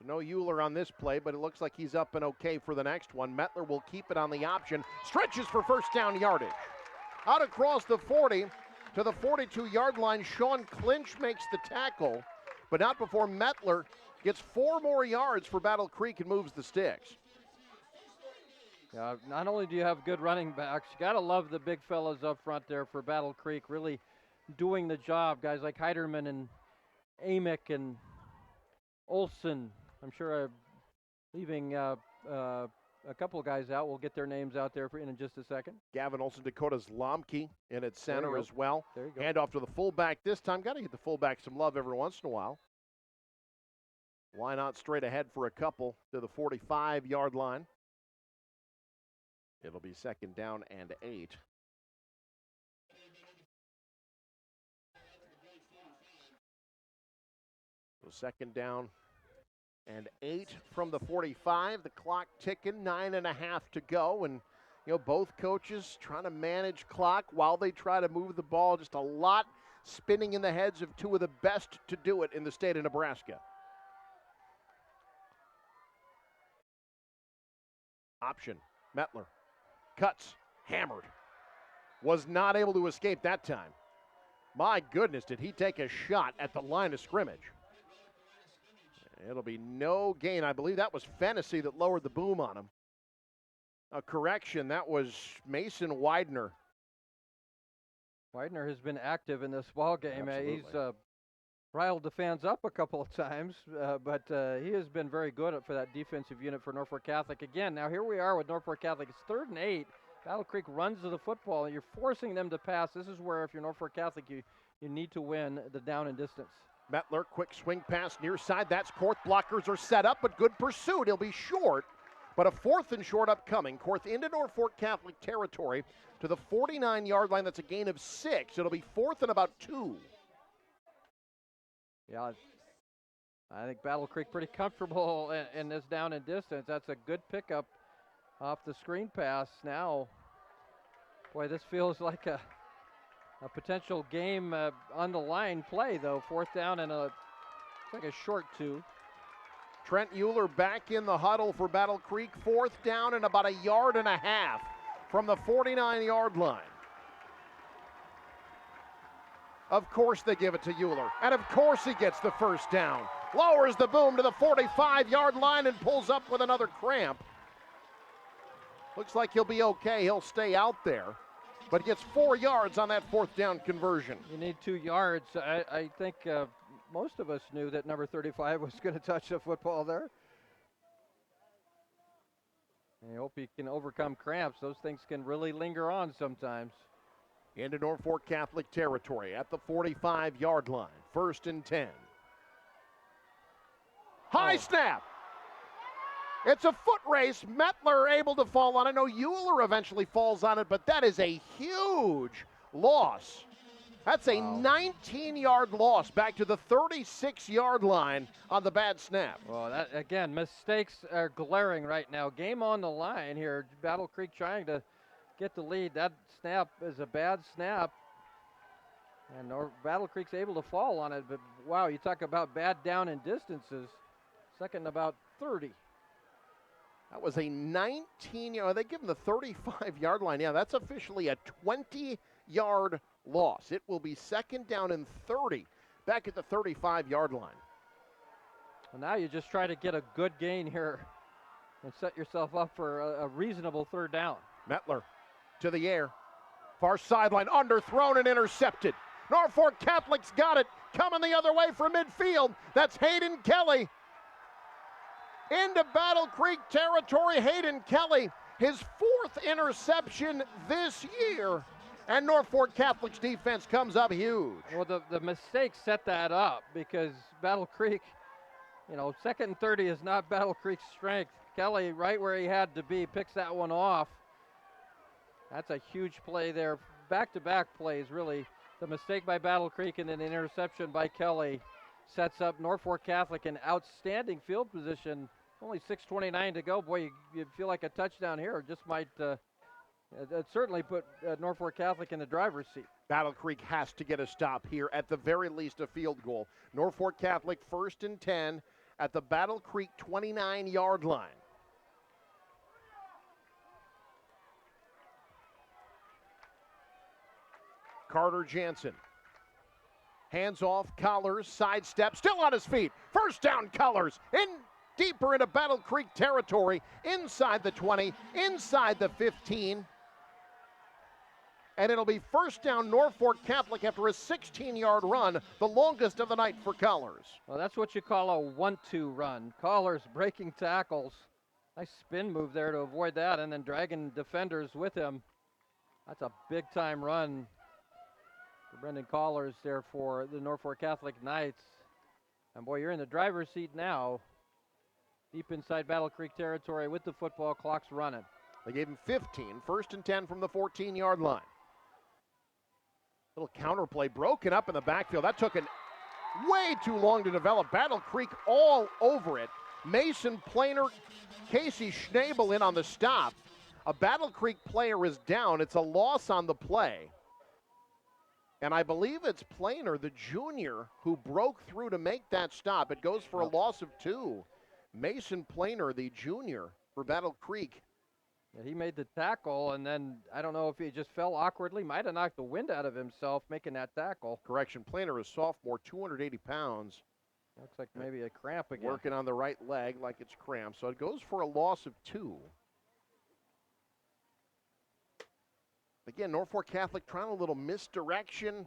No Euler on this play, but it looks like he's up and okay for the next one. Metler will keep it on the option. Stretches for 1st down yardage. Out across the 40 to the 42-yard line. Sean Clinch makes the tackle, but not before Metler gets 4 more yards for Battle Creek and moves the sticks. Not only do you have good running backs, you got to love the big fellas up front there for Battle Creek, really doing the job. Guys like Heiderman and Amick and Olson. I'm sure I'm leaving a couple of guys out. We'll get their names out there in just a second. Gavin Olson, Dakota Zlomke in at center as well. There you go. Hand off to the fullback this time. Got to get the fullback some love every once in a while. Why not straight ahead for a couple to the 45-yard line? It'll be 2nd down and 8. So 2nd down and 8 from the 45. The clock ticking, 9.5 to go. And, both coaches trying to manage clock while they try to move the ball. Just a lot spinning in the heads of two of the best to do it in the state of Nebraska. Option, Mettler, cuts, hammered. Was not able to escape that time. My goodness, did he take a shot at the line of scrimmage. It'll be no gain. I believe that was Fennessy that lowered the boom on him. A correction, that was Mason Widener. Widener has been active in this ball game. Absolutely. He's riled the fans up a couple of times, but he has been very good for that defensive unit for Norfolk Catholic. Again, now here we are with Norfolk Catholic. It's 3rd and 8. Battle Creek runs to the football, and you're forcing them to pass. This is where, if you're Norfolk Catholic, you need to win the down and distance. Mettler, quick swing pass near side. That's Korth. Blockers are set up, but good pursuit. He'll be short, but a 4th and short upcoming. Korth into Norfolk Catholic territory to the 49-yard line. That's a gain of 6. It'll be 4th and about 2. Yeah, I think Battle Creek pretty comfortable in this down and distance. That's a good pickup off the screen pass. Now, boy, this feels like a potential game on the line play, though. 4th down and it's like a short 2. Trent Euler back in the huddle for Battle Creek. 4th down and about 1.5 yards from the 49-yard line. Of course they give it to Euler, and of course he gets the 1st down. Lowers the boom to the 45-yard line and pulls up with another cramp. Looks like he'll be okay. He'll stay out there, but gets 4 yards on that 4th down conversion. You need 2 yards. I think most of us knew that number 35 was going to touch the football there. I hope he can overcome cramps. Those things can really linger on sometimes. Into Norfolk Catholic territory at the 45-yard line. 1st and 10. High snap. It's a foot race. Mettler able to fall on it. No, Euler eventually falls on it, but that is a huge loss. That's a 19-yard loss back to the 36-yard line on the bad snap. Well, that, again, mistakes are glaring right now. Game on the line here. Battle Creek trying to get the lead. That snap is a bad snap. And Battle Creek's able to fall on it, but wow, you talk about bad down and distances. 2nd and about 30. That was a 19-yard, they give him the 35-yard line. Yeah, that's officially a 20-yard loss. It will be 2nd down and 30 back at the 35-yard line. Well, now you just try to get a good gain here and set yourself up for a reasonable 3rd down. Mettler to the air. Far sideline, underthrown and intercepted. Norfolk Catholic's got it. Coming the other way from midfield. That's Hayden Kelly. Into Battle Creek territory, Hayden Kelly. His 4th interception this year. And Norfolk Catholic's defense comes up huge. Well, the mistake set that up because Battle Creek, 2nd and 30 is not Battle Creek's strength. Kelly, right where he had to be, picks that one off. That's a huge play there. Back-to-back plays, really. The mistake by Battle Creek and then the interception by Kelly sets up Norfolk Catholic in outstanding field position. Only 6:29 to go. Boy, you feel like a touchdown here. Just might certainly put Norfolk Catholic in the driver's seat. Battle Creek has to get a stop here, at the very least a field goal. Norfolk Catholic 1st and 10 at the Battle Creek 29-yard line. Carter Jansen. Hands off, Collars, sidestep, still on his feet. 1st down, Collars, in deeper into Battle Creek territory, inside the 20, inside the 15. And it'll be 1st down Norfolk Catholic after a 16-yard run, the longest of the night for Collars. Well, that's what you call a 1-2 run. Collars breaking tackles. Nice spin move there to avoid that, and then dragging defenders with him. That's a big-time run for Brendan Collars there for the Norfolk Catholic Knights. And boy, you're in the driver's seat now. Deep inside Battle Creek territory with the football, clock's running. They gave him 15, 1st and 10 from the 14-yard line. Little counter play broken up in the backfield. That took an way too long to develop. Battle Creek all over it. Mason Planer, Casey Schnabel in on the stop. A Battle Creek player is down. It's a loss on the play. And I believe it's Planer, the junior, who broke through to make that stop. It goes for a loss of 2. Mason Planer, the junior, for Battle Creek. Yeah, he made the tackle, and then I don't know if he just fell awkwardly. Might have knocked the wind out of himself making that tackle. Correction, Planer is sophomore, 280 pounds. Looks like maybe a cramp again. Working on the right leg like it's cramped. So it goes for a loss of 2. Again, Norfolk Catholic trying a little misdirection.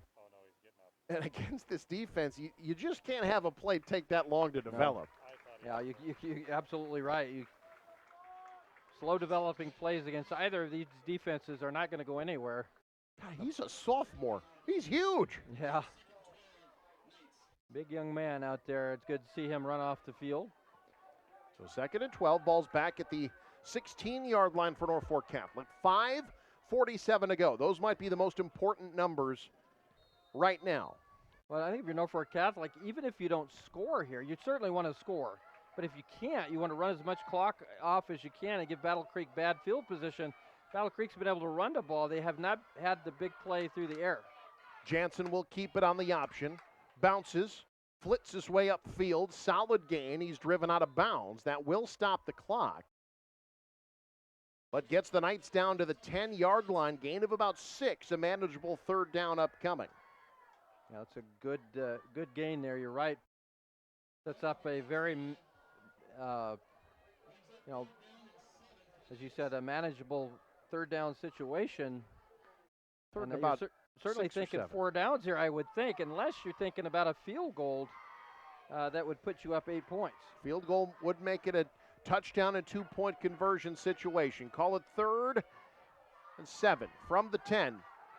And against this defense, you just can't have a play take that long to develop. No. Yeah, you're absolutely right. Slow developing plays against either of these defenses are not going to go anywhere. God, he's a sophomore. He's huge. Yeah. Big young man out there. It's good to see him run off the field. So 2nd and 12, ball's back at the 16-yard line for Norfolk Catholic. 5:47 to go. Those might be the most important numbers right now. Well, I think if you're Norfolk Catholic, even if you don't score here, you certainly want to score. But if you can't, you want to run as much clock off as you can and give Battle Creek bad field position. Battle Creek's been able to run the ball. They have not had the big play through the air. Jansen will keep it on the option. Bounces, flits his way upfield. Solid gain. He's driven out of bounds. That will stop the clock. But gets the Knights down to the 10-yard line. Gain of about 6. A manageable 3rd down upcoming. Yeah, it's a good gain there. You're right. Sets up a very, as you said, a manageable 3rd down situation. Talking about certainly thinking 4 downs here, I would think, unless you're thinking about a field goal that would put you up 8 points. Field goal would make it a touchdown and 2-point conversion situation. Call it 3rd and 7 from the 10.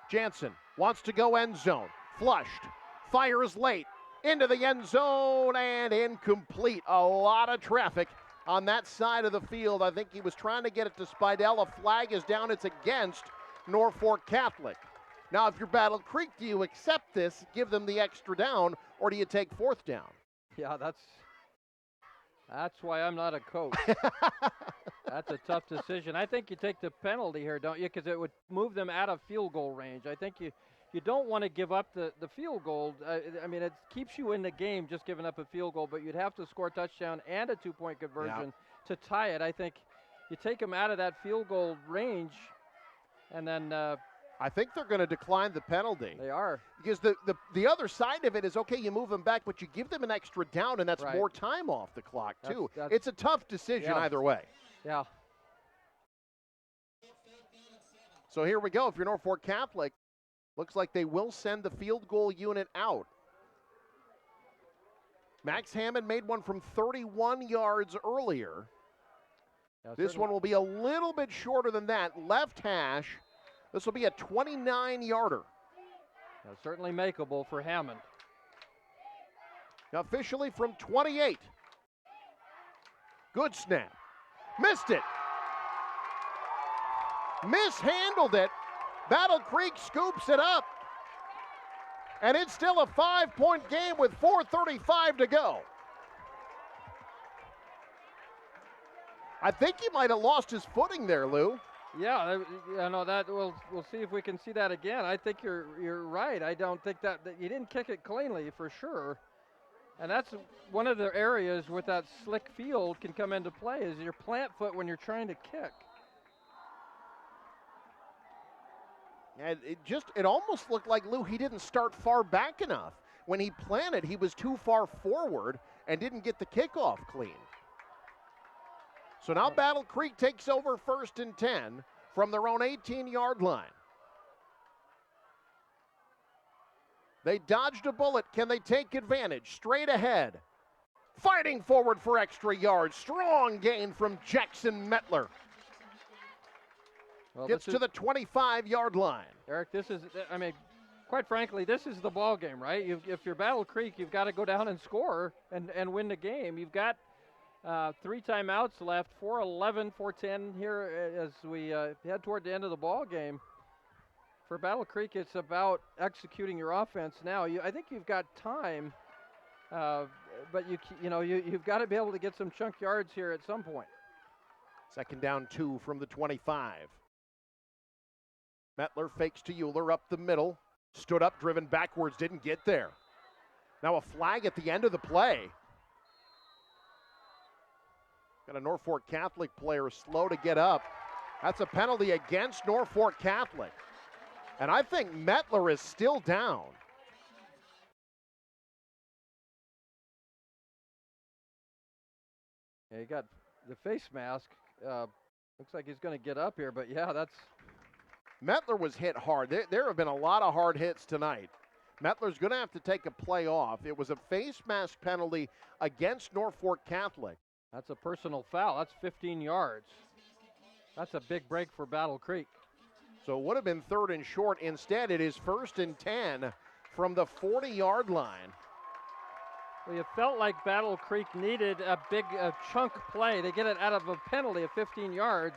Jansen wants to go end zone. Flushed. Fires late. Into the end zone and incomplete. A lot of traffic on that side of the field. I think he was trying to get it to Spidell. A flag is down. It's against Norfolk Catholic. Now, if you're Battle Creek, do you accept this, give them the extra down, or do you take 4th down? Yeah, that's why I'm not a coach. That's a tough decision. I think you take the penalty here, don't you? Because it would move them out of field goal range. I think you don't want to give up the field goal. I mean, it keeps you in the game just giving up a field goal, but you'd have to score a touchdown and a 2-point conversion to tie it. I think you take them out of that field goal range, and then I think they're going to decline the penalty. They are. Because the other side of it is, okay, you move them back, but you give them an extra down, and that's more time off the clock, too. It's a tough decision either way. Yeah. So here we go. If you're Norfolk Catholic, looks like they will send the field goal unit out. Max Hammond made one from 31 yards earlier. This one will be a little bit shorter than that. Left hash. This will be a 29-yarder. Certainly makeable for Hammond. Officially from 28. Good snap. Missed it. Mishandled it. Battle Creek scoops it up. And it's still a 5-point game with 4:35 to go. I think he might have lost his footing there, Lou. Yeah, that we'll see if we can see that again. I think you're right. I don't think that you didn't kick it cleanly for sure. And that's one of the areas with that slick field can come into play is your plant foot when you're trying to kick. And it almost looked like, Lou, he didn't start far back enough. When he planted, he was too far forward and didn't get the kickoff clean. So now Battle Creek takes over 1st and 10 from their own 18-yard line. They dodged a bullet. Can they take advantage? Straight ahead. Fighting forward for extra yards. Strong gain from Jackson Mettler. Well, gets to the 25-yard line. Eric, quite frankly, this is the ball game, right? If you're Battle Creek, you've got to go down and score and win the game. You've got 3 timeouts left, 4:11, 4:10 here as we head toward the end of the ball game. For Battle Creek, it's about executing your offense now. I think you've got time But you've got to be able to get some chunk yards here at some point. Second down 2 from the 25. Mettler fakes to Euler up the middle. Stood up, driven backwards, didn't get there. Now a flag at the end of the play. Got a Norfolk Catholic player slow to get up. That's a penalty against Norfolk Catholic. And I think Mettler is still down. Yeah, he got the face mask. Looks like he's going to get up here, but yeah, that's... Mettler was hit hard. There have been a lot of hard hits tonight. Mettler's going to have to take a play off. It was a face mask penalty against Norfolk Catholic. That's a personal foul. That's 15 yards. That's a big break for Battle Creek. So it would have been 3rd and short. Instead, it is 1st and 10 from the 40-yard line. Well, you felt like Battle Creek needed a big chunk play. They get it out of a penalty of 15 yards.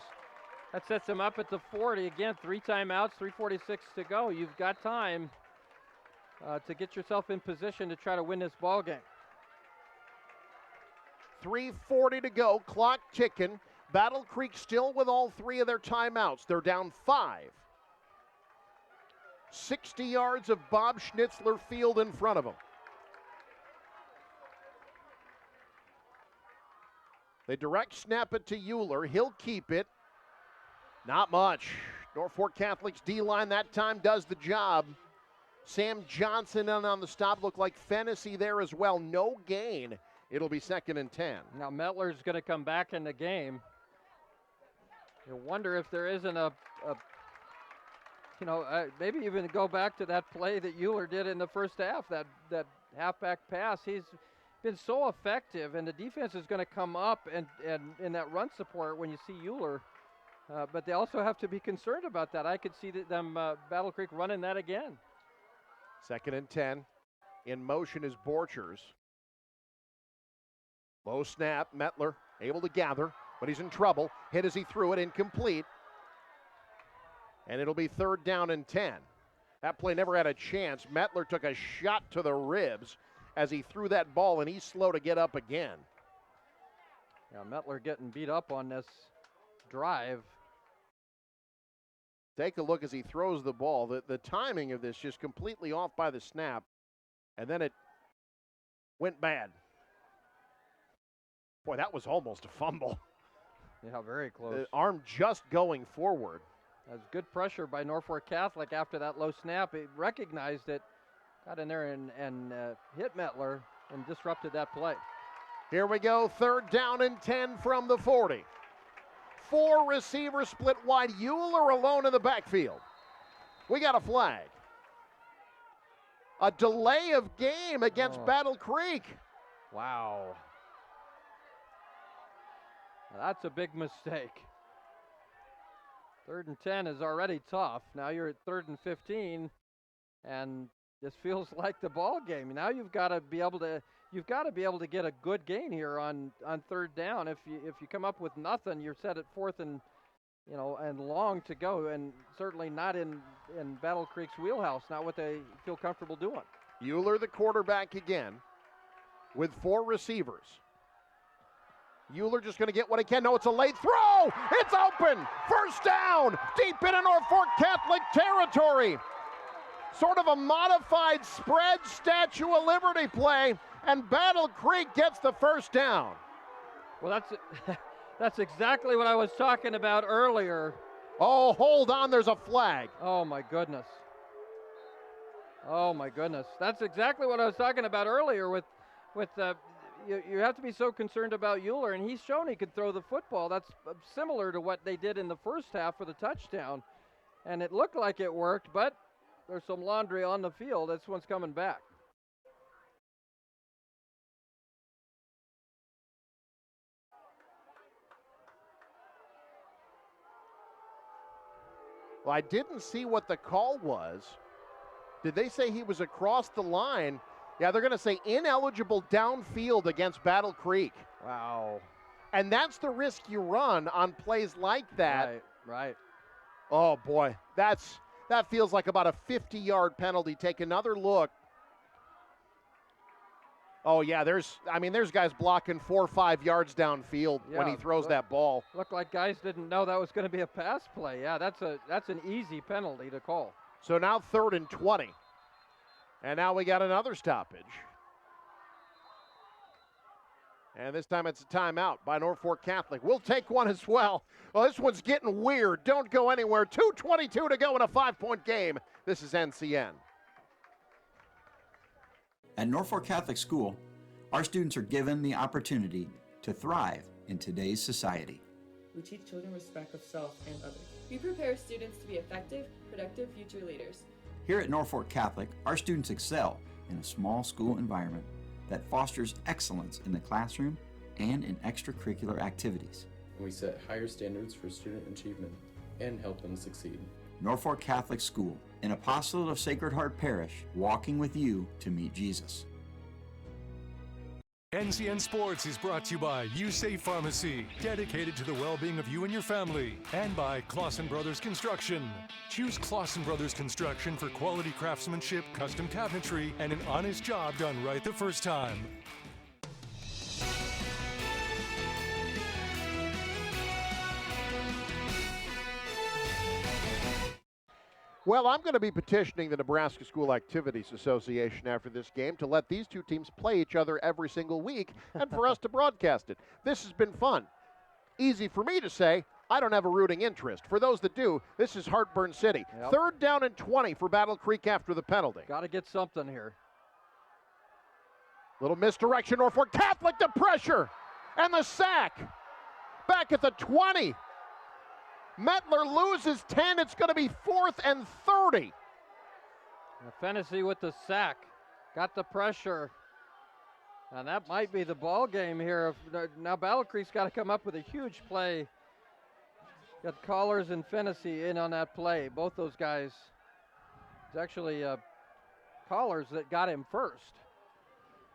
That sets them up at the 40. Again, 3 timeouts, 3:46 to go. You've got time to get yourself in position to try to win this ball game. 3:40 to go, clock ticking. Battle Creek still with all 3 of their timeouts. They're down 5. 60 yards of Bob Schnitzler field in front of them. They direct snap it to Euler. He'll keep it. Not much. Norfolk Catholic's D-line that time does the job. Sam Johnson on the stop. Looked like Fennessy there as well. No gain. It'll be 2nd and 10. Now Mettler's going to come back in the game. You wonder if there isn't maybe even go back to that play that Euler did in the first half, that halfback pass. He's been so effective, and the defense is going to come up and in that run support when you see Euler. But they also have to be concerned about that. I could see them, Battle Creek, running that again. 2nd and 10. In motion is Borchers. Low snap, Mettler able to gather, but he's in trouble. Hit as he threw it, incomplete. And it'll be 3rd down and 10. That play never had a chance. Mettler took a shot to the ribs as he threw that ball, and he's slow to get up again. Yeah, Mettler getting beat up on this drive. Take a look as he throws the ball. The timing of this just completely off by the snap, and then it went bad. Boy, that was almost a fumble. Yeah, very close. The arm just going forward. That's good pressure by Norfolk Catholic after that low snap. He recognized it, got in there and hit Mettler and disrupted that play. Here we go, 3rd down and 10 from the 40. 4 receivers split wide. Euler alone in the backfield. We got a flag. A delay of game against Battle Creek. Wow. That's a big mistake. 3rd and 10 is already tough. Now you're at 3rd and 15, and this feels like the ball game. Now you've got to be able to get a good gain here on 3rd down. If you come up with nothing, you're set at 4th and long to go, and certainly not in Battle Creek's wheelhouse. Not what they feel comfortable doing. Euler, the quarterback again, with 4 receivers. Euler just going to get what he can. No, it's a late throw. It's open. 1st down. Deep into Norfolk Catholic territory. Sort of a modified spread Statue of Liberty play, and Battle Creek gets the 1st down. Well, that's exactly what I was talking about earlier. Oh, hold on. There's a flag. Oh, my goodness. Oh, my goodness. That's exactly what I was talking about earlier with you have to be so concerned about Euler, and he's shown he could throw the football. That's similar to what they did in the first half for the touchdown, and it looked like it worked, but there's some laundry on the field. This one's coming back. Well, I didn't see what the call was. Did they say he was across the line? Yeah, they're going to say ineligible downfield against Battle Creek. Wow. And that's the risk you run on plays like that. Right. Oh, boy. That feels like about a 50-yard penalty. Take another look. Oh, yeah, there's guys blocking 4 or 5 yards downfield when he throws that ball. Looked like guys didn't know that was going to be a pass play. Yeah, that's an easy penalty to call. So now 3rd and 20. And now we got another stoppage. And this time it's a timeout by Norfolk Catholic. We'll take one as well. Well, this one's getting weird. Don't go anywhere. 2:22 to go in a 5-point game. This is NCN. At Norfolk Catholic School, our students are given the opportunity to thrive in today's society. We teach children respect of self and others. We prepare students to be effective, productive future leaders. Here at Norfolk Catholic, our students excel in a small school environment that fosters excellence in the classroom and in extracurricular activities. We set higher standards for student achievement and help them succeed. Norfolk Catholic School, an apostolate of Sacred Heart Parish, walking with you to meet Jesus. NCN Sports is brought to you by USafe Pharmacy, dedicated to the well-being of you and your family, and by Clausen Brothers Construction. Choose Clausen Brothers Construction for quality craftsmanship, custom cabinetry, and an honest job done right the first time. Well, I'm going to be petitioning the Nebraska School Activities Association after this game to let these two teams play each other every single week and for us to broadcast it. This has been fun. Easy for me to say, I don't have a rooting interest. For those that do, this is Heartburn City. Yep. 3rd down and 20 for Battle Creek after the penalty. Got to get something here. Little misdirection, Norfolk Catholic, the pressure, and the sack. Back at the 20. Mettler loses 10. It's going to be 4th and 30. Fennessy with the sack. Got the pressure. And that might be the ball game here. Now Battle Creek's got to come up with a huge play. Got Collars and Fennessy in on that play. Both those guys. It's actually Collars that got him first.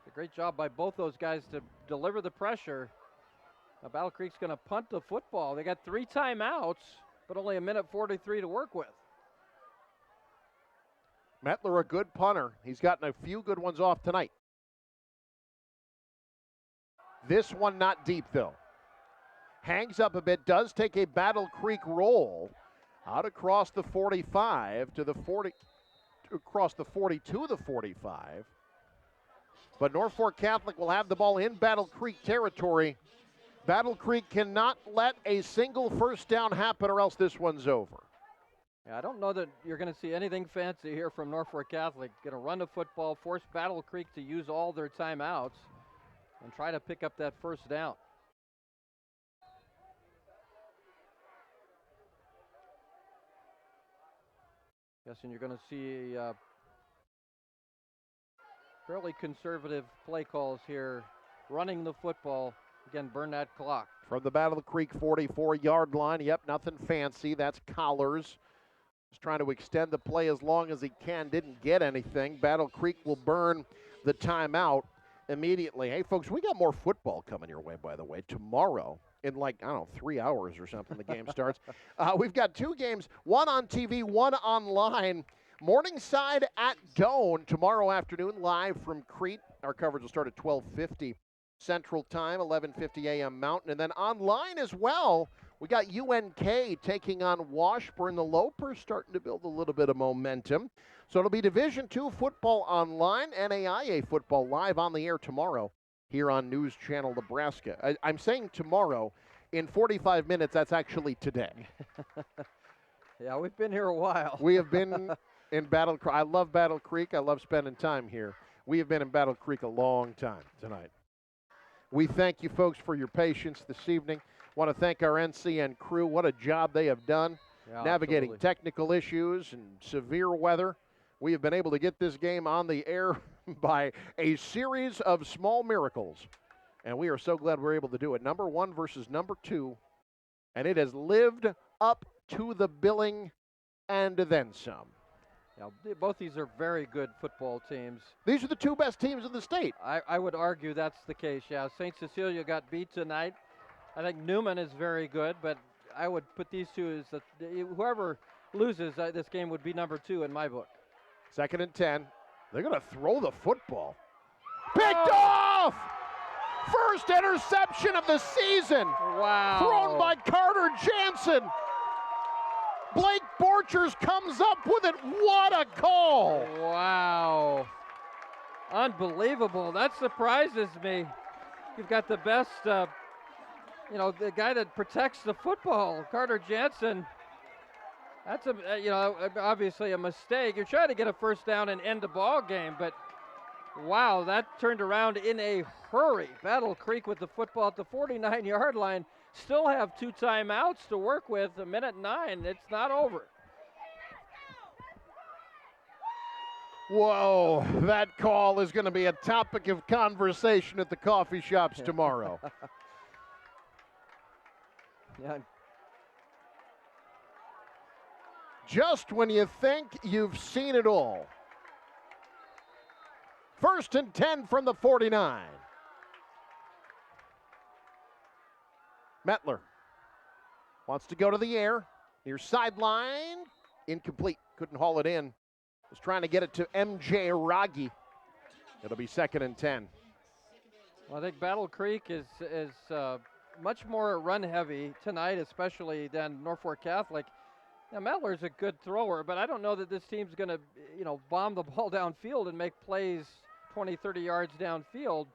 A great job by both those guys to deliver the pressure. Now Battle Creek's going to punt the football. They got 3 timeouts, but only 1:43 to work with. Mettler, a good punter. He's gotten a few good ones off tonight. This one not deep, though. Hangs up a bit, does take a Battle Creek roll out across the 45 to the 40, across the 42 to the 45. But Norfolk Catholic will have the ball in Battle Creek territory. Battle Creek cannot let a single first down happen or else this one's over. Yeah, I don't know that you're going to see anything fancy here from Norfolk Catholic. Going to run the football, force Battle Creek to use all their timeouts, and try to pick up that first down. Guessing you're going to see fairly conservative play calls here, running the football. Again, burn that clock. From the Battle Creek 44-yard line. Yep, nothing fancy. That's Collars. Just trying to extend the play as long as he can. Didn't get anything. Battle Creek will burn the timeout immediately. Hey, folks, we got more football coming your way, by the way. Tomorrow, in 3 hours or something, the game starts. We've got 2 games, one on TV, one online. Morningside at Doane tomorrow afternoon, live from Crete. Our coverage will start at 12:50. Central Time, 11:50 a.m. Mountain. And then online as well, we got UNK taking on Washburn. The Lopers starting to build a little bit of momentum. So it'll be Division II football online, NAIA football live on the air tomorrow here on News Channel Nebraska. I'm saying tomorrow. In 45 minutes, that's actually today. Yeah, we've been here a while. We have been in Battle Creek. I love Battle Creek. I love spending time here. We have been in Battle Creek a long time tonight. We thank you, folks, for your patience this evening. Want to thank our NCN crew. What a job they have done navigating technical issues and severe weather. We have been able to get this game on the air by a series of small miracles, and we are so glad we're able to do it. Number 1 versus number 2, and it has lived up to the billing and then some. Yeah, both these are very good football teams. These are the 2 best teams in the state. I would argue that's the case, yeah. St. Cecilia got beat tonight. I think Newman is very good, but I would put these 2 as whoever loses this game would be number 2 in my book. 2nd and 10. They're going to throw the football. Picked off! enough. First interception of the season. Wow. Thrown by Carter Jansen. Blake Borchers comes up with it. What a call. Wow. Unbelievable. That surprises me. You've got the best, the guy that protects the football, Carter Jansen. That's obviously a mistake. You're trying to get a first down and end the ball game, but wow, that turned around in a hurry. Battle Creek with the football at the 49-yard line. Still have 2 timeouts to work with. 1:09. It's not over. Whoa, that call is going to be a topic of conversation at the coffee shops tomorrow. Yeah. Just when you think you've seen it all. 1st and 10 from the 49. Mettler wants to go to the air. Near sideline. Incomplete. Couldn't haul it in. Was trying to get it to M.J. Raggi. It'll be 2nd and 10. Well, I think Battle Creek is much more run heavy tonight, especially than Norfolk Catholic. Now, Mettler's a good thrower, but I don't know that this team's going to, bomb the ball downfield and make plays 20, 30 yards downfield.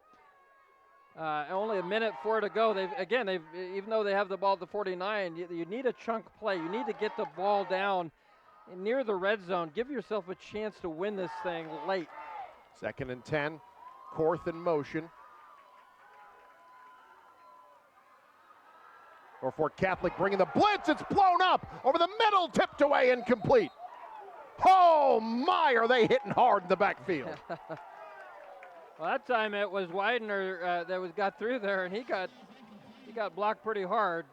Only 1:04 to go. They've even though they have the ball at the 49, you need a chunk play. You need to get the ball down near the red zone. Give yourself a chance to win this thing late. 2nd and 10. Korth in motion. Norfolk Catholic bringing the blitz. It's blown up over the middle, tipped away, incomplete. Oh my, are they hitting hard in the backfield? Well, that time it was Widener that got through there, and he got blocked pretty hard.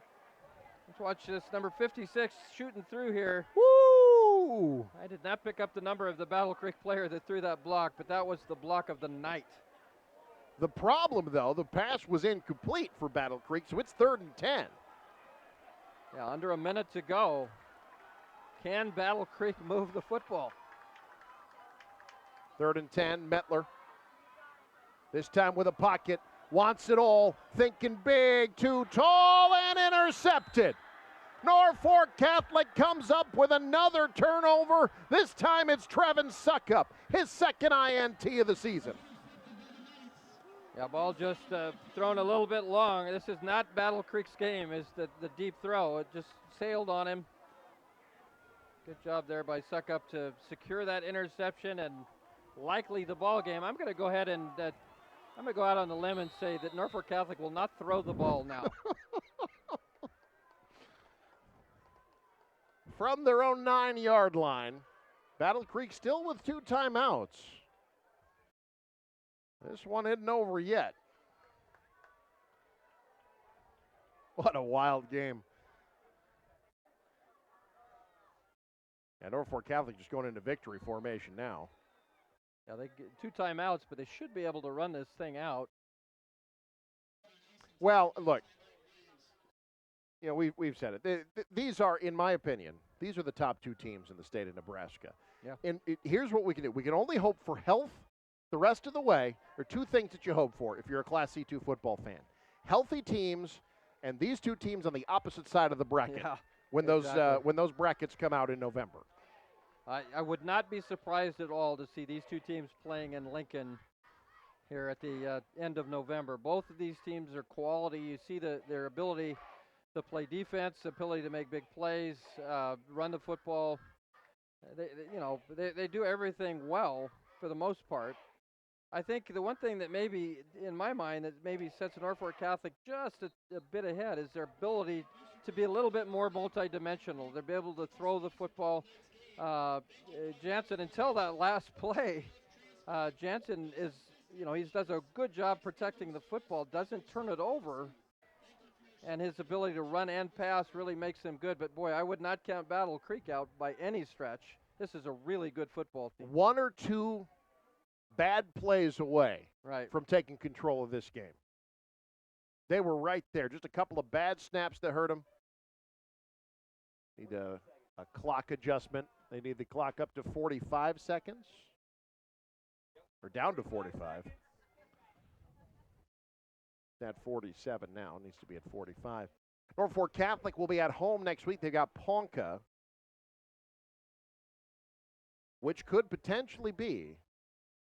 Let's watch this. Number 56 shooting through here. Woo! I did not pick up the number of the Battle Creek player that threw that block, but that was the block of the night. The problem, though, the pass was incomplete for Battle Creek, so it's 3rd and 10. Yeah, under a minute to go. Can Battle Creek move the football? 3rd and 10, Mettler. This time with a pocket. Wants it all. Thinking big. Too tall and intercepted. Norfolk Catholic comes up with another turnover. This time it's Trevin Suckup, his 2nd INT of the season. Yeah, ball just thrown a little bit long. This is not Battle Creek's game, is the deep throw. It just sailed on him. Good job there by Suckup to secure that interception and likely the ball game. I'm going to go ahead and I'm going to go out on the limb and say that Norfolk Catholic will not throw the ball now. From their own 9-yard line, Battle Creek still with 2 timeouts. This one isn't over yet. What a wild game. And Norfolk Catholic just going into victory formation now. Yeah, they get 2 timeouts, but they should be able to run this thing out. Well, look, we've said it. These are, in my opinion, these are the top 2 teams in the state of Nebraska. Yeah. And here's what we can do. We can only hope for health the rest of the way. There are 2 things that you hope for if you're a Class C2 football fan. Healthy teams and these 2 teams on the opposite side of the bracket when those brackets come out in November. I would not be surprised at all to see these 2 teams playing in Lincoln here at the end of November. Both of these teams are quality. You see their ability to play defense, ability to make big plays, run the football. They do everything well for the most part. I think the one thing that maybe, in my mind, that maybe sets Norfolk Catholic just a bit ahead is their ability to be a little bit more multidimensional. They'll be able to throw the football. Jansen, until that last play, Jansen is, he does a good job protecting the football, doesn't turn it over, and his ability to run and pass really makes him good. But boy, I would not count Battle Creek out by any stretch. This is a really good football team. 1 or 2 bad plays away right from taking control of this game. They were right there. Just a couple of bad snaps that hurt them. Need a clock adjustment. They need the clock up to 45 seconds. Or down to 45. at 47 now. It needs to be at 45. Norfolk Catholic will be at home next week. They've got Ponca, which could potentially be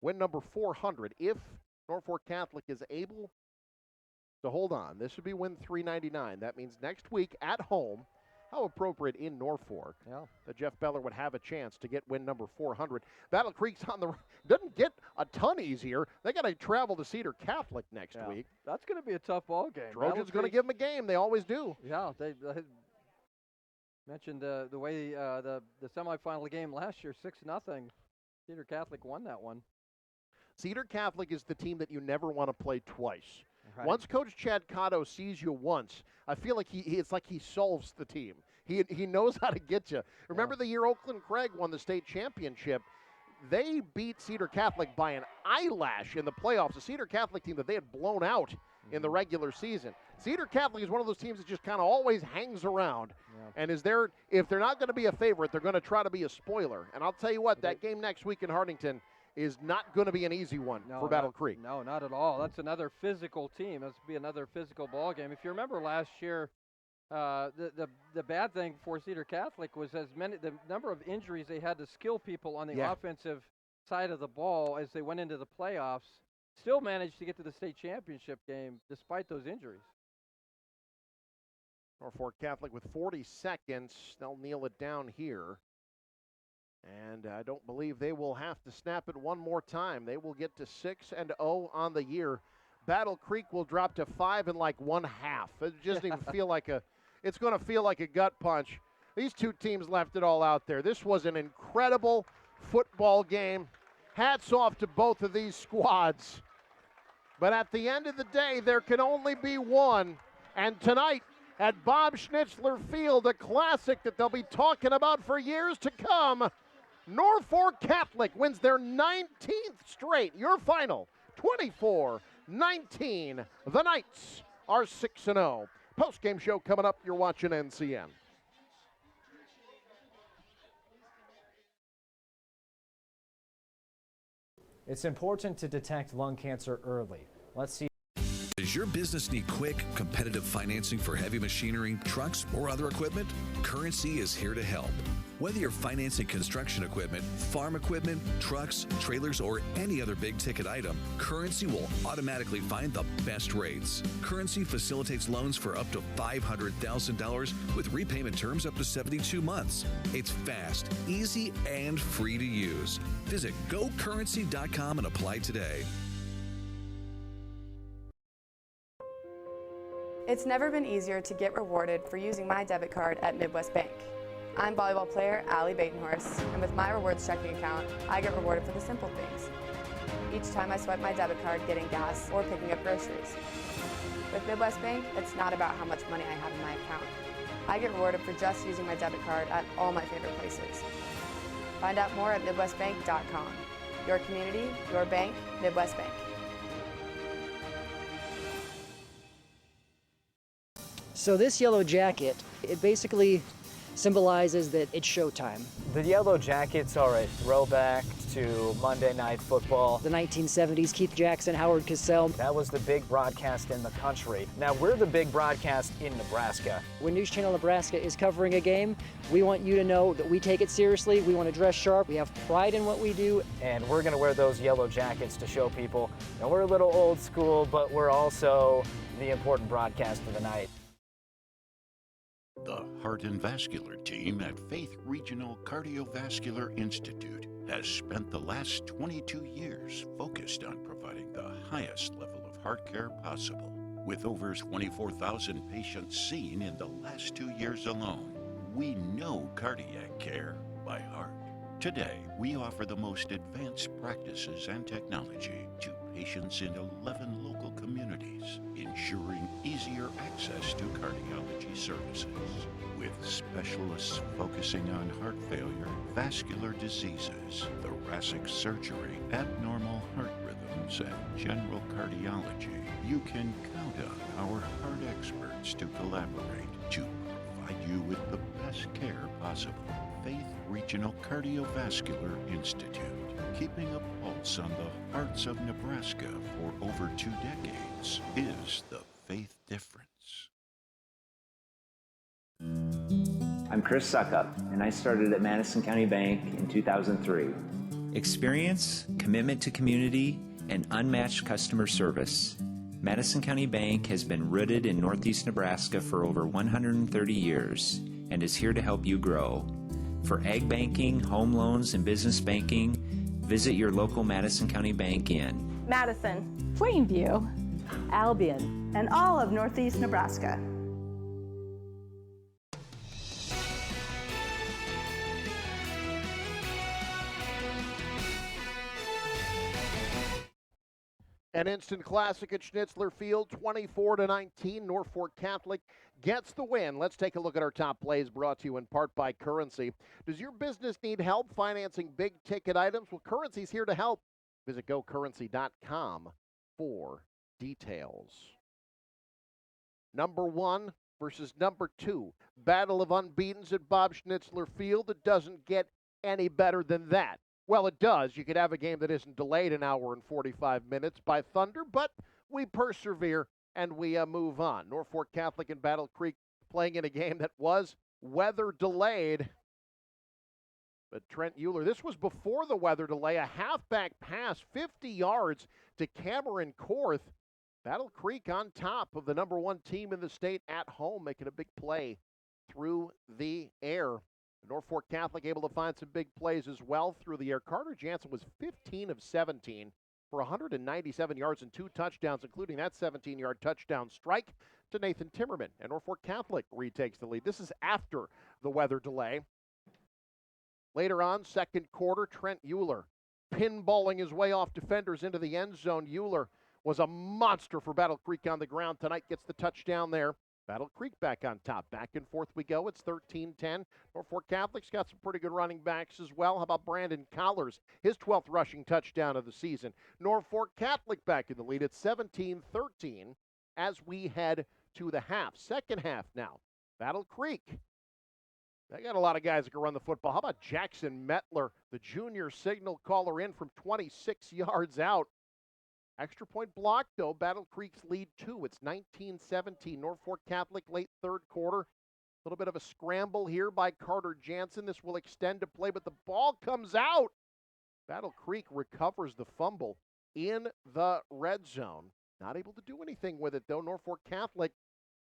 win number 400 if Norfolk Catholic is able to hold on. This would be win 399. That means next week at home, how appropriate in Norfolk, that Jeff Beller would have a chance to get win number 400. Battle Creek's doesn't get a ton easier. They got to travel to Cedar Catholic next week. That's going to be a tough ball game. Trojans going to give them a game. They always do. Yeah, they mentioned the way the semifinal game last year, 6-0. Cedar Catholic won that one. Cedar Catholic is the team that you never want to play twice. Right. Once Coach Chad Cotto sees you once, I feel like it's like he solves the team. He knows how to get you. Remember the year Oakland Craig won the state championship? They beat Cedar Catholic by an eyelash in the playoffs, a Cedar Catholic team that they had blown out in the regular season. Cedar Catholic is one of those teams that just kind of always hangs around and is there. If they're not going to be a favorite, they're going to try to be a spoiler. And I'll tell you what, that game next week in Hartington is not going to be an easy one for Battle Creek. No, not at all. That's another physical team. That's be another physical ball game. If you remember last year, the bad thing for Cedar Catholic was the number of injuries they had to skill people on the offensive side of the ball as they went into the playoffs. Still managed to get to the state championship game despite those injuries. Norfolk Catholic with 40 seconds. They'll kneel it down here. And I don't believe they will have to snap it one more time. They will get to 6-0 on the year. Battle Creek will drop to 5 and like 1/2. It just even feel like it's going to feel like a gut punch. These two teams left it all out there. This was an incredible football game. Hats off to both of these squads. But at the end of the day, there can only be one. And tonight at Bob Schnitzler Field, a classic that they'll be talking about for years to come, Norfolk Catholic wins their 19th straight. Your final, 24-19. The Knights are 6-0. Post-game show coming up. You're watching NCN. It's important to detect lung cancer early. Let's see. Does your business need quick, competitive financing for heavy machinery, trucks, or other equipment? Currency is here to help. Whether you're financing construction equipment, farm equipment, trucks, trailers, or any other big-ticket item, Currency will automatically find the best rates. Currency facilitates loans for up to $500,000 with repayment terms up to 72 months. It's fast, easy, and free to use. Visit gocurrency.com and apply today. It's never been easier to get rewarded for using my debit card at Midwest Bank. I'm volleyball player Allie Batenhorst, and with my rewards checking account, I get rewarded for the simple things. Each time I swipe my debit card getting gas or picking up groceries. With Midwest Bank, it's not about how much money I have in my account. I get rewarded for just using my debit card at all my favorite places. Find out more at MidwestBank.com. Your community, your bank, Midwest Bank. So this yellow jacket, it basically symbolizes that it's showtime. The Yellow Jackets are a throwback to Monday Night Football. The 1970s, Keith Jackson, Howard Cosell. That was the big broadcast in the country. Now we're the big broadcast in Nebraska. When News Channel Nebraska is covering a game, we want you to know that we take it seriously. We want to dress sharp. We have pride in what we do. And we're going to wear those yellow jackets to show people. Now we're a little old school, but we're also the important broadcast of the night. The Heart and Vascular team at Faith Regional Cardiovascular Institute has spent the last 22 years focused on providing the highest level of heart care possible. With over 24,000 patients seen in the last 2 years alone, we know cardiac care by heart. Today, we offer the most advanced practices and technology to patients in 11 local communities, ensuring easier access to cardiology services. With specialists focusing on heart failure, vascular diseases, thoracic surgery, abnormal heart rhythms, and general cardiology, you can count on our heart experts to collaborate to provide you with the best care possible. Faith Regional Cardiovascular Institute. Keeping a pulse on the hearts of Nebraska for over 2 decades is the Faith Difference. I'm Chris Suckup, and I started at Madison County Bank in 2003. Experience, commitment to community, and unmatched customer service. Madison County Bank has been rooted in Northeast Nebraska for over 130 years and is here to help you grow. For ag banking, home loans, and business banking, visit your local Madison County Bank in Madison, Plainview, Albion, and all of Northeast Nebraska. An instant classic at Schnitzler Field, 24-19. Norfolk Catholic gets the win. Let's take a look at our top plays, brought to you in part by Currency. Does your business need help financing big-ticket items? Well, Currency's here to help. Visit gocurrency.com for details. Number 1 versus number 2. Battle of unbeatens at Bob Schnitzler Field. It doesn't get any better than that. Well, it does. You could have a game that isn't delayed an hour and 45 minutes by thunder, but we persevere and we move on. Norfolk Catholic and Battle Creek playing in a game that was weather delayed. But Trent Euler, this was before the weather delay, a halfback pass, 50 yards to Cameron Korth. Battle Creek on top of the number 1 team in the state at home, making a big play through the air. Norfolk Catholic able to find some big plays as well through the air. Carter Jansen was 15 of 17 for 197 yards and 2 touchdowns, including that 17-yard touchdown strike to Nathan Timmerman. And Norfolk Catholic retakes the lead. This is after the weather delay. Later on, second quarter, Trent Euler pinballing his way off defenders into the end zone. Euler was a monster for Battle Creek on the ground tonight, gets the touchdown there. Battle Creek back on top. Back and forth we go. It's 13-10. Norfolk Catholic's got some pretty good running backs as well. How about Brandon Collars? His 12th rushing touchdown of the season. Norfolk Catholic back in the lead at 17-13 as we head to the half. Second half now. Battle Creek. They got a lot of guys that can run the football. How about Jackson Metler, the junior signal caller, in from 26 yards out? Extra point block, though. Battle Creek's lead 2. It's 19-17. Norfolk Catholic late third quarter. A little bit of a scramble here by Carter Jansen. This will extend to play, but the ball comes out. Battle Creek recovers the fumble in the red zone. Not able to do anything with it, though. Norfolk Catholic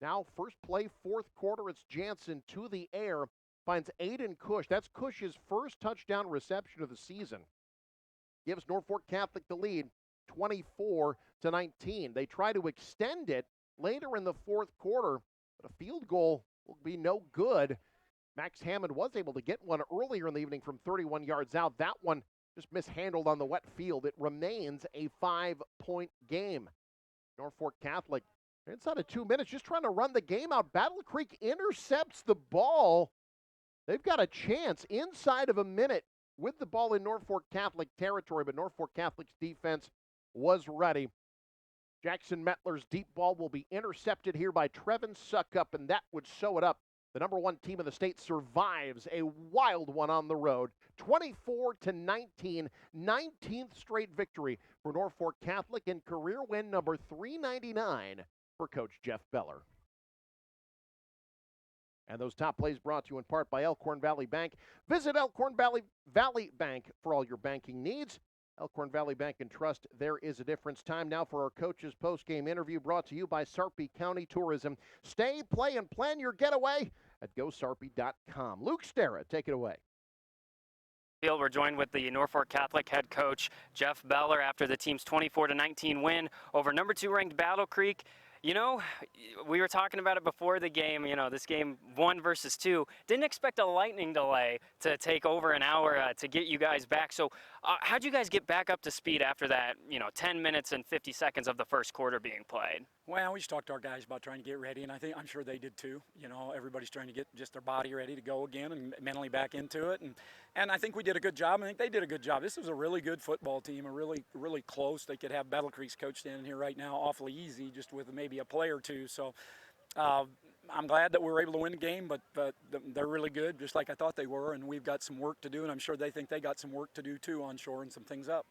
now first play, fourth quarter. It's Jansen to the air. Finds Aiden Cush. That's Cush's first touchdown reception of the season. Gives Norfolk Catholic the lead. 24-19. They try to extend it later in the fourth quarter, but a field goal will be no good. Max Hammond was able to get one earlier in the evening from 31 yards out. That one just mishandled on the wet field. It remains a 5-point game. Norfolk Catholic, inside of 2 minutes, just trying to run the game out. Battle Creek intercepts the ball. They've got a chance inside of a minute with the ball in Norfolk Catholic territory, but Norfolk Catholic's defense was ready. Jackson Metler's deep ball will be intercepted here by Trevin Suckup, and that would sew it up. The number 1 team in the state survives a wild one on the road. 24-19, 19th straight victory for Norfolk Catholic, and career win number 399 for Coach Jeff Beller. And those top plays brought to you in part by Elkhorn Valley Bank. Visit Elkhorn Valley Bank for all your banking needs. Elkhorn Valley Bank and Trust, there is a difference. Time now for our coach's post-game interview, brought to you by Sarpy County Tourism. Stay, play, and plan your getaway at gosarpy.com. Luke Stera, take it away. We're joined with the Norfolk Catholic head coach, Jeff Beller, after the team's 24-19 win over number 2 ranked Battle Creek. You know, we were talking about it before the game, this game 1 versus 2. Didn't expect a lightning delay to take over an hour to get you guys back. So how'd you guys get back up to speed after that, 10 minutes and 50 seconds of the first quarter being played? Well, we just talked to our guys about trying to get ready, and I'm sure they did too. Everybody's trying to get just their body ready to go again and mentally back into it. And I think we did a good job. I think they did a good job. This was a really good football team, a really, really close. They could have Battle Creek's coach standing here right now awfully easy just with maybe a play or two. So I'm glad that we were able to win the game, but they're really good, just like I thought they were, and we've got some work to do, and I'm sure they think they got some work to do too on shoring some things up.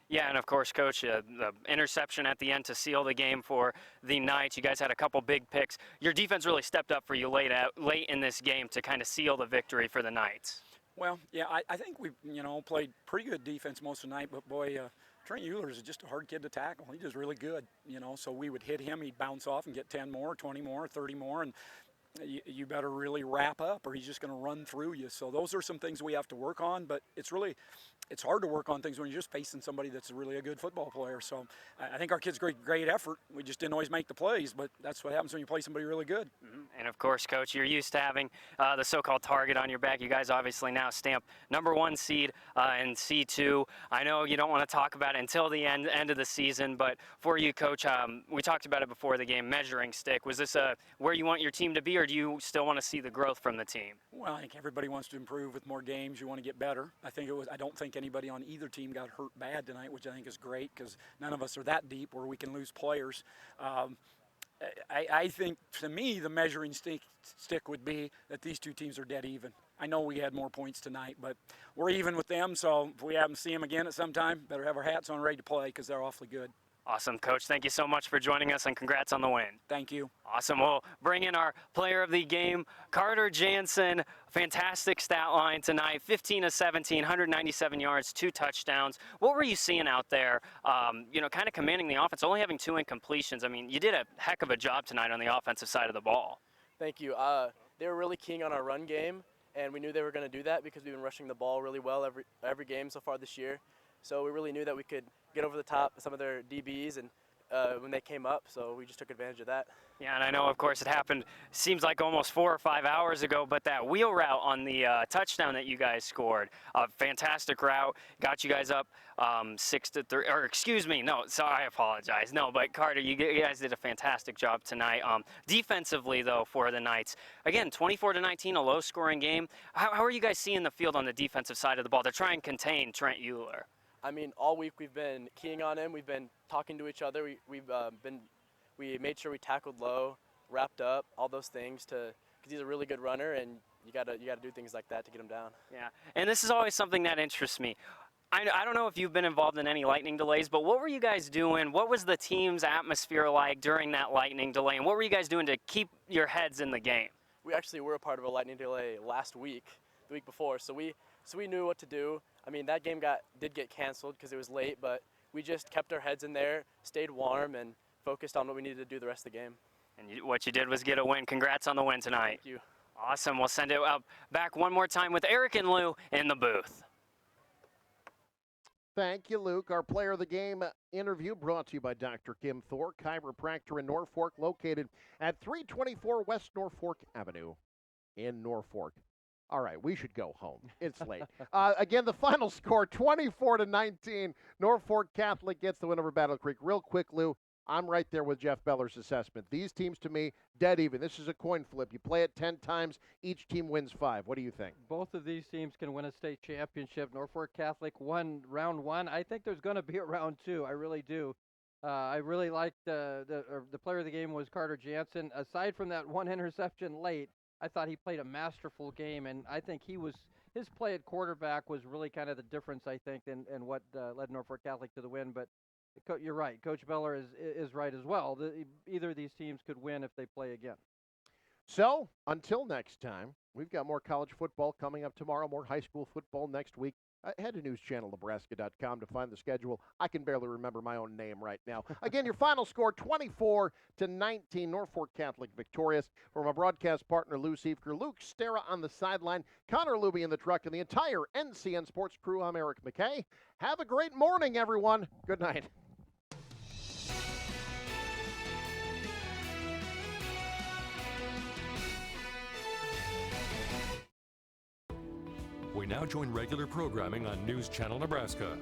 Yeah, and of course, Coach, the interception at the end to seal the game for the Knights. You guys had a couple big picks. Your defense really stepped up for you late in this game to kind of seal the victory for the Knights. Well, yeah, I think we played pretty good defense most of the night, but boy, Trent Euler is just a hard kid to tackle. He's just really good, so we would hit him, he'd bounce off and get 10 more, 20 more, 30 more, and you better really wrap up or he's just going to run through you. So those are some things we have to work on, but it's hard to work on things when you're just facing somebody that's really a good football player. So I think our kids great effort. We just didn't always make the plays, but that's what happens when you play somebody really good. And of course, Coach, you're used to having the so-called target on your back. You guys obviously now stamp #1 seed in C2. I know you don't want to talk about it until the end of the season, but for you, Coach, we talked about it before the game, measuring stick. Was this where you want your team to be, or do you still want to see the growth from the team? Well, I think everybody wants to improve with more games. You want to get better. I don't think anybody on either team got hurt bad tonight, which I think is great because none of us are that deep where we can lose players. I think, to me, the measuring stick would be that these two teams are dead even. I know we had more points tonight, but we're even with them, so if we happen to see them again at some time, better have our hats on ready to play because they're awfully good. Awesome, Coach. Thank you so much for joining us, and congrats on the win. Thank you. Awesome. We'll bring in our player of the game, Carter Jansen. Fantastic stat line tonight, 15 of 17, 197 yards, 2 touchdowns. What were you seeing out there, kind of commanding the offense, only having 2 incompletions? I mean, you did a heck of a job tonight on the offensive side of the ball. Thank you. They were really keen on our run game, and we knew they were going to do that because we've been rushing the ball really well every game so far this year. So we really knew that we could get over the top of some of their DBs and when they came up, so we just took advantage of that. Yeah, and I know, of course, it happened, seems like almost 4 or 5 hours ago, but that wheel route on the touchdown that you guys scored, a fantastic route, got you guys up 6-3, or excuse me, no, sorry, I apologize. No, but Carter, you guys did a fantastic job tonight. Defensively, though, for the Knights, again, 24-19, a low-scoring game. How are you guys seeing the field on the defensive side of the ball to try and contain Trent Euler? I mean, all week we've been keying on him. We've been talking to each other. We made sure we tackled low, wrapped up, all those things because he's a really good runner, and you gotta do things like that to get him down. Yeah, and this is always something that interests me. I don't know if you've been involved in any lightning delays, but what were you guys doing? What was the team's atmosphere like during that lightning delay, and what were you guys doing to keep your heads in the game? We actually were a part of a lightning delay last week, the week before, so we knew what to do. I mean, that game did get canceled because it was late, but we just kept our heads in there, stayed warm, and focused on what we needed to do the rest of the game. And what you did was get a win. Congrats on the win tonight. Thank you. Awesome. We'll send it back one more time with Eric and Lou in the booth. Thank you, Luke. Our player of the game interview brought to you by Dr. Kim Thor, chiropractor in Norfolk, located at 324 West Norfolk Avenue in Norfolk. All right, we should go home. It's late. Again, the final score, 24-19. Norfolk Catholic gets the win over Battle Creek. Real quick, Lou, I'm right there with Jeff Beller's assessment. These teams, to me, dead even. This is a coin flip. You play it 10 times, each team wins 5. What do you think? Both of these teams can win a state championship. Norfolk Catholic won round 1. I think there's going to be a round 2. I really do. I really liked the player of the game was Carter Jansen. Aside from that one interception late, I thought he played a masterful game, and I think his play at quarterback was really kind of the difference, I think, and what led Norfolk Catholic to the win. But you're right. Coach Beller is right as well. Either of these teams could win if they play again. So, until next time, we've got more college football coming up tomorrow, more high school football next week. Head to newschannelnebraska.com to find the schedule. I can barely remember my own name right now. Again, your final score, 24-19, Norfolk Catholic victorious. From our broadcast partner, Lou Siefker, Luke Stera on the sideline, Connor Luby in the truck, and the entire NCN Sports crew, I'm Eric McKay. Have a great morning, everyone. Good night. We now join regular programming on News Channel Nebraska.